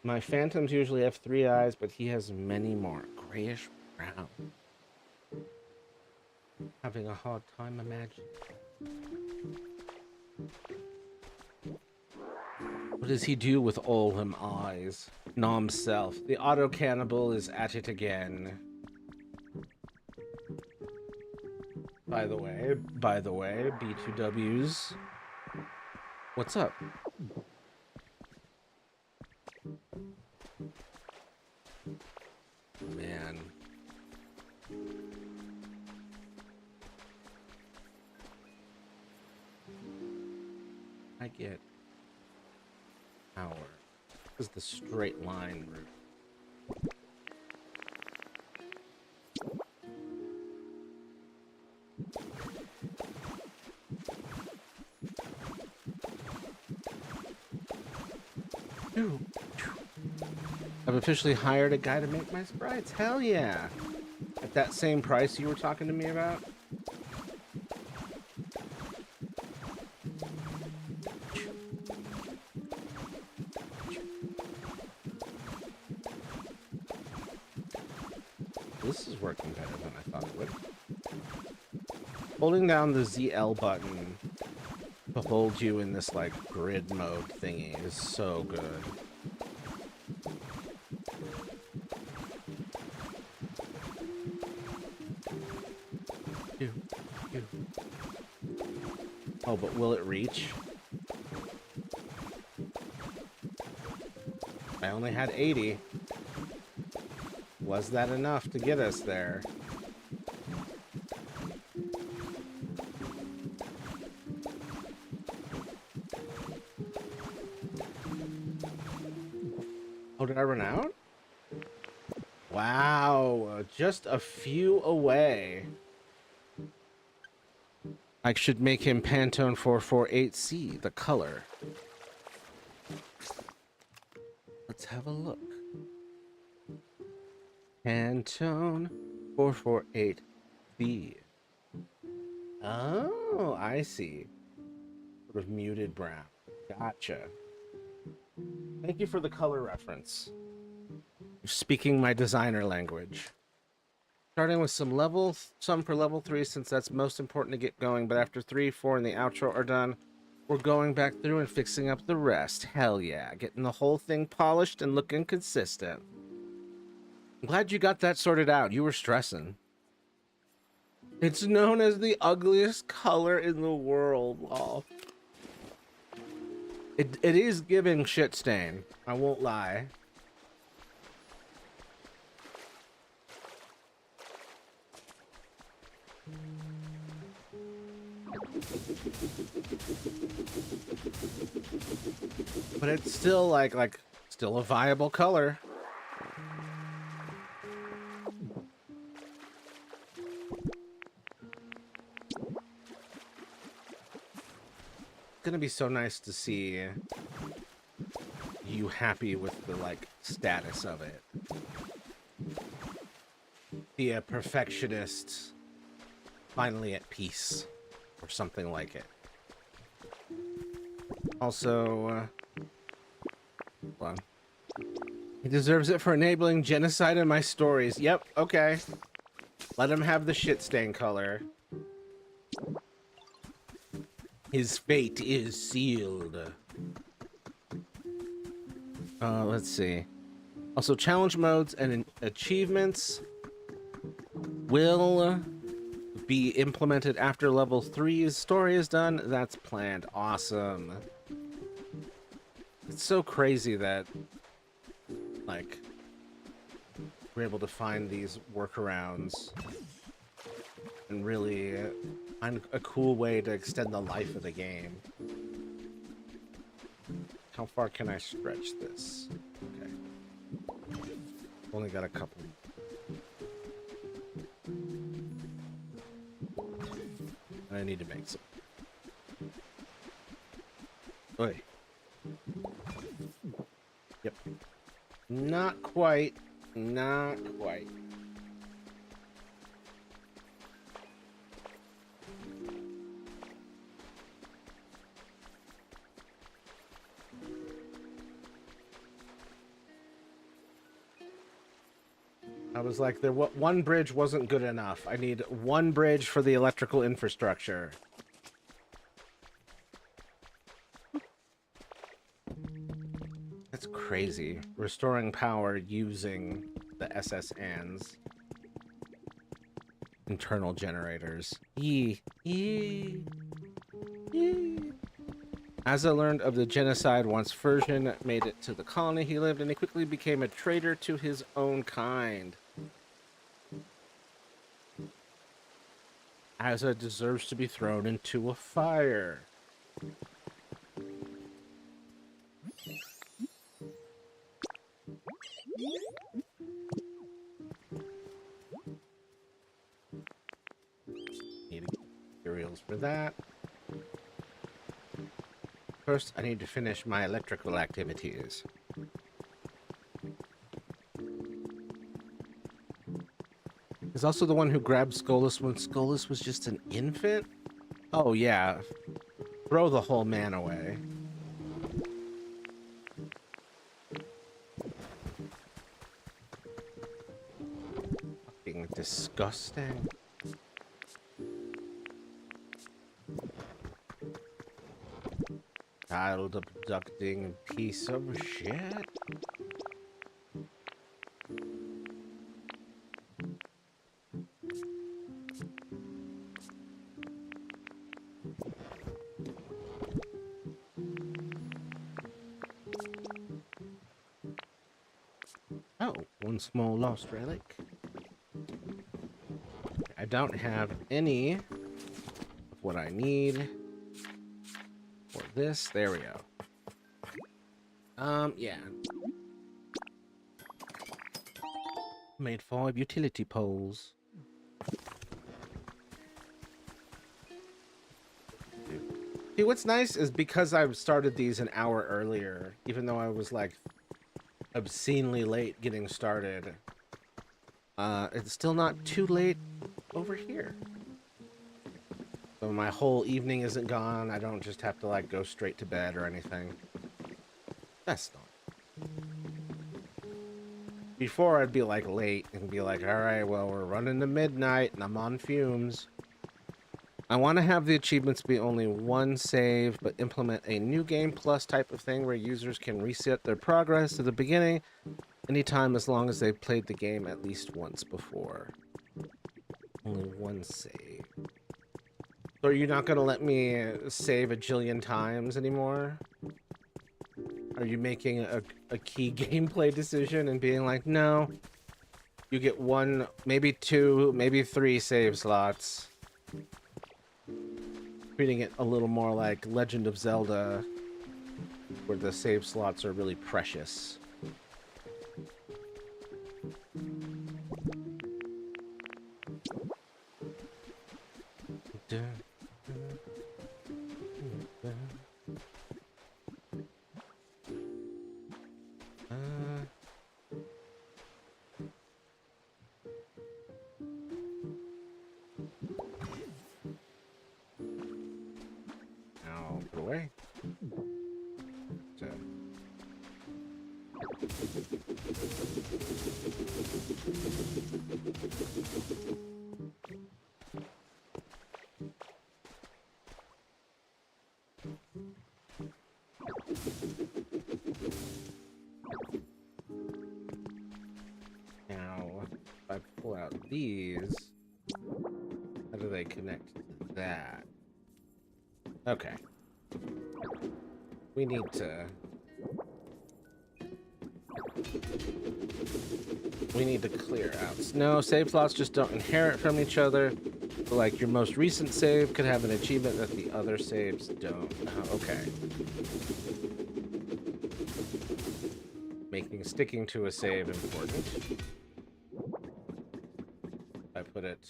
My phantoms usually have 3 eyes, but he has many more. Grayish brown. Having a hard time imagining. What does he do with all them eyes? Nom self. The auto cannibal is at it again. By the way, B2Ws. What's up? Man. I get power. This is the straight line route. I've officially hired a guy to make my sprites. Hell yeah. At that same price you were talking to me about? This is working better than I thought it would. Holding down the ZL button to hold you in this like grid mode thingy is so good. Oh, but will it reach? I only had 80. Was that enough to get us there? Oh, did I run out? Wow, just a few away. I should make him Pantone 448C, the color. Let's have a look. Pantone 448B. Oh, I see. Sort of muted brown. Gotcha. Thank you for the color reference. You're speaking my designer language. Starting with some for level 3 since that's most important to get going, but after 3, 4, and the outro are done, we're going back through and fixing up the rest. Hell yeah, getting the whole thing polished and looking consistent. I'm glad you got that sorted out. You were stressing. It's known as the ugliest color in the world. Oh. It is giving shit stain. I won't lie. But it's still like still a viable color. It's gonna be so nice to see you happy with the like status of it. Be a perfectionist finally at peace or something like it. Also, hold on. He deserves it for enabling genocide in my stories. Yep, okay. Let him have the shit stain color. His fate is sealed. Let's see. Also, challenge modes and achievements will be implemented after level 3's story is done. That's planned. Awesome. It's so crazy that, like, we're able to find these workarounds and really find a cool way to extend the life of the game. How far can I stretch this? Okay. Only got a couple. I need to make some. Oi. Yep. Not quite. Not quite. I was like, one bridge wasn't good enough. I need one bridge for the electrical infrastructure. That's crazy. Restoring power using the SSN's internal generators. Yee. Yee. Yee. As I learned of the genocide once Fursion made it to the colony he lived in, he quickly became a traitor to his own kind. Asa deserves to be thrown into a fire. Need materials for that. First, I need to finish my electrical activities. He's also the one who grabbed Skolas when Skolas was just an infant? Oh, yeah. Throw the whole man away. Fucking Disgusting. Child abducting piece of shit. Oh, one small lost relic. I don't have any of what I need for this. There we go. Yeah. Made 5 utility poles. See, what's nice is because I've started these an hour earlier, even though I was like obscenely late getting started, it's still not too late over here. So my whole evening isn't gone. I don't just have to like go straight to bed or anything. That's not. Before I'd be like late and be like, all right, well, we're running to midnight and I'm on fumes. I want to have the achievements be only one save, but implement a new game plus type of thing where users can reset their progress to the beginning anytime as long as they've played the game at least once before. Only one save. So are you not going to let me save a jillion times anymore? Are you making a key gameplay decision and being like, no, you get 1, maybe 2, maybe 3 save slots? Treating it a little more like Legend of Zelda, where the save slots are really precious. Now, put away. So. Now, if I pull out these, how do they connect to that? Okay. We need to... clear out. No, save slots just don't inherit from each other. But like your most recent save could have an achievement that the other saves don't. Oh, okay. Making sticking to a save important. If I put it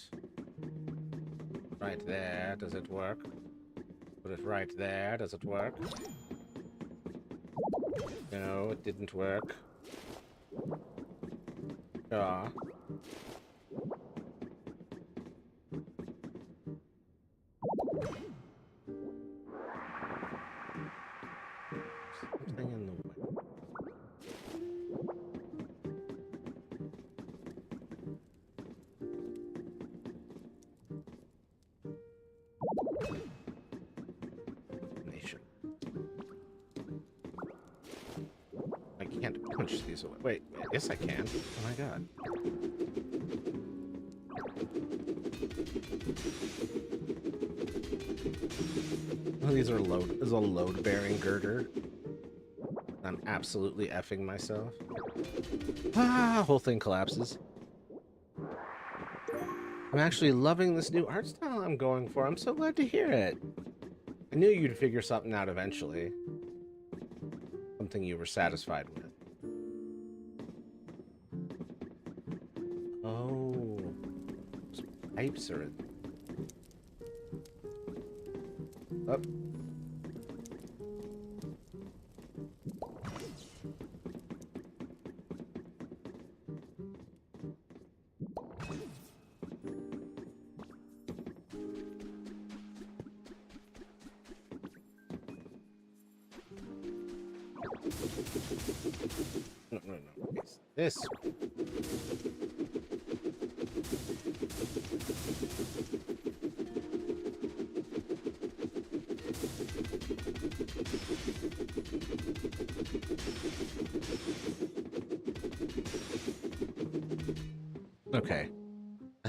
right there, does it work? Put it right there, does it work? No, it didn't work. Ah. Something in the way. Nation. I can't punch these away. Wait, yes I can. Oh my god. Oh, these are load. This is a load-bearing girder. I'm absolutely effing myself. Ah, whole thing collapses. I'm actually loving this new art style I'm going for. I'm so glad to hear it. I knew you'd figure something out eventually. Something you were satisfied with. Oh. Those pipes are in. Up. No. It's this.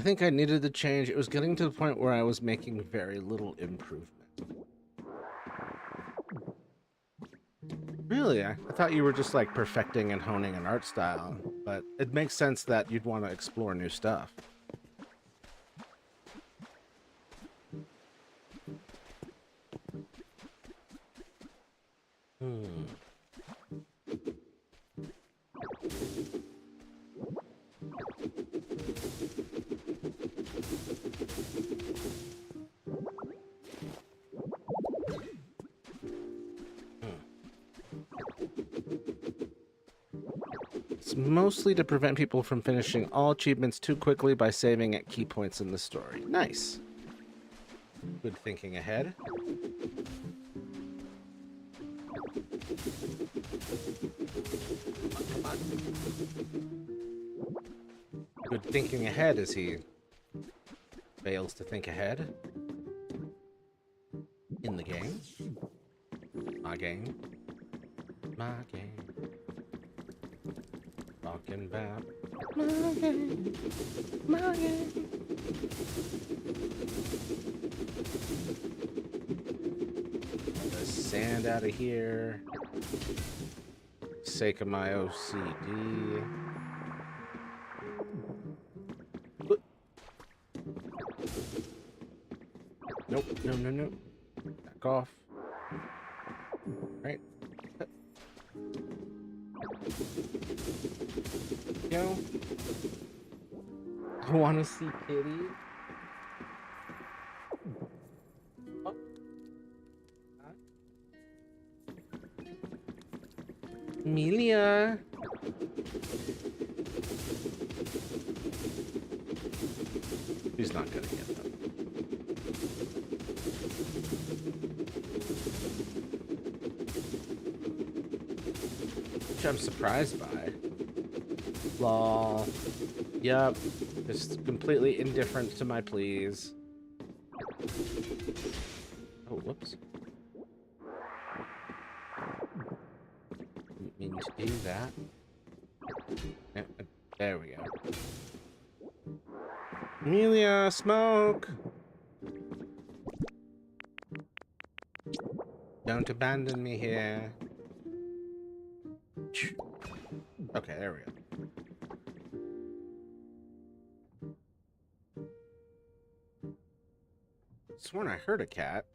think I needed the change. It was getting to the point where I was making very little improvement. Really? I thought you were just like perfecting and honing an art style, but it makes sense that you'd want to explore new stuff. Hmm. It's mostly to prevent people from finishing all achievements too quickly by saving at key points in the story. Nice. Good thinking ahead. Good thinking ahead as he fails to think ahead. In the game. My game. My game. Talking about my game. My game. The sand out of here. Sake of my OCD. Nope, no. Back off. Right. Go. I want to see Kitty. Oh. Amelia. He's not gonna get that. Which I'm surprised by. Lol. Yup. Just completely indifferent to my pleas. Oh, whoops. Didn't mean to do that. There we go. Amelia, smoke! Don't abandon me here. Okay, there we go. Sworn I heard a cat.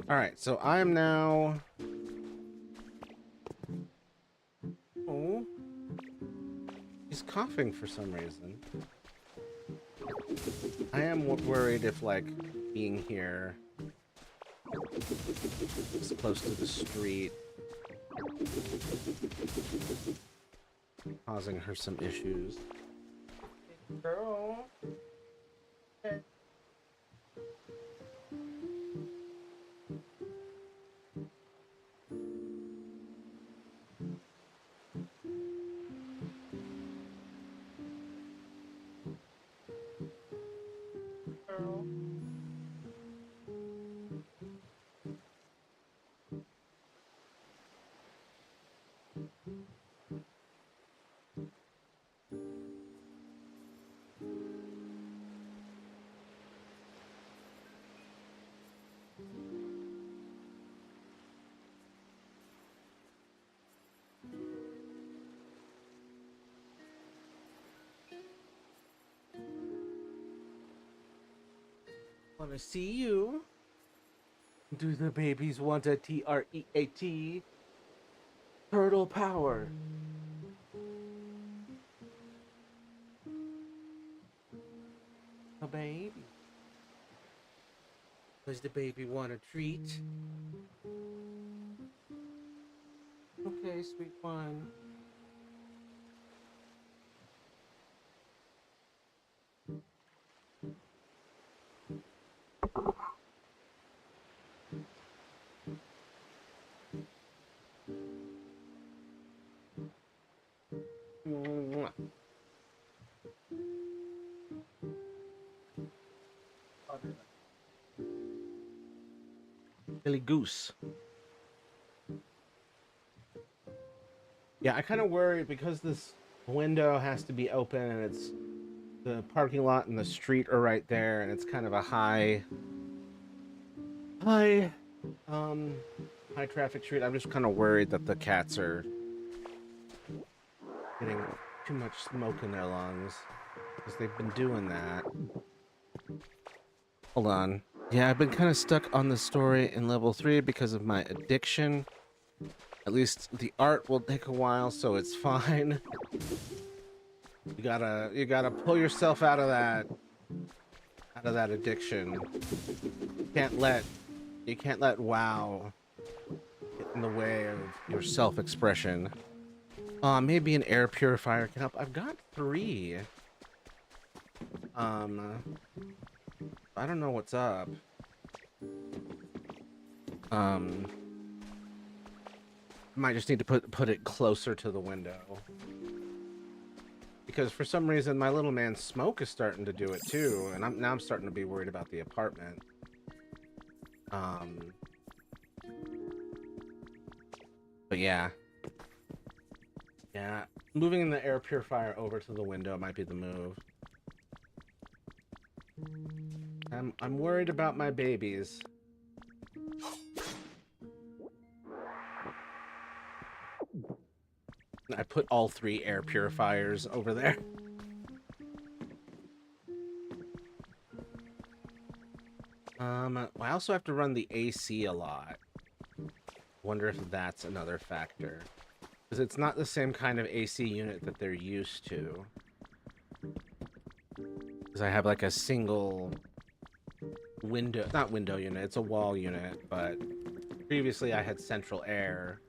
Alright, so I'm now... Oh. He's coughing for some reason. I am worried if, like, being here is close to the street causing her some issues. Girl. Hey. Girl. Wanna see you? Do the babies want a TREAT? Turtle power. A baby. Does the baby want a treat? Okay, sweet one. Mwah. Billy Goose. Yeah, I kind of worry because this window has to be open and it's the parking lot and the street are right there, and it's kind of a high, high traffic street. I'm just kind of worried that the cats are getting too much smoke in their lungs because they've been doing that. Hold on. Yeah, I've been kind of stuck on the story in level 3 because of my addiction. At least the art will take a while, so it's fine. You gotta pull yourself out of that addiction. You can't let WoW get in the way of your self-expression. Maybe an air purifier can help. I've got 3. I don't know what's up. Might just need to put it closer to the window. Because for some reason my little man's smoke is starting to do it too, and now I'm starting to be worried about the apartment. But yeah. Yeah, moving the air purifier over to the window might be the move. I'm worried about my babies. I put all 3 air purifiers over there. I also have to run the AC a lot. Wonder if that's another factor. Because it's not the same kind of AC unit that they're used to. Because I have like a single window, not window unit, it's a wall unit, but previously I had central air.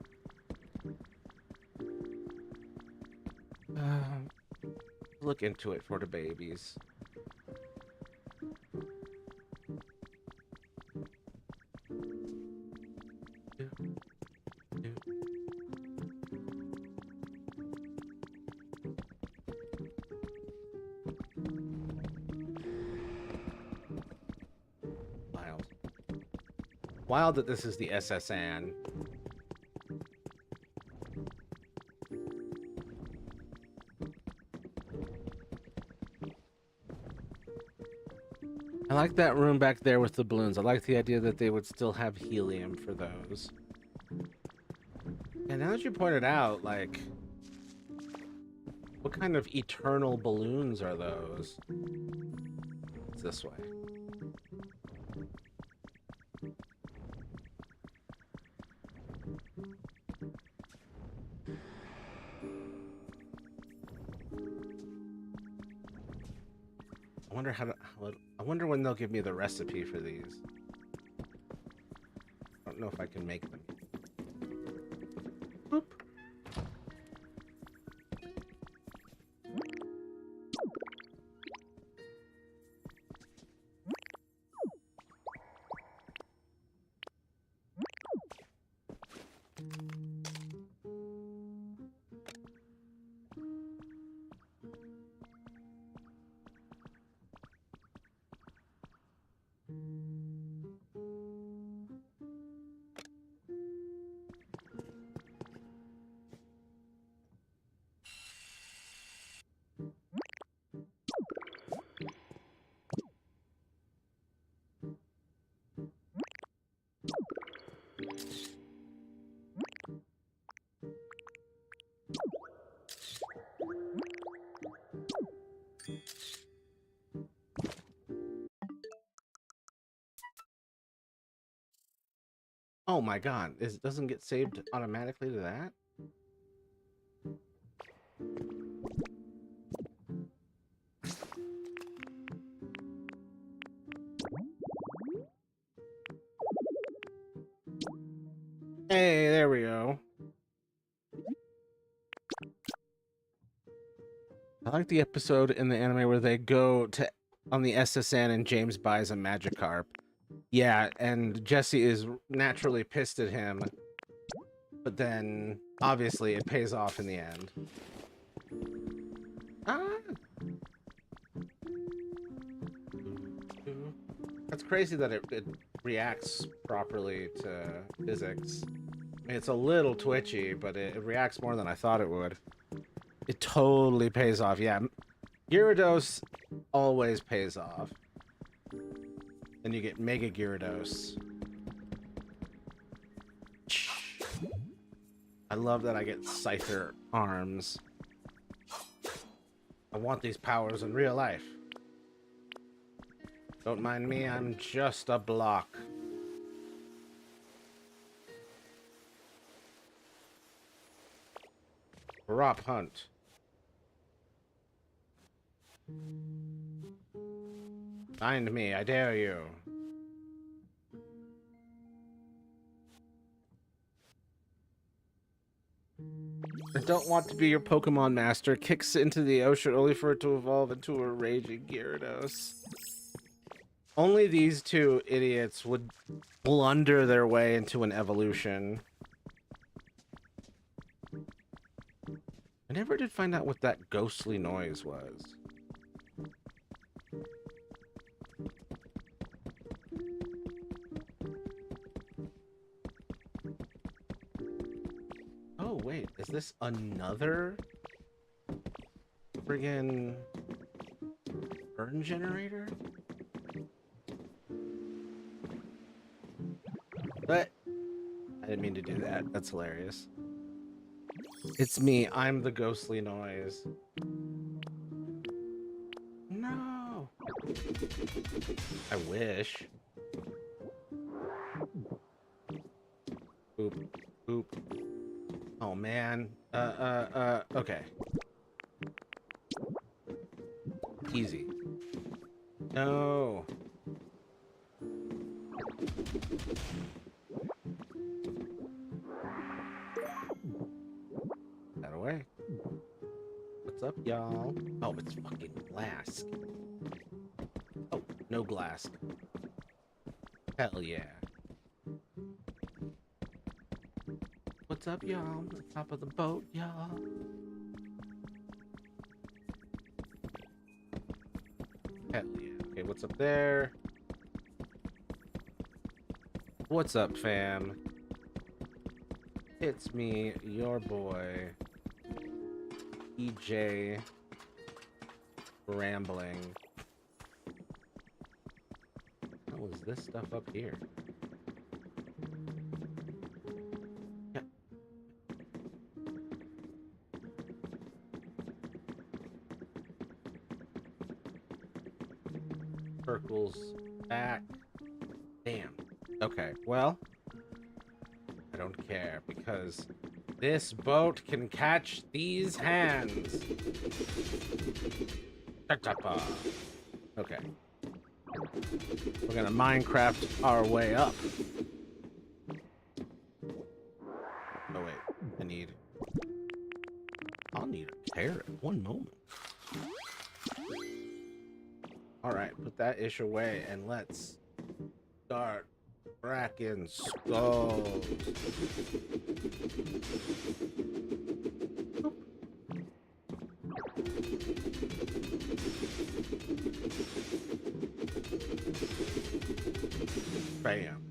Look into it for the babies. Wild. Wild that this is the SSN. I like that room back there with the balloons. I like the idea that they would still have helium for those. And now that you pointed out, like, what kind of eternal balloons are those? It's this way. I wonder when they'll give me the recipe for these. I don't know if I can make them. Boop. Oh my god, it doesn't get saved automatically to that? Hey, there we go. I like the episode in the anime where they go to on the SSN and James buys a Magikarp. Yeah, and Jesse is naturally pissed at him, but then obviously it pays off in the end. Ah! That's crazy that it reacts properly to physics. I mean, it's a little twitchy, but it reacts more than I thought it would. It totally pays off, yeah. Gyarados always pays off. Then you get Mega Gyarados. I love that I get Scyther arms. I want these powers in real life. Don't mind me, I'm just a block. Rop hunt. Find me, I dare you. I don't want to be your Pokemon master. Kicks into the ocean only for it to evolve into a raging Gyarados. Only these two idiots would blunder their way into an evolution. I never did find out what that ghostly noise was. Oh, wait, is this another friggin' burn generator? But I didn't mean to do that. That's hilarious. It's me. I'm the ghostly noise. No. I wish. Boop. Boop. Oh, man. Okay. Easy. No. That away. What's up, y'all? Oh, it's fucking glass. Oh, no glass. Hell yeah. What's up, y'all? The top of the boat, y'all. Hell yeah. Okay, what's up there? What's up, fam? It's me, your boy, EJ, rambling. What was this stuff up here? Yeah. Circles back. Damn. Okay, well, I don't care because this boat can catch these hands. Okay. We're gonna Minecraft our way up. Oh wait, I'll need a carrot. One moment. Alright, put that ish away and let's start cracking skulls. Bam.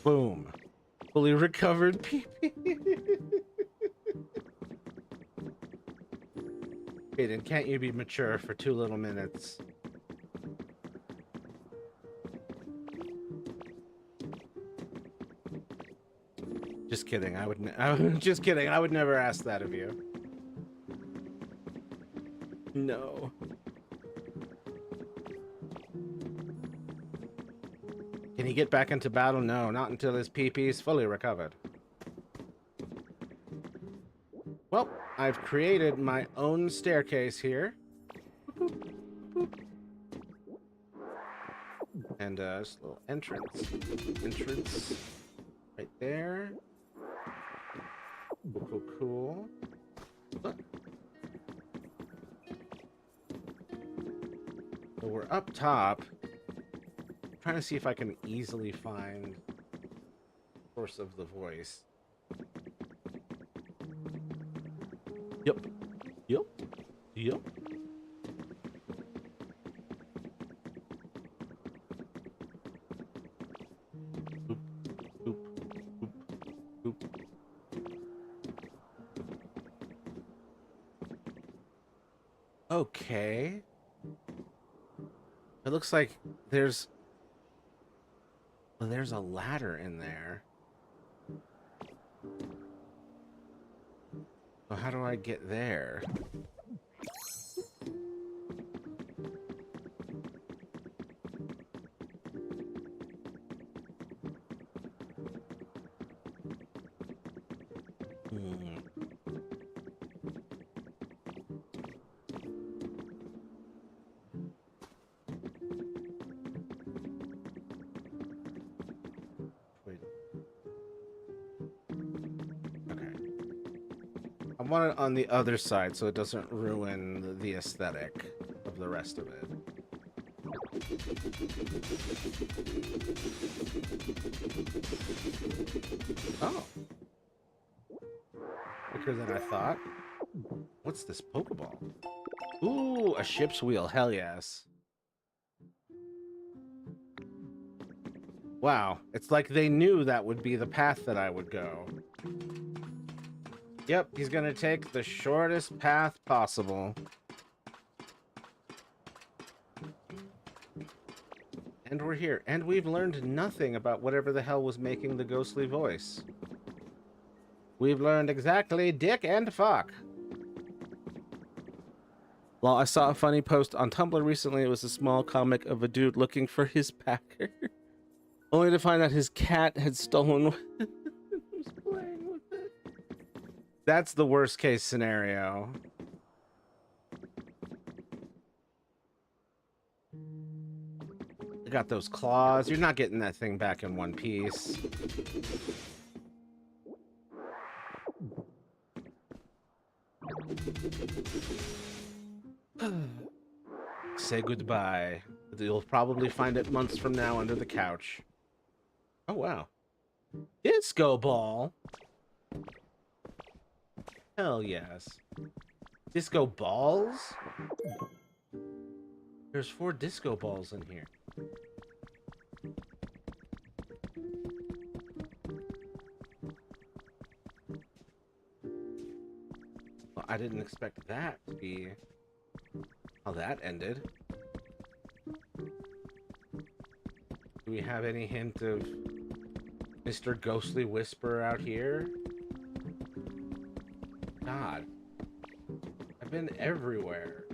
Boom. Fully recovered PP. Aiden, can't you be mature for 2 little minutes? Just kidding. I'm just kidding. I would never ask that of you. No. Can he get back into battle? No, not until his PP is fully recovered. Well, I've created my own staircase here. And just a little entrance. Entrance right there. Cool, cool, cool. Look. So we're up top. Trying to see if I can easily find the source of the voice. Yep. Yep. Yep. Boop, boop, boop, boop. Okay. It looks like there's a ladder in there. So how do I get there? Hmm. Wait. Okay. I want it on the other side so it doesn't ruin the aesthetic of the rest of it. Oh. Quicker than I thought. What's this Pokeball? Ooh, a ship's wheel. Hell yes. Wow. It's like they knew that would be the path that I would go. Yep, he's gonna take the shortest path possible. And we're here. And we've learned nothing about whatever the hell was making the ghostly voice. We've learned exactly dick and fuck. Well, I saw a funny post on Tumblr recently. It was a small comic of a dude looking for his packer. Only to find out his cat had stolen was playing with it. That's the worst case scenario. You got those claws. You're not getting that thing back in one piece. Say goodbye. You'll probably find it months from now under the couch. Oh, wow. Disco ball? Hell yes. Disco balls? There's 4 disco balls in here. Well, I didn't expect that to be how that ended. Do we have any hint of Mr. Ghostly Whisperer out here? God. I've been everywhere.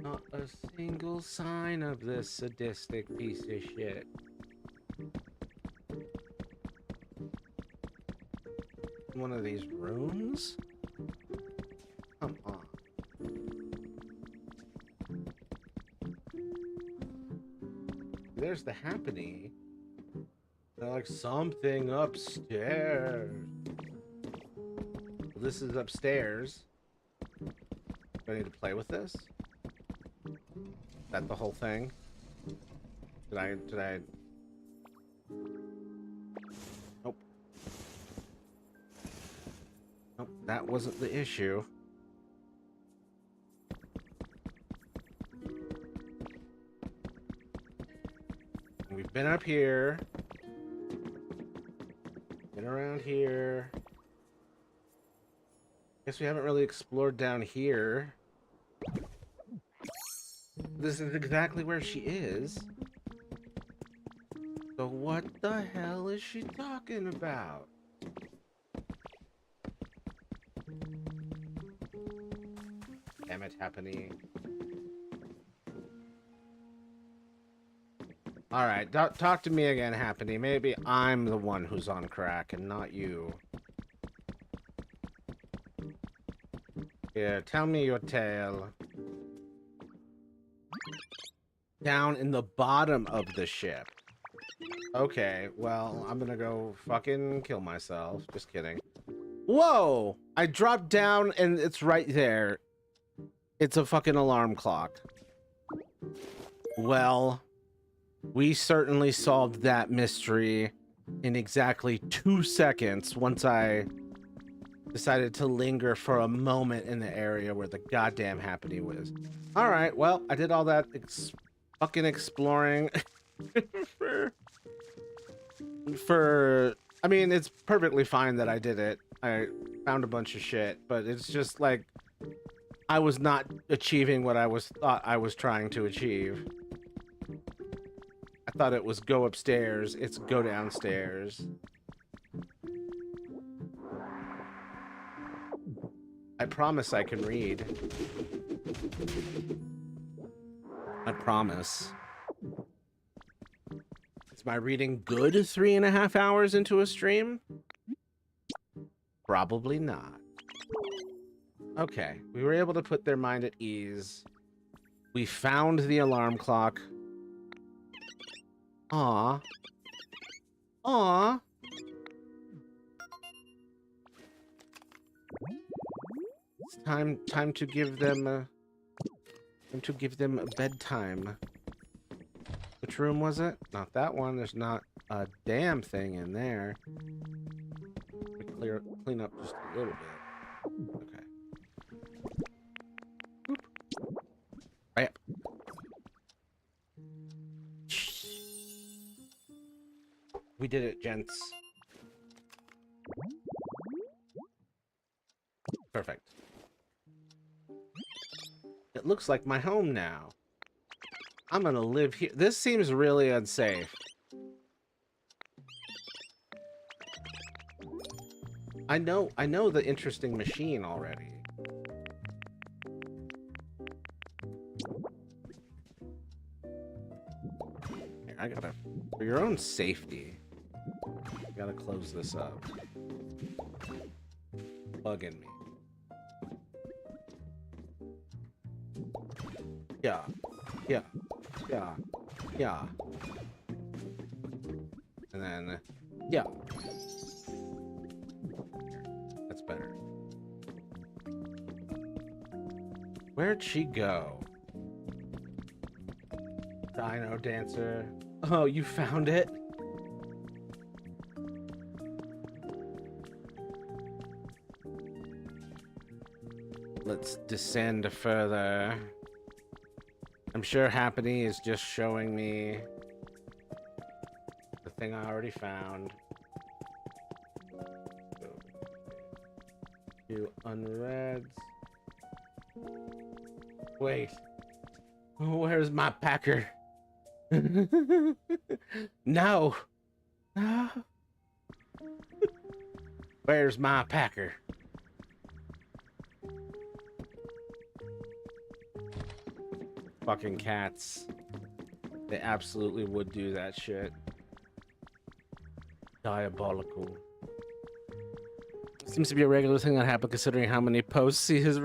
Not a single sign of this sadistic piece of shit. One of these rooms? Come on. There's the happening. They're like something upstairs. Well, this is upstairs. Do I need to play with this? Is that the whole thing? Did I? Nope. Nope, that wasn't the issue. We've been up here. Been around here. Guess we haven't really explored down here. This is exactly where she is. So what the hell is she talking about? Damn it, happening. Alright, talk to me again, Happiny. Maybe I'm the one who's on crack and not you. Here, tell me your tale. Down in the bottom of the ship. Okay, well, I'm gonna go fucking kill myself. Just kidding. Whoa! I dropped down and it's right there. It's a fucking alarm clock. Well... we certainly solved that mystery in exactly 2 seconds once I decided to linger for a moment in the area where the goddamn happening was. Alright, well, I did all that fucking exploring for I mean, it's perfectly fine that I did it. I found a bunch of shit, but it's just like I was not achieving what I thought I was trying to achieve. I thought it was go upstairs. It's go downstairs. I promise I can read. I promise. Is my reading good 3.5 hours into a stream? Probably not. Okay, we were able to put their mind at ease. We found the alarm clock. Aw. Aw. It's time to give them a bedtime. Which room was it? Not that one. There's not a damn thing in there. Clean up just a little bit. Okay. Boop. Right. We did it, gents. Perfect. It looks like my home now. I'm gonna live here. This seems really unsafe. I know the interesting machine already. Here, I gotta, for your own safety, I gotta close this up. Bugging me. Yeah. Yeah. Yeah. Yeah. And then, yeah. That's better. Where'd she go? Dino Dancer. Oh, you found it? Let's descend further. I'm sure Happiny is just showing me the thing I already found. Do unreads. Wait. Where's my packer? No. No. Where's my packer? Fucking cats. They absolutely would do that shit. Diabolical. Seems to be a regular thing that happened considering how many posts he has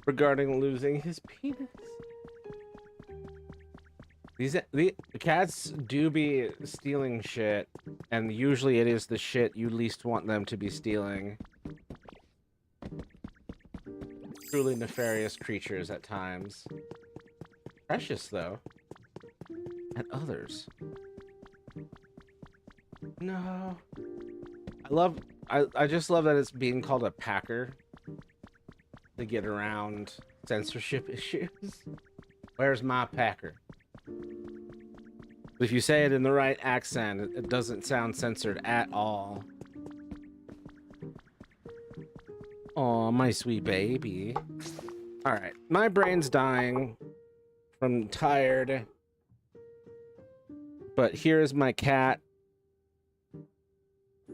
regarding losing his penis. The cats do be stealing shit, and usually it is the shit you least want them to be stealing. Truly nefarious creatures at times. Precious, though. At others. No. I just love that it's being called a packer to get around censorship issues. Where's my packer? But if you say it in the right accent, it doesn't sound censored at all. Aw, my sweet baby. Alright, my brain's dying. I'm tired. But here's my cat.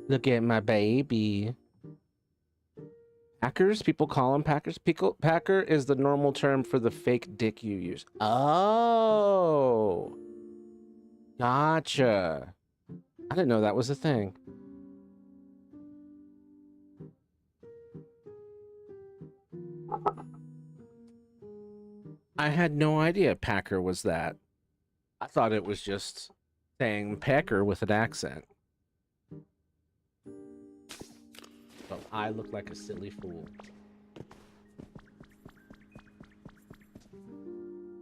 Look at my baby. Packers? People call them packers? Packer is the normal term for the fake dick you use. Oh. Gotcha. I didn't know that was a thing. I had no idea packer was that. I thought it was just saying pecker with an accent. So I look like a silly fool.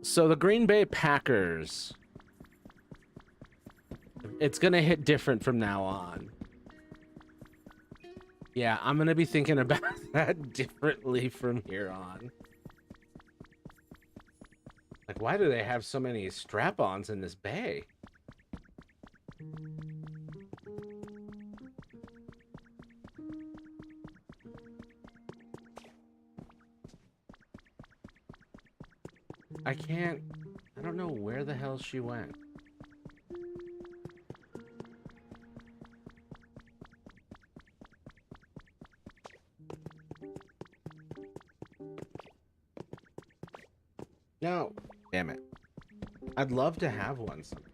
So the Green Bay Packers. It's gonna hit different from now on. Yeah, I'm gonna be thinking about that differently from here on. Like, why do they have so many strap-ons in this bay? I can't... I don't know where the hell she went. No. Damn it. I'd love to have one someday.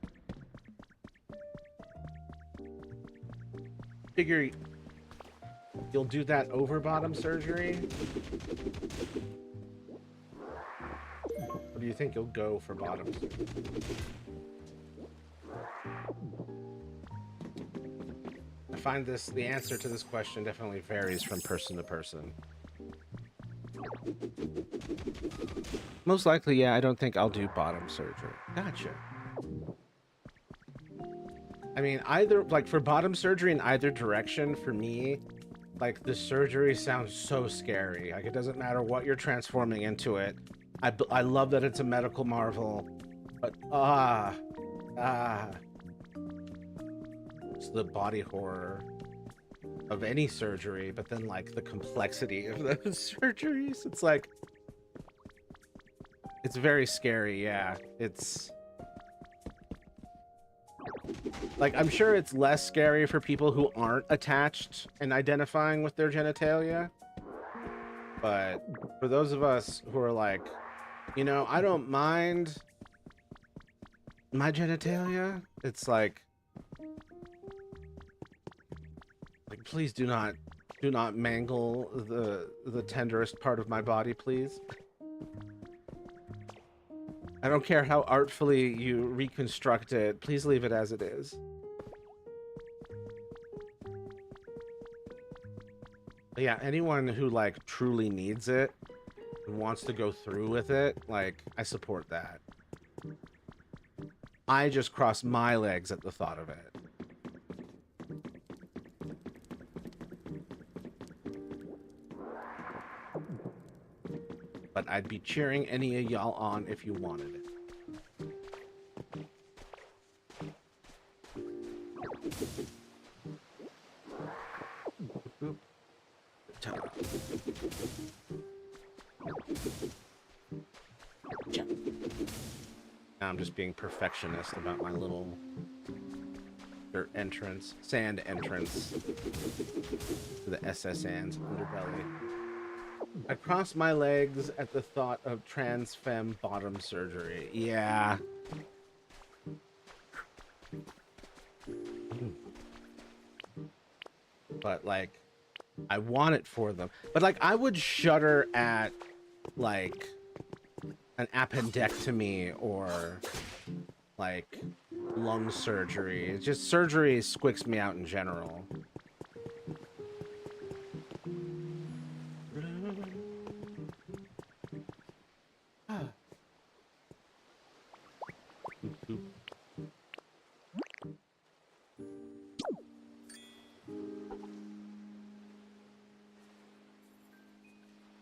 Figure you'll do that over bottom surgery? Or do you think you'll go for bottom surgery? I find the answer to this question definitely varies from person to person. Most likely, yeah, I don't think I'll do bottom surgery. Gotcha. I mean, either, like, for bottom surgery in either direction, for me, like, the surgery sounds so scary. Like, it doesn't matter what you're transforming into it. I love that it's a medical marvel, but, it's the body horror of any surgery, but then, like, the complexity of those surgeries. It's like, it's very scary, yeah. It's... like, I'm sure it's less scary for people who aren't attached and identifying with their genitalia. But for those of us who are like, you know, I don't mind my genitalia, it's like please do not mangle the tenderest part of my body, please. I don't care how artfully you reconstruct it. Please leave it as it is. But yeah, anyone who, like, truly needs it and wants to go through with it, like, I support that. I just cross my legs at the thought of it. But I'd be cheering any of y'all on if you wanted it. Now I'm just being perfectionist about my little dirt entrance, sand entrance to the SSN's underbelly. I cross my legs at the thought of trans femme bottom surgery. Yeah. But, like, I want it for them. But, like, I would shudder at, like, an appendectomy or, like, lung surgery. It's just surgery squicks me out in general.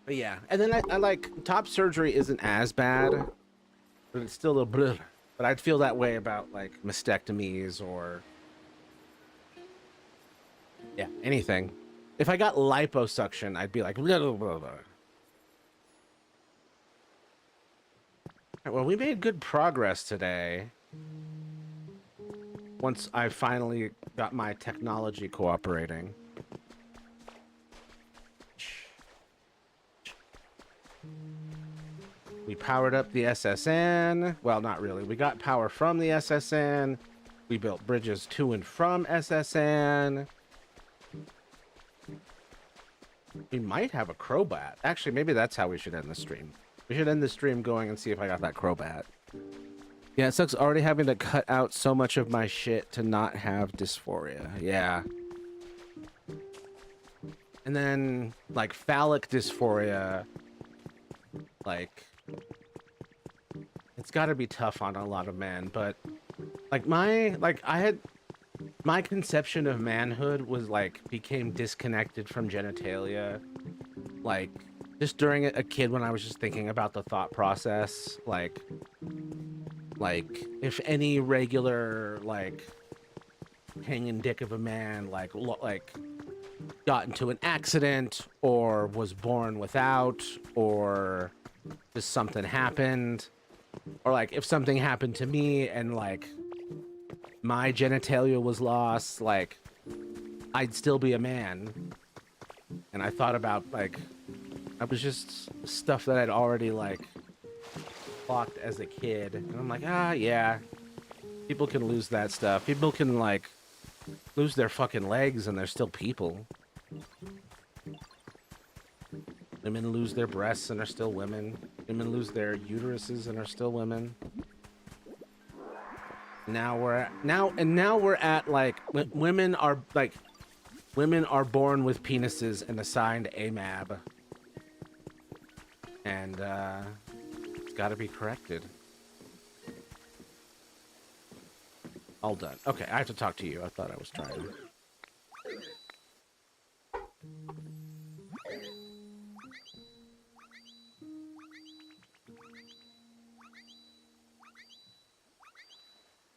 But yeah, and then I like, top surgery isn't as bad, but it's still a little bleh. But I'd feel that way about, like, mastectomies or, yeah, anything. If I got liposuction, I'd be like, blah, blah, blah, blah. Alright, well, we made good progress today. Once I finally got my technology cooperating. We powered up the SSN. Well, not really. We got power from the SSN. We built bridges to and from SSN. We might have a crowbat. Actually, maybe that's how we should end the stream. We should end the stream going and see if I got that crowbat. Yeah, it sucks already having to cut out so much of my shit to not have dysphoria. Yeah. And then, like, phallic dysphoria, like, it's gotta be tough on a lot of men, but, like, my conception of manhood was, like, became disconnected from genitalia, like, just during a kid when I was just thinking about the thought process, like, if any regular, like, hanging dick of a man, like, got into an accident, or was born without, or just something happened, Or like if something happened to me and like my genitalia was lost, like I'd still be a man. And I thought about like, I was just stuff that I'd already like clocked as a kid. And I'm like, ah, yeah, people can lose that stuff. People can like lose their fucking legs and they're still people. Women lose their breasts and are still women. Women lose their uteruses and are still women. Now we're at like women are born with penises and assigned AMAB. And it's got to be corrected. All done. Okay, I have to talk to you. I thought I was trying.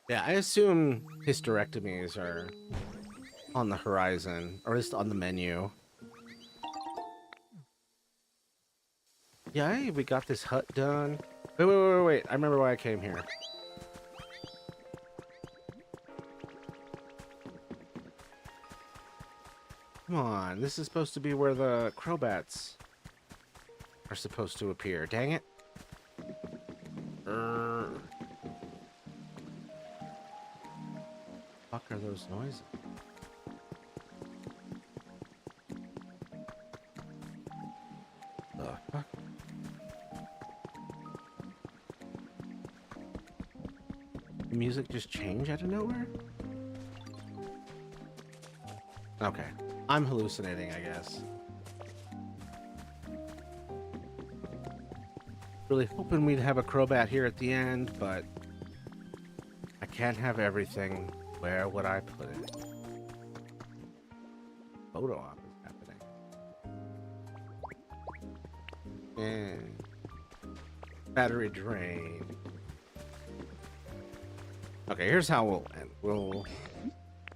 Yeah, I assume hysterectomies are on the horizon, or at least on the menu. Yeah, hey, we got this hut done. Wait. I remember why I came here. Come on, this is supposed to be where the crowbats are supposed to appear. Dang it. Fuck are those noises? The fuck? The music just changed out of nowhere? Okay. I'm hallucinating, I guess. Really hoping we'd have a crowbat here at the end, but I can't have everything. Where would I put it? Photo op is happening. And battery drain. Okay, here's how we'll end. We'll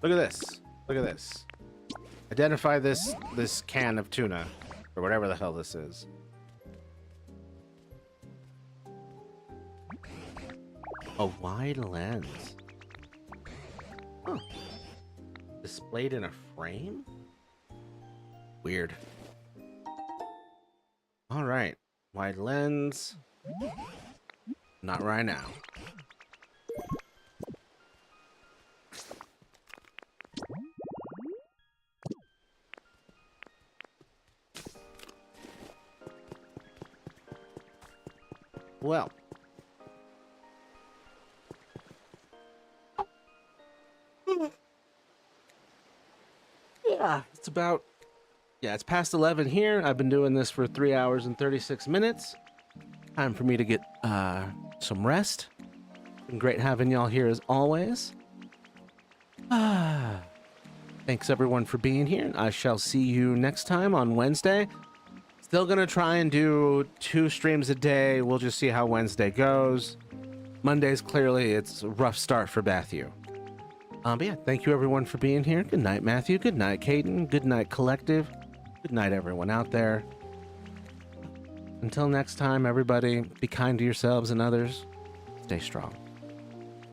look at this. Look at this. Identify this can of tuna, or whatever the hell this is. A wide lens. Huh. Displayed in a frame? Weird. All right. Wide lens. Not right now. Well. Yeah, it's about, it's past 11 here. I've been doing this for 3 hours and 36 minutes. Time for me to get some rest. Been great having y'all here as always. Thanks everyone for being here. I shall see you next time on Wednesday. Still gonna try and do 2 streams a day. We'll just see how Wednesday goes. Mondays, clearly, it's a rough start for Matthew. But yeah, thank you everyone for being here. Good night, Matthew. Good night, Caden. Good night, Collective. Good night, everyone out there. Until next time, everybody, be kind to yourselves and others. Stay strong.